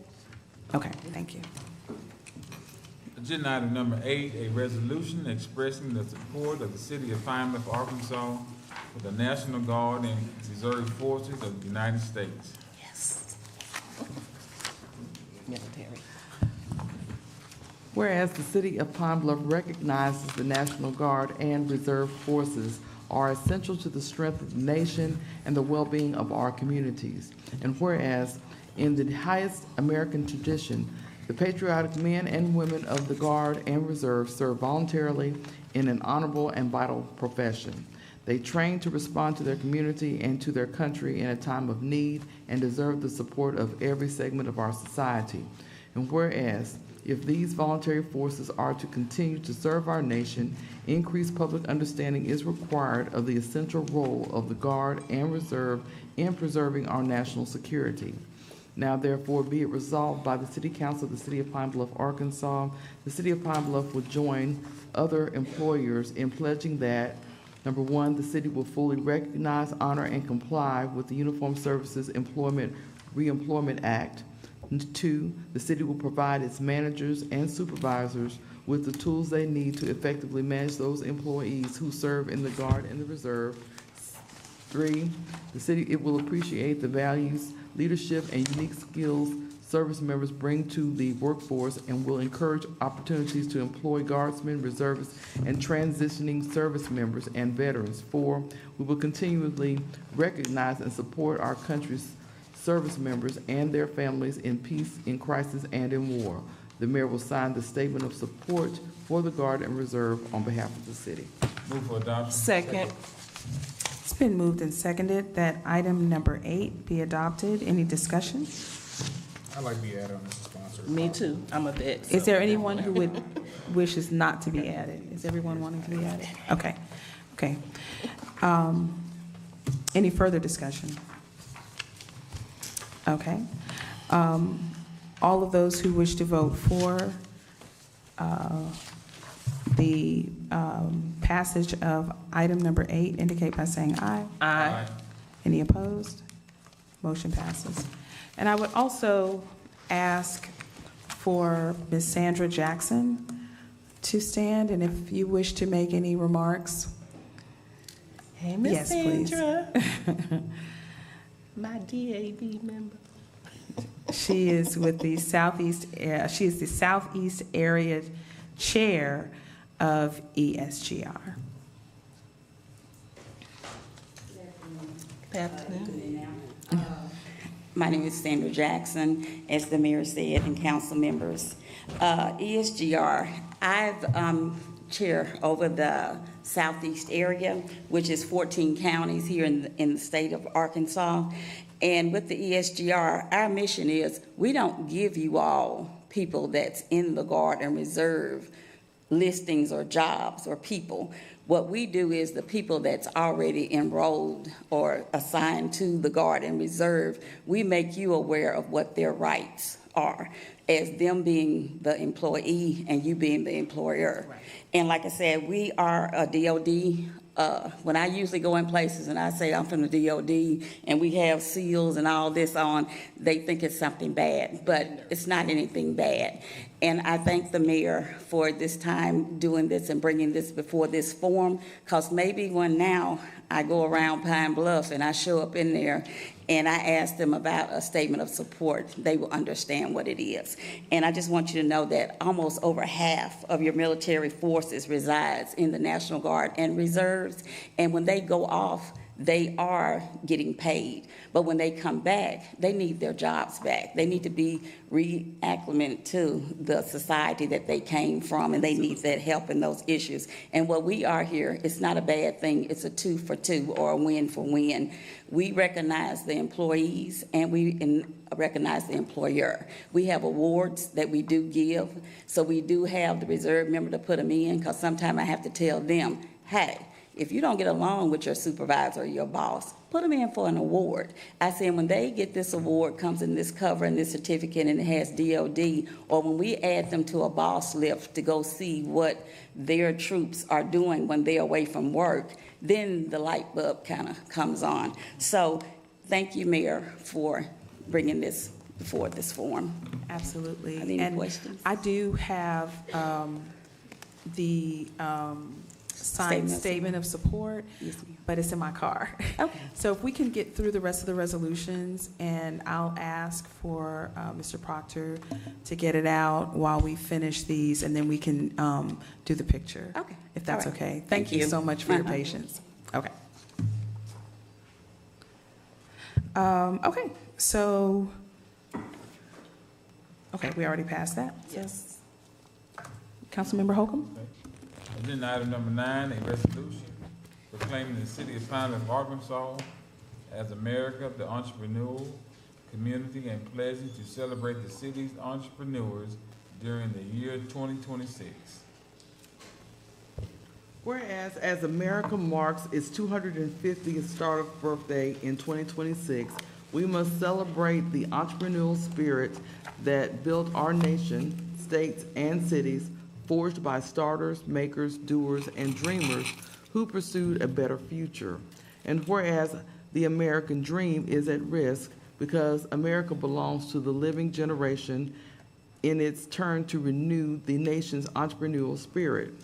Okay, thank you. Agenda item number 8, a resolution expressing the support of the city of Pine Bluff, Arkansas for the National Guard and Reserve Forces of the United States. Yes. Military. Whereas the city of Pine Bluff recognizes the National Guard and Reserve Forces are essential to the strength of the nation and the well-being of our communities. And whereas in the highest American tradition, the patriotic men and women of the Guard and Reserve serve voluntarily in an honorable and vital profession. They train to respond to their community and to their country in a time of need and deserve the support of every segment of our society. And whereas if these voluntary forces are to continue to serve our nation, increased public understanding is required of the essential role of the Guard and Reserve in preserving our national security. Now therefore be it resolved by the City Council of the City of Pine Bluff, Arkansas, the City of Pine Bluff will join other employers in pledging that, number 1, the city will fully recognize, honor, and comply with the Uniformed Services Employment Reemployment Act. 2, the city will provide its managers and supervisors with the tools they need to effectively manage those employees who serve in the Guard and the Reserve. 3, it will appreciate the values, leadership, and unique skills service members bring to the workforce and will encourage opportunities to employ guardsmen, reservists, and transitioning service members and veterans. 4, we will continually recognize and support our country's service members and their families in peace, in crisis, and in war. The mayor will sign the statement of support for the Guard and Reserve on behalf of the city. Move for adoption. Second. It's been moved and seconded that item number 8 be adopted. Any discussion? I'd like to be added on as a sponsor. Me too. I'm a vet. Is so- there anyone who would wishes not to be added? Is everyone wanting to be added? Okay, okay. Any further discussion? Okay. All of those who wish to vote for the passage of item number 8 indicate by saying aye. Aye. Any opposed? Motion passes. And I would also ask for Ms. Sandra Jackson to stand, and if you wish to make any remarks. Hey, Miss Yes, please. Sandra. My DAB member. She is with the she is the Southeast Area Chair of ESGR. Good afternoon. My name is Sandra Jackson, as the mayor said, and council members. ESGR, I've chair over the Southeast area, which is 14 counties here in the state of Arkansas. And with the ESGR, our mission is we don't give you all people that's in the Guard and Reserve listings or jobs or people. What we do is the people that's already enrolled or assigned to the Guard and Reserve, we make you aware of what their rights are as them being the employee and you being the employer. Right. And like I said, we are a DOD. When I usually go in places and I say I'm from the DOD and we have seals and all this on, they think it's something bad, but it's not anything bad. And I thank the mayor for this time doing this and bringing this before this forum, because maybe when now I go around Pine Bluff and I show up in there and I ask them about a statement of support, they will understand what it is. And I just want you to know that almost over half of your military forces resides in the National Guard and Reserves. And when they go off, they are getting paid. But when they come back, they need their jobs back. They need to be reacclimated to the society that they came from, and they need that help in those issues. And what we are here, it's not a bad thing. It's a 2 for 2 or a win for win. We recognize the employees and we recognize the employer. We have awards that we do give. So we do have the reserve member to put them in, because sometimes I have to tell them, hey, if you don't get along with your supervisor or your boss, put them in for an award. I said, when they get this award, comes in this cover and this certificate and it has DOD, or when we add them to a boss lift to go see what their troops are doing when they're away from work, then the light bulb kind of comes on. So thank you, Mayor, for bringing this before this forum. Absolutely. Any questions? I do have the signed statement of support, yes, but it's in my car. Okay. So if we can get through the rest of the resolutions, and I'll ask for Mr. Proctor to get it out while we finish these, and then we can do the picture. Okay. If that's All right. okay. Thank you so much for your patience. Okay. Okay, so, okay, we already passed that? Yes. Councilmember Holcomb? Agenda item number 9, a resolution proclaiming the city of Pine Bluff, Arkansas as America, the entrepreneurial community, and pledging to celebrate the city's entrepreneurs during the year 2026. Whereas, as America marks its 250th startup birthday in 2026, we must celebrate the entrepreneurial spirit that built our nation, states, and cities, forged by starters, makers, doers, and dreamers who pursued a better future. And whereas the American dream is at risk because America belongs to the living generation in its turn to renew the nation's entrepreneurial spirit.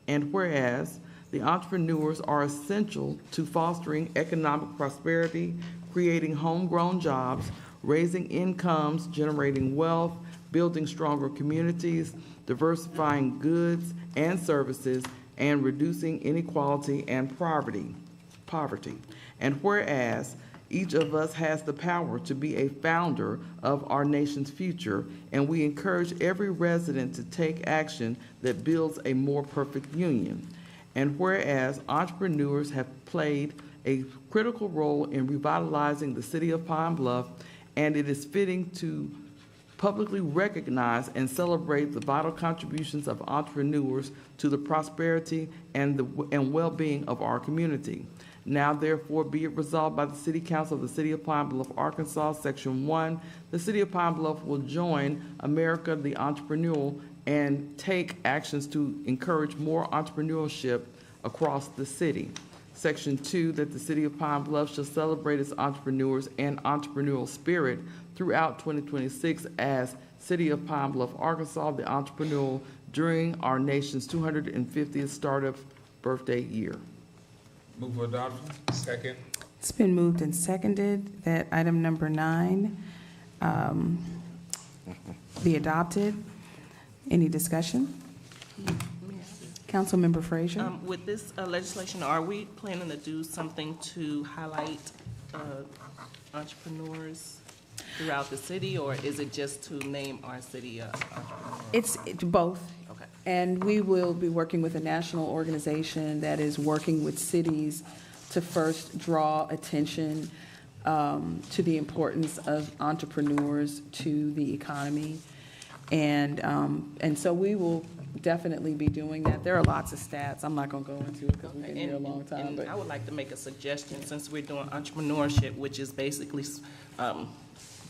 And whereas the entrepreneurs are essential to fostering economic prosperity, creating homegrown jobs, raising incomes, generating wealth, building stronger communities, diversifying goods and services, and reducing inequality and poverty. And whereas each of us has the power to be a founder of our nation's future, and we encourage every resident to take action that builds a more perfect union. And whereas entrepreneurs have played a critical role in revitalizing the city of Pine Bluff, and it is fitting to publicly recognize and celebrate the vital contributions of entrepreneurs to the prosperity and well-being of our community. Now therefore be it resolved by the City Council of the City of Pine Bluff, Arkansas, Section 1, the City of Pine Bluff will join America the Entrepreneurial and take actions to encourage more entrepreneurship across the city. Section 2, that the City of Pine Bluff shall celebrate its entrepreneurs and entrepreneurial spirit throughout 2026 as City of Pine Bluff, Arkansas, the entrepreneurial during our nation's 250th startup birthday year. Move for adoption. Second. It's been moved and seconded that item number 9 be adopted. Any discussion? Councilmember Frazier? With this legislation, are we planning to do something to highlight entrepreneurs throughout the city, or is it just to name our city entrepreneurs? It's both. Okay. And we will be working with a national organization that is working with cities to first draw attention to the importance of entrepreneurs to the economy. And so we will definitely be doing that. There are lots of stats. I'm not going to go into it because we've been here a long time. And But I would like to make a suggestion, since we're doing entrepreneurship, which is basically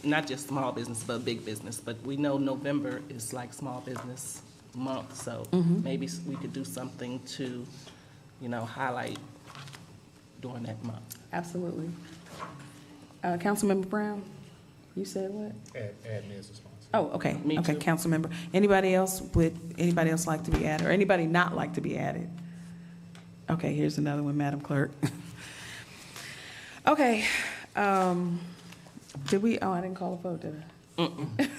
not just small business, but big business. But we know November is like Small Business Month, so maybe we could do something to, highlight during that month. absolutely. Councilmember Brown, you said what? Add me as a sponsor. Oh, okay. Me Okay, too. Councilmember. Anybody else like to be added, or anybody not like to be added? Okay, here's another one, Madam Clerk. Okay, I didn't call a vote, did I?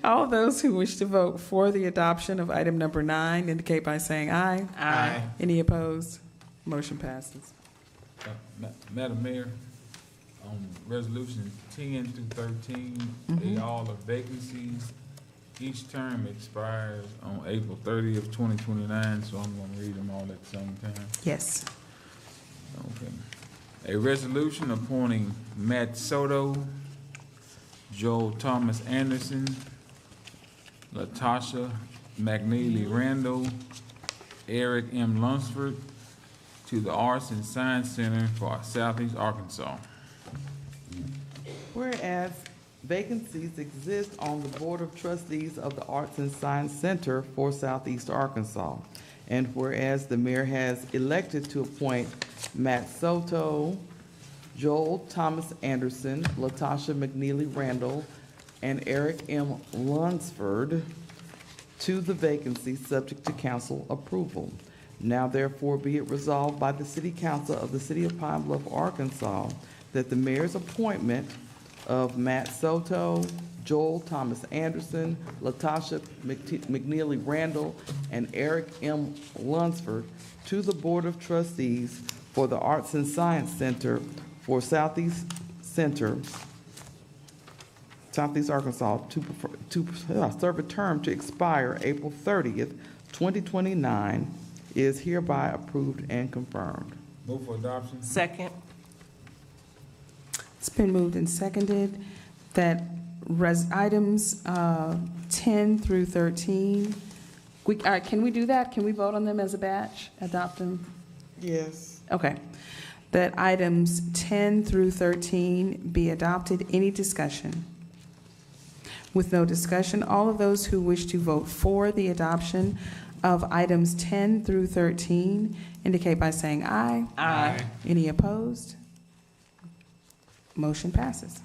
All those who wish to vote for the adoption of item number 9 indicate by saying aye. Aye. Any opposed? Motion passes. Madam Mayor, on resolution 10 through 13, they all are vacancies. Each term expires on April 30th, 2029, so I'm gonna read them all at the same time. Yes. Okay. A resolution appointing Matt Soto, Joel Thomas Anderson, Latasha McNeely Randall, Eric M. Lunsford to the Arts and Science Center for Southeast Arkansas. Whereas vacancies exist on the Board of Trustees of the Arts and Science Center for Southeast Arkansas, and whereas the mayor has elected to appoint Matt Soto, Joel Thomas Anderson, Latasha McNeely Randall, and Eric M. Lunsford to the vacancy subject to council approval. Now therefore be it resolved by the City Council of the City of Pine Bluff, Arkansas, that the mayor's appointment of Matt Soto, Joel Thomas Anderson, Latasha McNeely Randall, and Eric M. Lunsford to the Board of Trustees for the Arts and Science Center for Southeast Arkansas to serve a term to expire April 30th, 2029 is hereby approved and confirmed. Move for adoption. Second. It's been moved and seconded that items 10 through 13, can we do that? Can we vote on them as a batch, adopt them? Yes. Okay. That items 10 through 13 be adopted. Any discussion? With no discussion, all of those who wish to vote for the adoption of items 10 through 13 indicate by saying aye. Aye. Any opposed? Motion passes.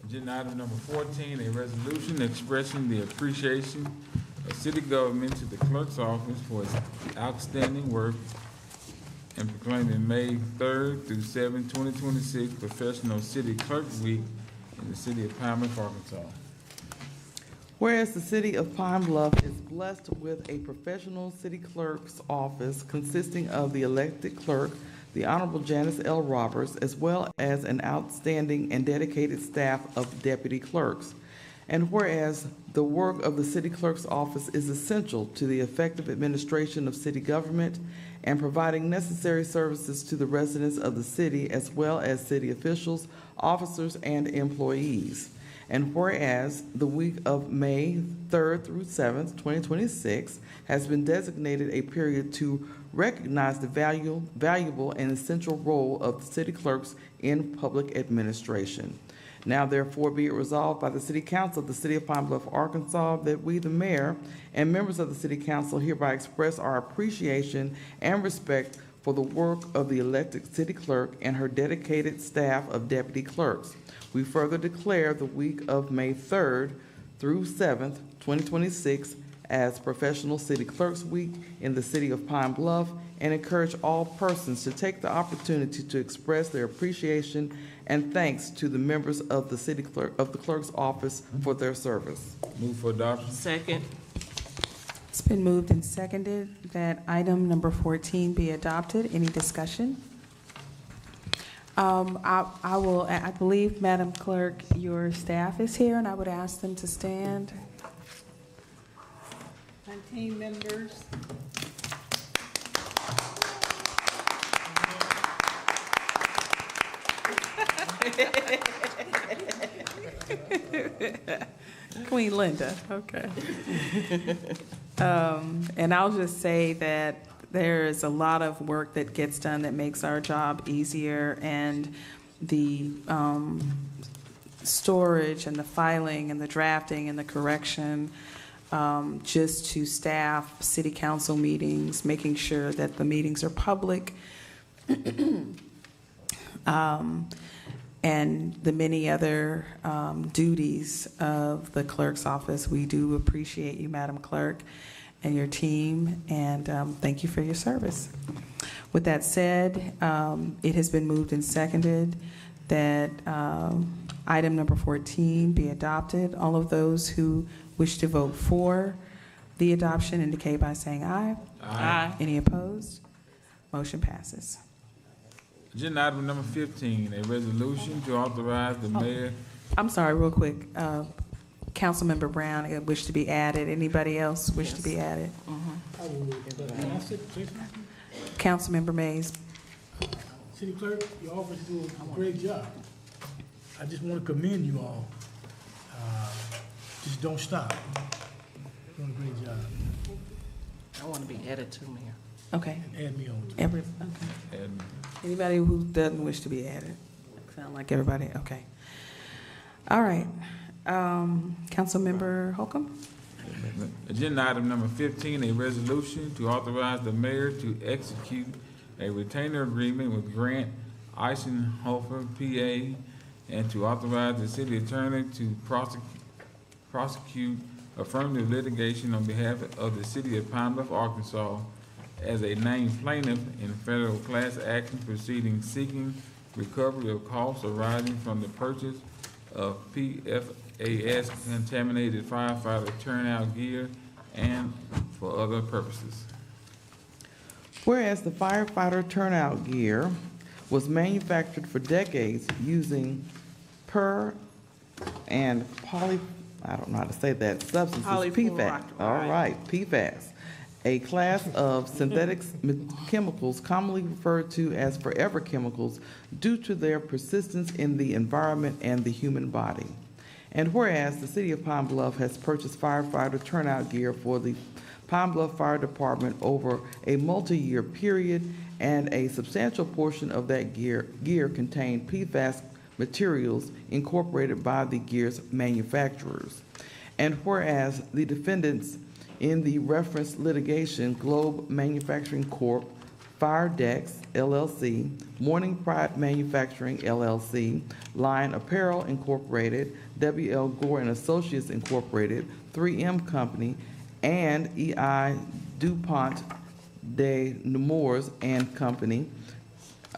Agenda item number 14, a resolution expressing the appreciation of city government to the clerk's office for its outstanding work and proclaiming May 3rd through 7th, 2026 Professional City Clerk Week in the city of Pine Bluff, Arkansas. Whereas the city of Pine Bluff is blessed with a professional city clerk's office consisting of the elected clerk, the Honorable Janice L. Roberts, as well as an outstanding and dedicated staff of deputy clerks. And whereas the work of the city clerk's office is essential to the effective administration of city government and providing necessary services to the residents of the city as well as city officials, officers, and employees. And whereas the week of May 3rd through 7th, 2026 has been designated a period to recognize the valuable and essential role of the city clerks in public administration. Now therefore be it resolved by the City Council of the City of Pine Bluff, Arkansas, that we, the mayor, and members of the City Council hereby express our appreciation and respect for the work of the elected city clerk and her dedicated staff of deputy clerks. We further declare the week of May 3rd through 7th, 2026 as Professional City Clerks Week in the City of Pine Bluff and encourage all persons to take the opportunity to express their appreciation and thanks to the members of the city clerk of the clerk's office for their service. Move for adoption. Second. It's been moved and seconded that item number 14 be adopted. Any discussion? I believe, Madam Clerk, your staff is here, and I would ask them to stand. 19 members. Queen Linda, okay. And I'll just say that there is a lot of work that gets done that makes our job easier, and the storage and the filing and the drafting and the correction, just to staff city council meetings, making sure that the meetings are public, and the many other duties of the clerk's office. We do appreciate you, Madam Clerk, and your team, and thank you for your service. With that said, it has been moved and seconded that item number 14 be adopted. All of those who wish to vote for the adoption indicate by saying aye. Aye. Any opposed? Motion passes. Agenda item number 15, a resolution to authorize the mayor. I'm sorry, real quick. Councilmember Brown wish to be added. Anybody else wish to be added? Can I say something? Councilmember Mays. City Clerk, your office do a great job. I just want to commend you all. Just don't stop. You're doing a great job. I want to be added to, Mayor. Okay. And add me on too. Okay. Anybody who doesn't wish to be added? Sound like everybody? Okay. All right. Councilmember Holcomb? Agenda item number 15, a resolution to authorize the mayor to execute a retainer agreement with Grant Eisenhofer, PA, and to authorize the city attorney to prosecute affirmative litigation on behalf of the city of Pine Bluff, Arkansas, as a named plaintiff in federal class action proceeding seeking recovery of costs arising from the purchase of PFAS contaminated firefighter turnout gear and for other purposes. Whereas the firefighter turnout gear was manufactured for decades using I don't know how to say that, substances, PFAS. All right, PFAS, a class of synthetic chemicals commonly referred to as forever chemicals due to their persistence in the environment and the human body. And whereas the city of Pine Bluff has purchased firefighter turnout gear for the Pine Bluff Fire Department over a multi-year period, and a substantial portion of that gear contained PFAS materials incorporated by the gear's manufacturers. And whereas the defendants in the reference litigation, Globe Manufacturing Corp., Fire Decks, LLC, Morning Pride Manufacturing, LLC, Lion Apparel, Incorporated, W.L. Gore and Associates, Incorporated, 3M Company, and E.I. DuPont de Nemours and Company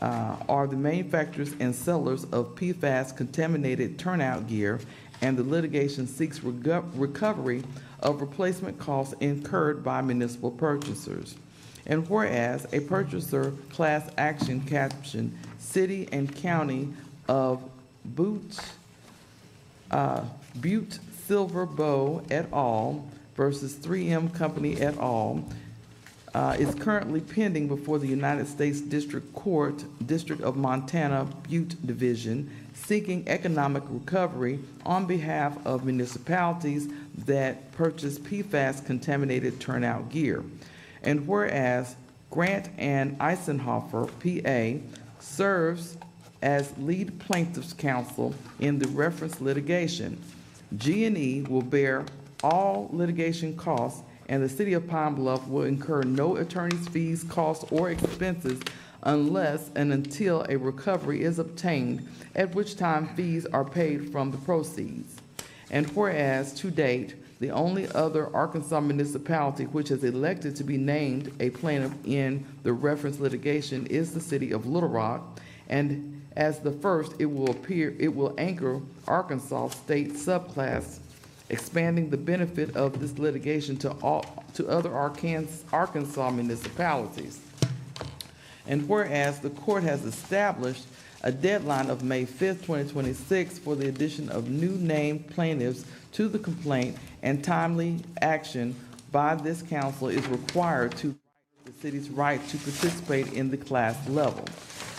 are the manufacturers and sellers of PFAS contaminated turnout gear, and the litigation seeks recovery of replacement costs incurred by municipal purchasers. And whereas a purchaser class action captioned City and County of Butte Butte Silver Bow et al. Versus 3M Company et al. Is currently pending before the United States District Court, District of Montana, Butte Division, seeking economic recovery on behalf of municipalities that purchase PFAS-contaminated turnout gear. And whereas Grant and Eisenhofer, PA, serves as lead plaintiff's counsel in the reference litigation, G&E will bear all litigation costs, and the City of Pine Bluff will incur no attorney's fees, costs, or expenses unless and until a recovery is obtained, at which time fees are paid from the proceeds. And whereas, to date, the only other Arkansas municipality which has elected to be named a plaintiff in the reference litigation is the City of Little Rock, and as the first, it will anchor Arkansas state subclass, expanding the benefit of this litigation to other Arkansas municipalities. And whereas the court has established a deadline of May 5th, 2026 for the addition of new named plaintiffs to the complaint, and timely action by this council is required to the city's right to participate in the class level.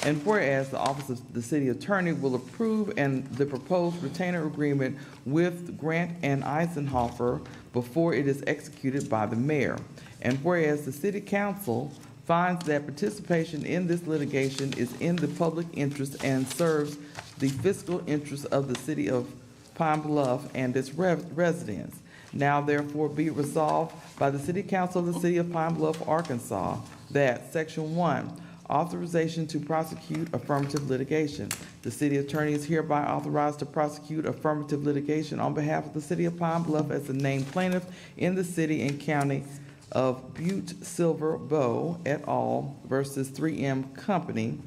And whereas the Office of the City Attorney will approve the proposed retainer agreement with Grant and Eisenhofer before it is executed by the mayor. And whereas the City Council finds that participation in this litigation is in the public interest and serves the fiscal interest of the City of Pine Bluff and its residents. Now therefore be it resolved by the City Council of the City of Pine Bluff, Arkansas, that Section 1, authorization to prosecute affirmative litigation. The city attorney is hereby authorized to prosecute affirmative litigation on behalf of the City of Pine Bluff as the named plaintiff in the city and county of Butte Silver Bow et al. Versus 3M Company,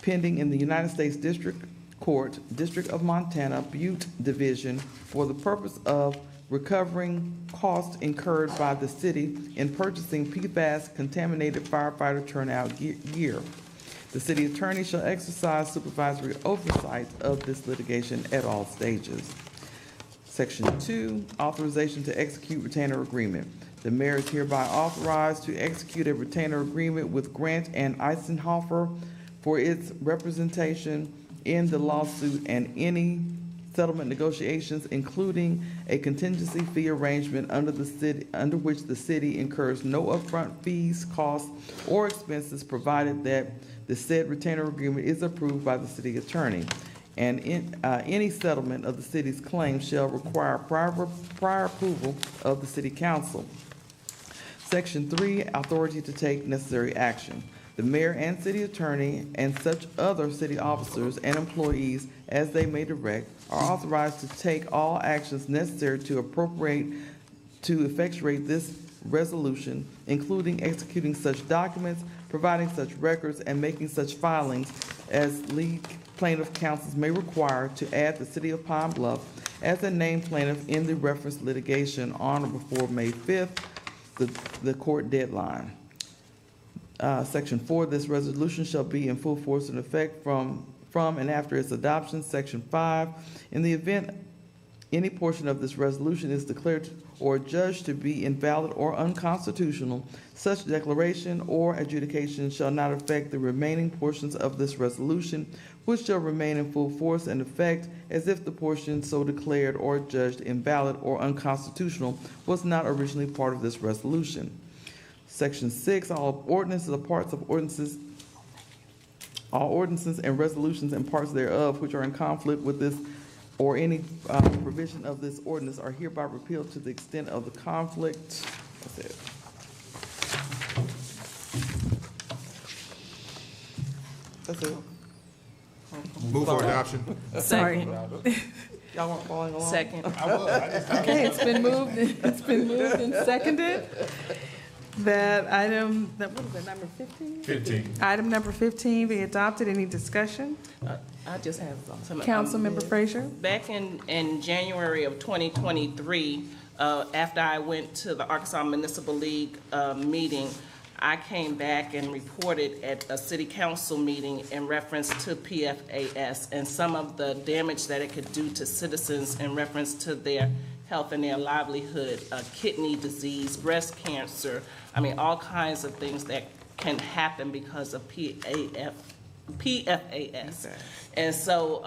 pending in the United States District Court, District of Montana, Butte Division, for the purpose of recovering costs incurred by the city in purchasing PFAS-contaminated firefighter turnout gear. The city attorney shall exercise supervisory oversight of this litigation at all stages. Section 2, authorization to execute retainer agreement. The mayor is hereby authorized to execute a retainer agreement with Grant and Eisenhofer for its representation in the lawsuit and any settlement negotiations, including a contingency fee arrangement under which the city incurs no upfront fees, costs, or expenses, provided that the said retainer agreement is approved by the city attorney. And any settlement of the city's claims shall require prior approval of the city council. Section 3, authority to take necessary action. The mayor and city attorney and such other city officers and employees as they may direct are authorized to take all actions necessary to effectuate this resolution, including executing such documents, providing such records, and making such filings as lead plaintiff counsels may require to add the City of Pine Bluff as a named plaintiff in the reference litigation on or before May 5th, the court deadline. Section 4, this resolution shall be in full force and effect from and after its adoption. Section 5, in the event any portion of this resolution is declared or judged to be invalid or unconstitutional, such declaration or adjudication shall not affect the remaining portions of this resolution, which shall remain in full force and effect as if the portion so declared or judged invalid or unconstitutional was not originally part of this resolution. Section 6, all ordinances or parts of ordinances, all ordinances and resolutions and parts thereof which are in conflict with this or any provision of this ordinance are hereby repealed to the extent of the conflict. That's it. That's it. Move for adoption. Sorry. Y'all weren't following along? Second. Okay, it's been moved and seconded. That item, what is that, number 15? 15. Item number 15 be adopted. Any discussion? I just have some. Councilmember Frazier? Back in January of 2023, after I went to the Arkansas Municipal League meeting, I came back and reported at a city council meeting in reference to PFAS and some of the damage that it could do to citizens in reference to their health and their livelihood, kidney disease, breast cancer, I mean, all kinds of things that can happen because of PFAS. And so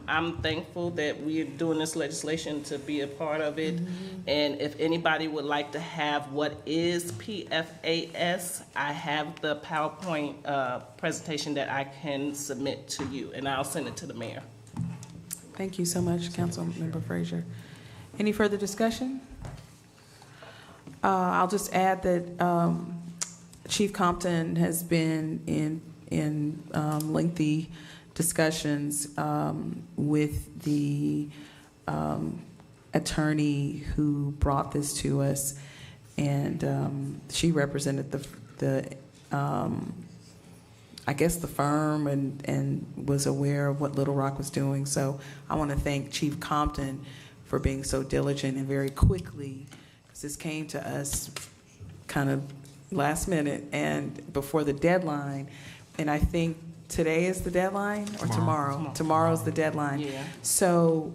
I'm thankful that we're doing this legislation to be a part of it. And if anybody would like to have what is PFAS, I have the PowerPoint presentation that I can submit to you, and I'll send it to the mayor. Thank you so much, Councilmember Frazier. Any further discussion? I'll just add that Chief Compton has been in lengthy discussions with the attorney who brought this to us, and she represented the I guess the firm and was aware of what Little Rock was doing. So I want to thank Chief Compton for being so diligent and very quickly, because this came to us kind of last minute and before the deadline. And I think today is the deadline, or tomorrow? Tomorrow's the deadline. Yeah. So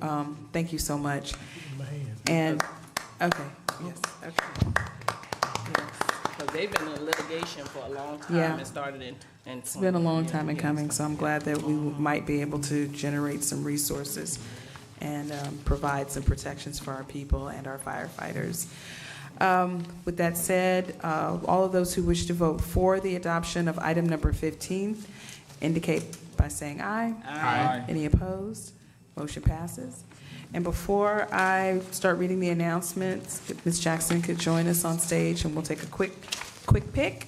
thank you so much. And, okay, yes, okay. Because they've been in litigation for a long time. Yeah. It started in It's been a long time in coming, so I'm glad that we might be able to generate some resources and provide some protections for our people and our firefighters. With that said, all of those who wish to vote for the adoption of item number 15 indicate by saying aye. Aye. Any opposed? Motion passes. And before I start reading the announcements, if Ms. Jackson could join us on stage, and we'll take a quick pick.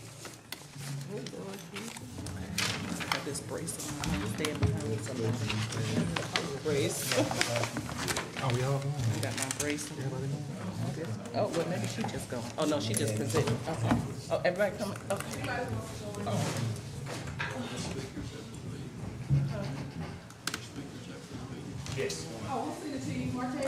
Got this brace on. I'm standing behind somebody. Brace. Oh, we all I got my brace on. Oh, well, maybe she just going. Oh, no, she just presented. Okay. Oh, everybody coming? Okay. Yes. Oh, we'll send it to you, Marte.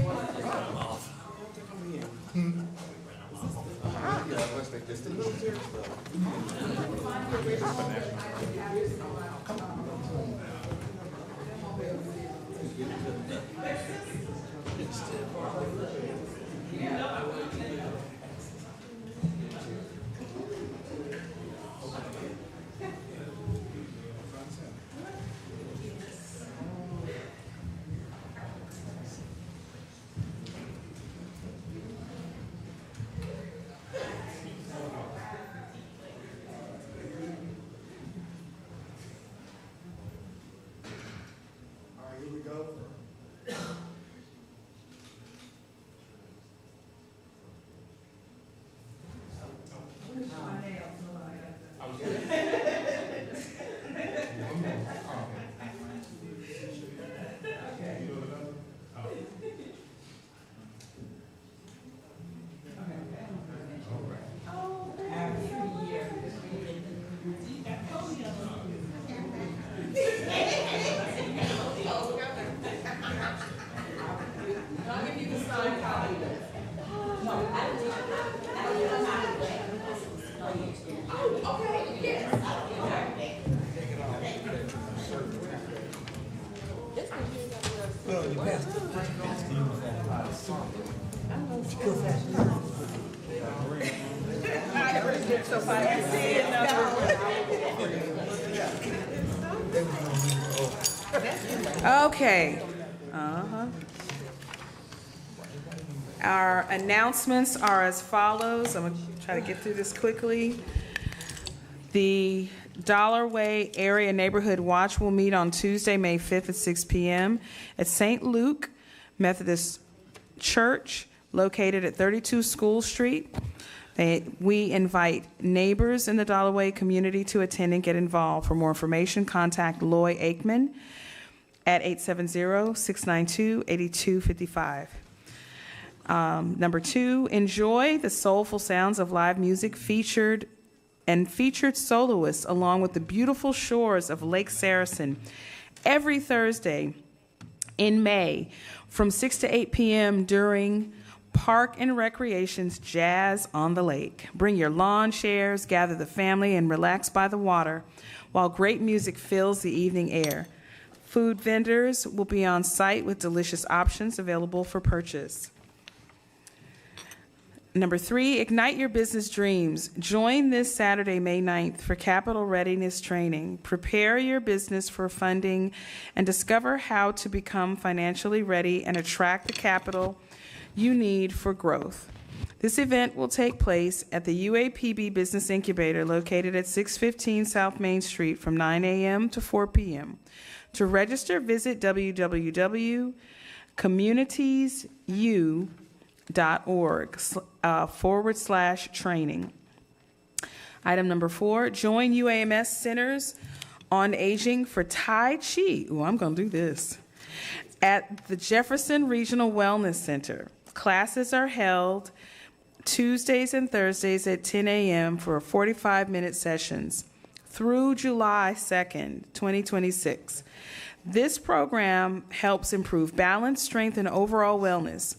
Okay. Our announcements are as follows. I'm going to try to get through this quickly. The Dollar Way Area Neighborhood Watch will meet on Tuesday, May 5th at 6 p.m. at St. Luke Methodist Church, located at 32 School Street. We invite neighbors in the Dollar Way community to attend and get involved. For more information, contact Loy Aikman at 870-692-8255. Number 2, enjoy the soulful sounds of live music featured soloists along with the beautiful shores of Lake Saracen every Thursday in May from 6 to 8 p.m. during Park and Recreation's Jazz on the Lake. Bring your lawn chairs, gather the family, and relax by the water while great music fills the evening air. Food vendors will be on site with delicious options available for purchase. Number 3, ignite your business dreams. Join this Saturday, May 9th, for Capital Readiness Training. Prepare your business for funding and discover how to become financially ready and attract the capital you need for growth. This event will take place at the UAPB Business Incubator located at 615 South Main Street from 9 a.m. to 4 p.m. To register, visit www.communitiesu.org/training. Item number 4, join UAMS Centers on Aging for Tai Chi. Ooh, I'm going to do this. At the Jefferson Regional Wellness Center. Classes are held Tuesdays and Thursdays at 10 a.m. for 45-minute sessions through July 2nd, 2026. This program helps improve balance, strength, and overall wellness.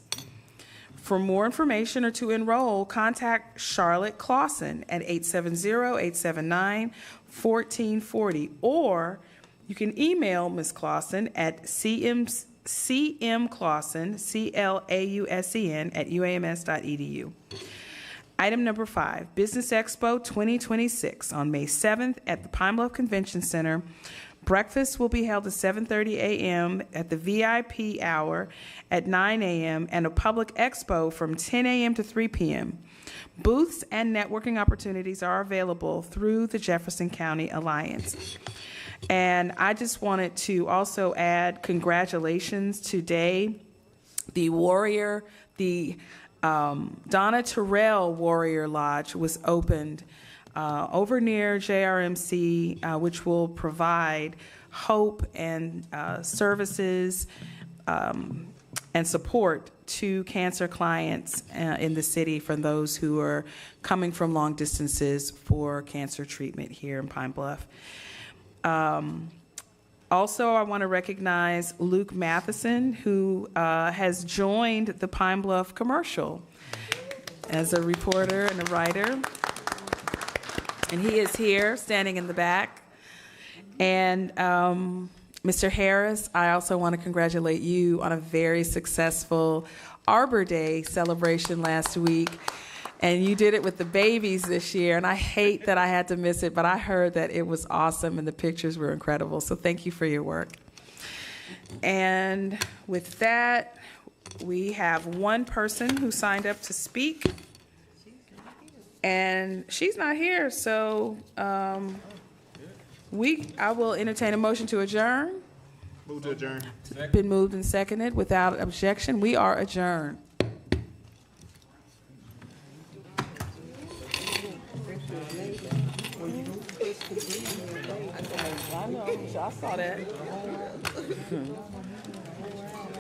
For more information or to enroll, contact Charlotte Clausen at 870-879-1440, or you can email Ms. Clausen at cmclausen, CLAUSEN, at uams.edu. Item number 5, Business Expo 2026 on May 7th at the Pine Bluff Convention Center. Breakfast will be held at 7:30 a.m. at the VIP hour at 9 a.m. and a public expo from 10 a.m. to 3 p.m. Booths and networking opportunities are available through the Jefferson County Alliance. And I just wanted to also add congratulations today. The Donna Terrell Warrior Lodge was opened over near JRMC, which will provide hope and services and support to cancer clients in the city from those who are coming from long distances for cancer treatment here in Pine Bluff. Also, I want to recognize Luke Matheson, who has joined the Pine Bluff Commercial as a reporter and a writer. And he is here, standing in the back. And Mr. Harris, I also want to congratulate you on a very successful Arbor Day celebration last week. And you did it with the babies this year, and I hate that I had to miss it, but I heard that it was awesome and the pictures were incredible. So thank you for your work. And with that, we have one person who signed up to speak. And she's not here, so I will entertain a motion to adjourn. Move to adjourn. Been moved and seconded without objection. We are adjourned. I know, I saw that.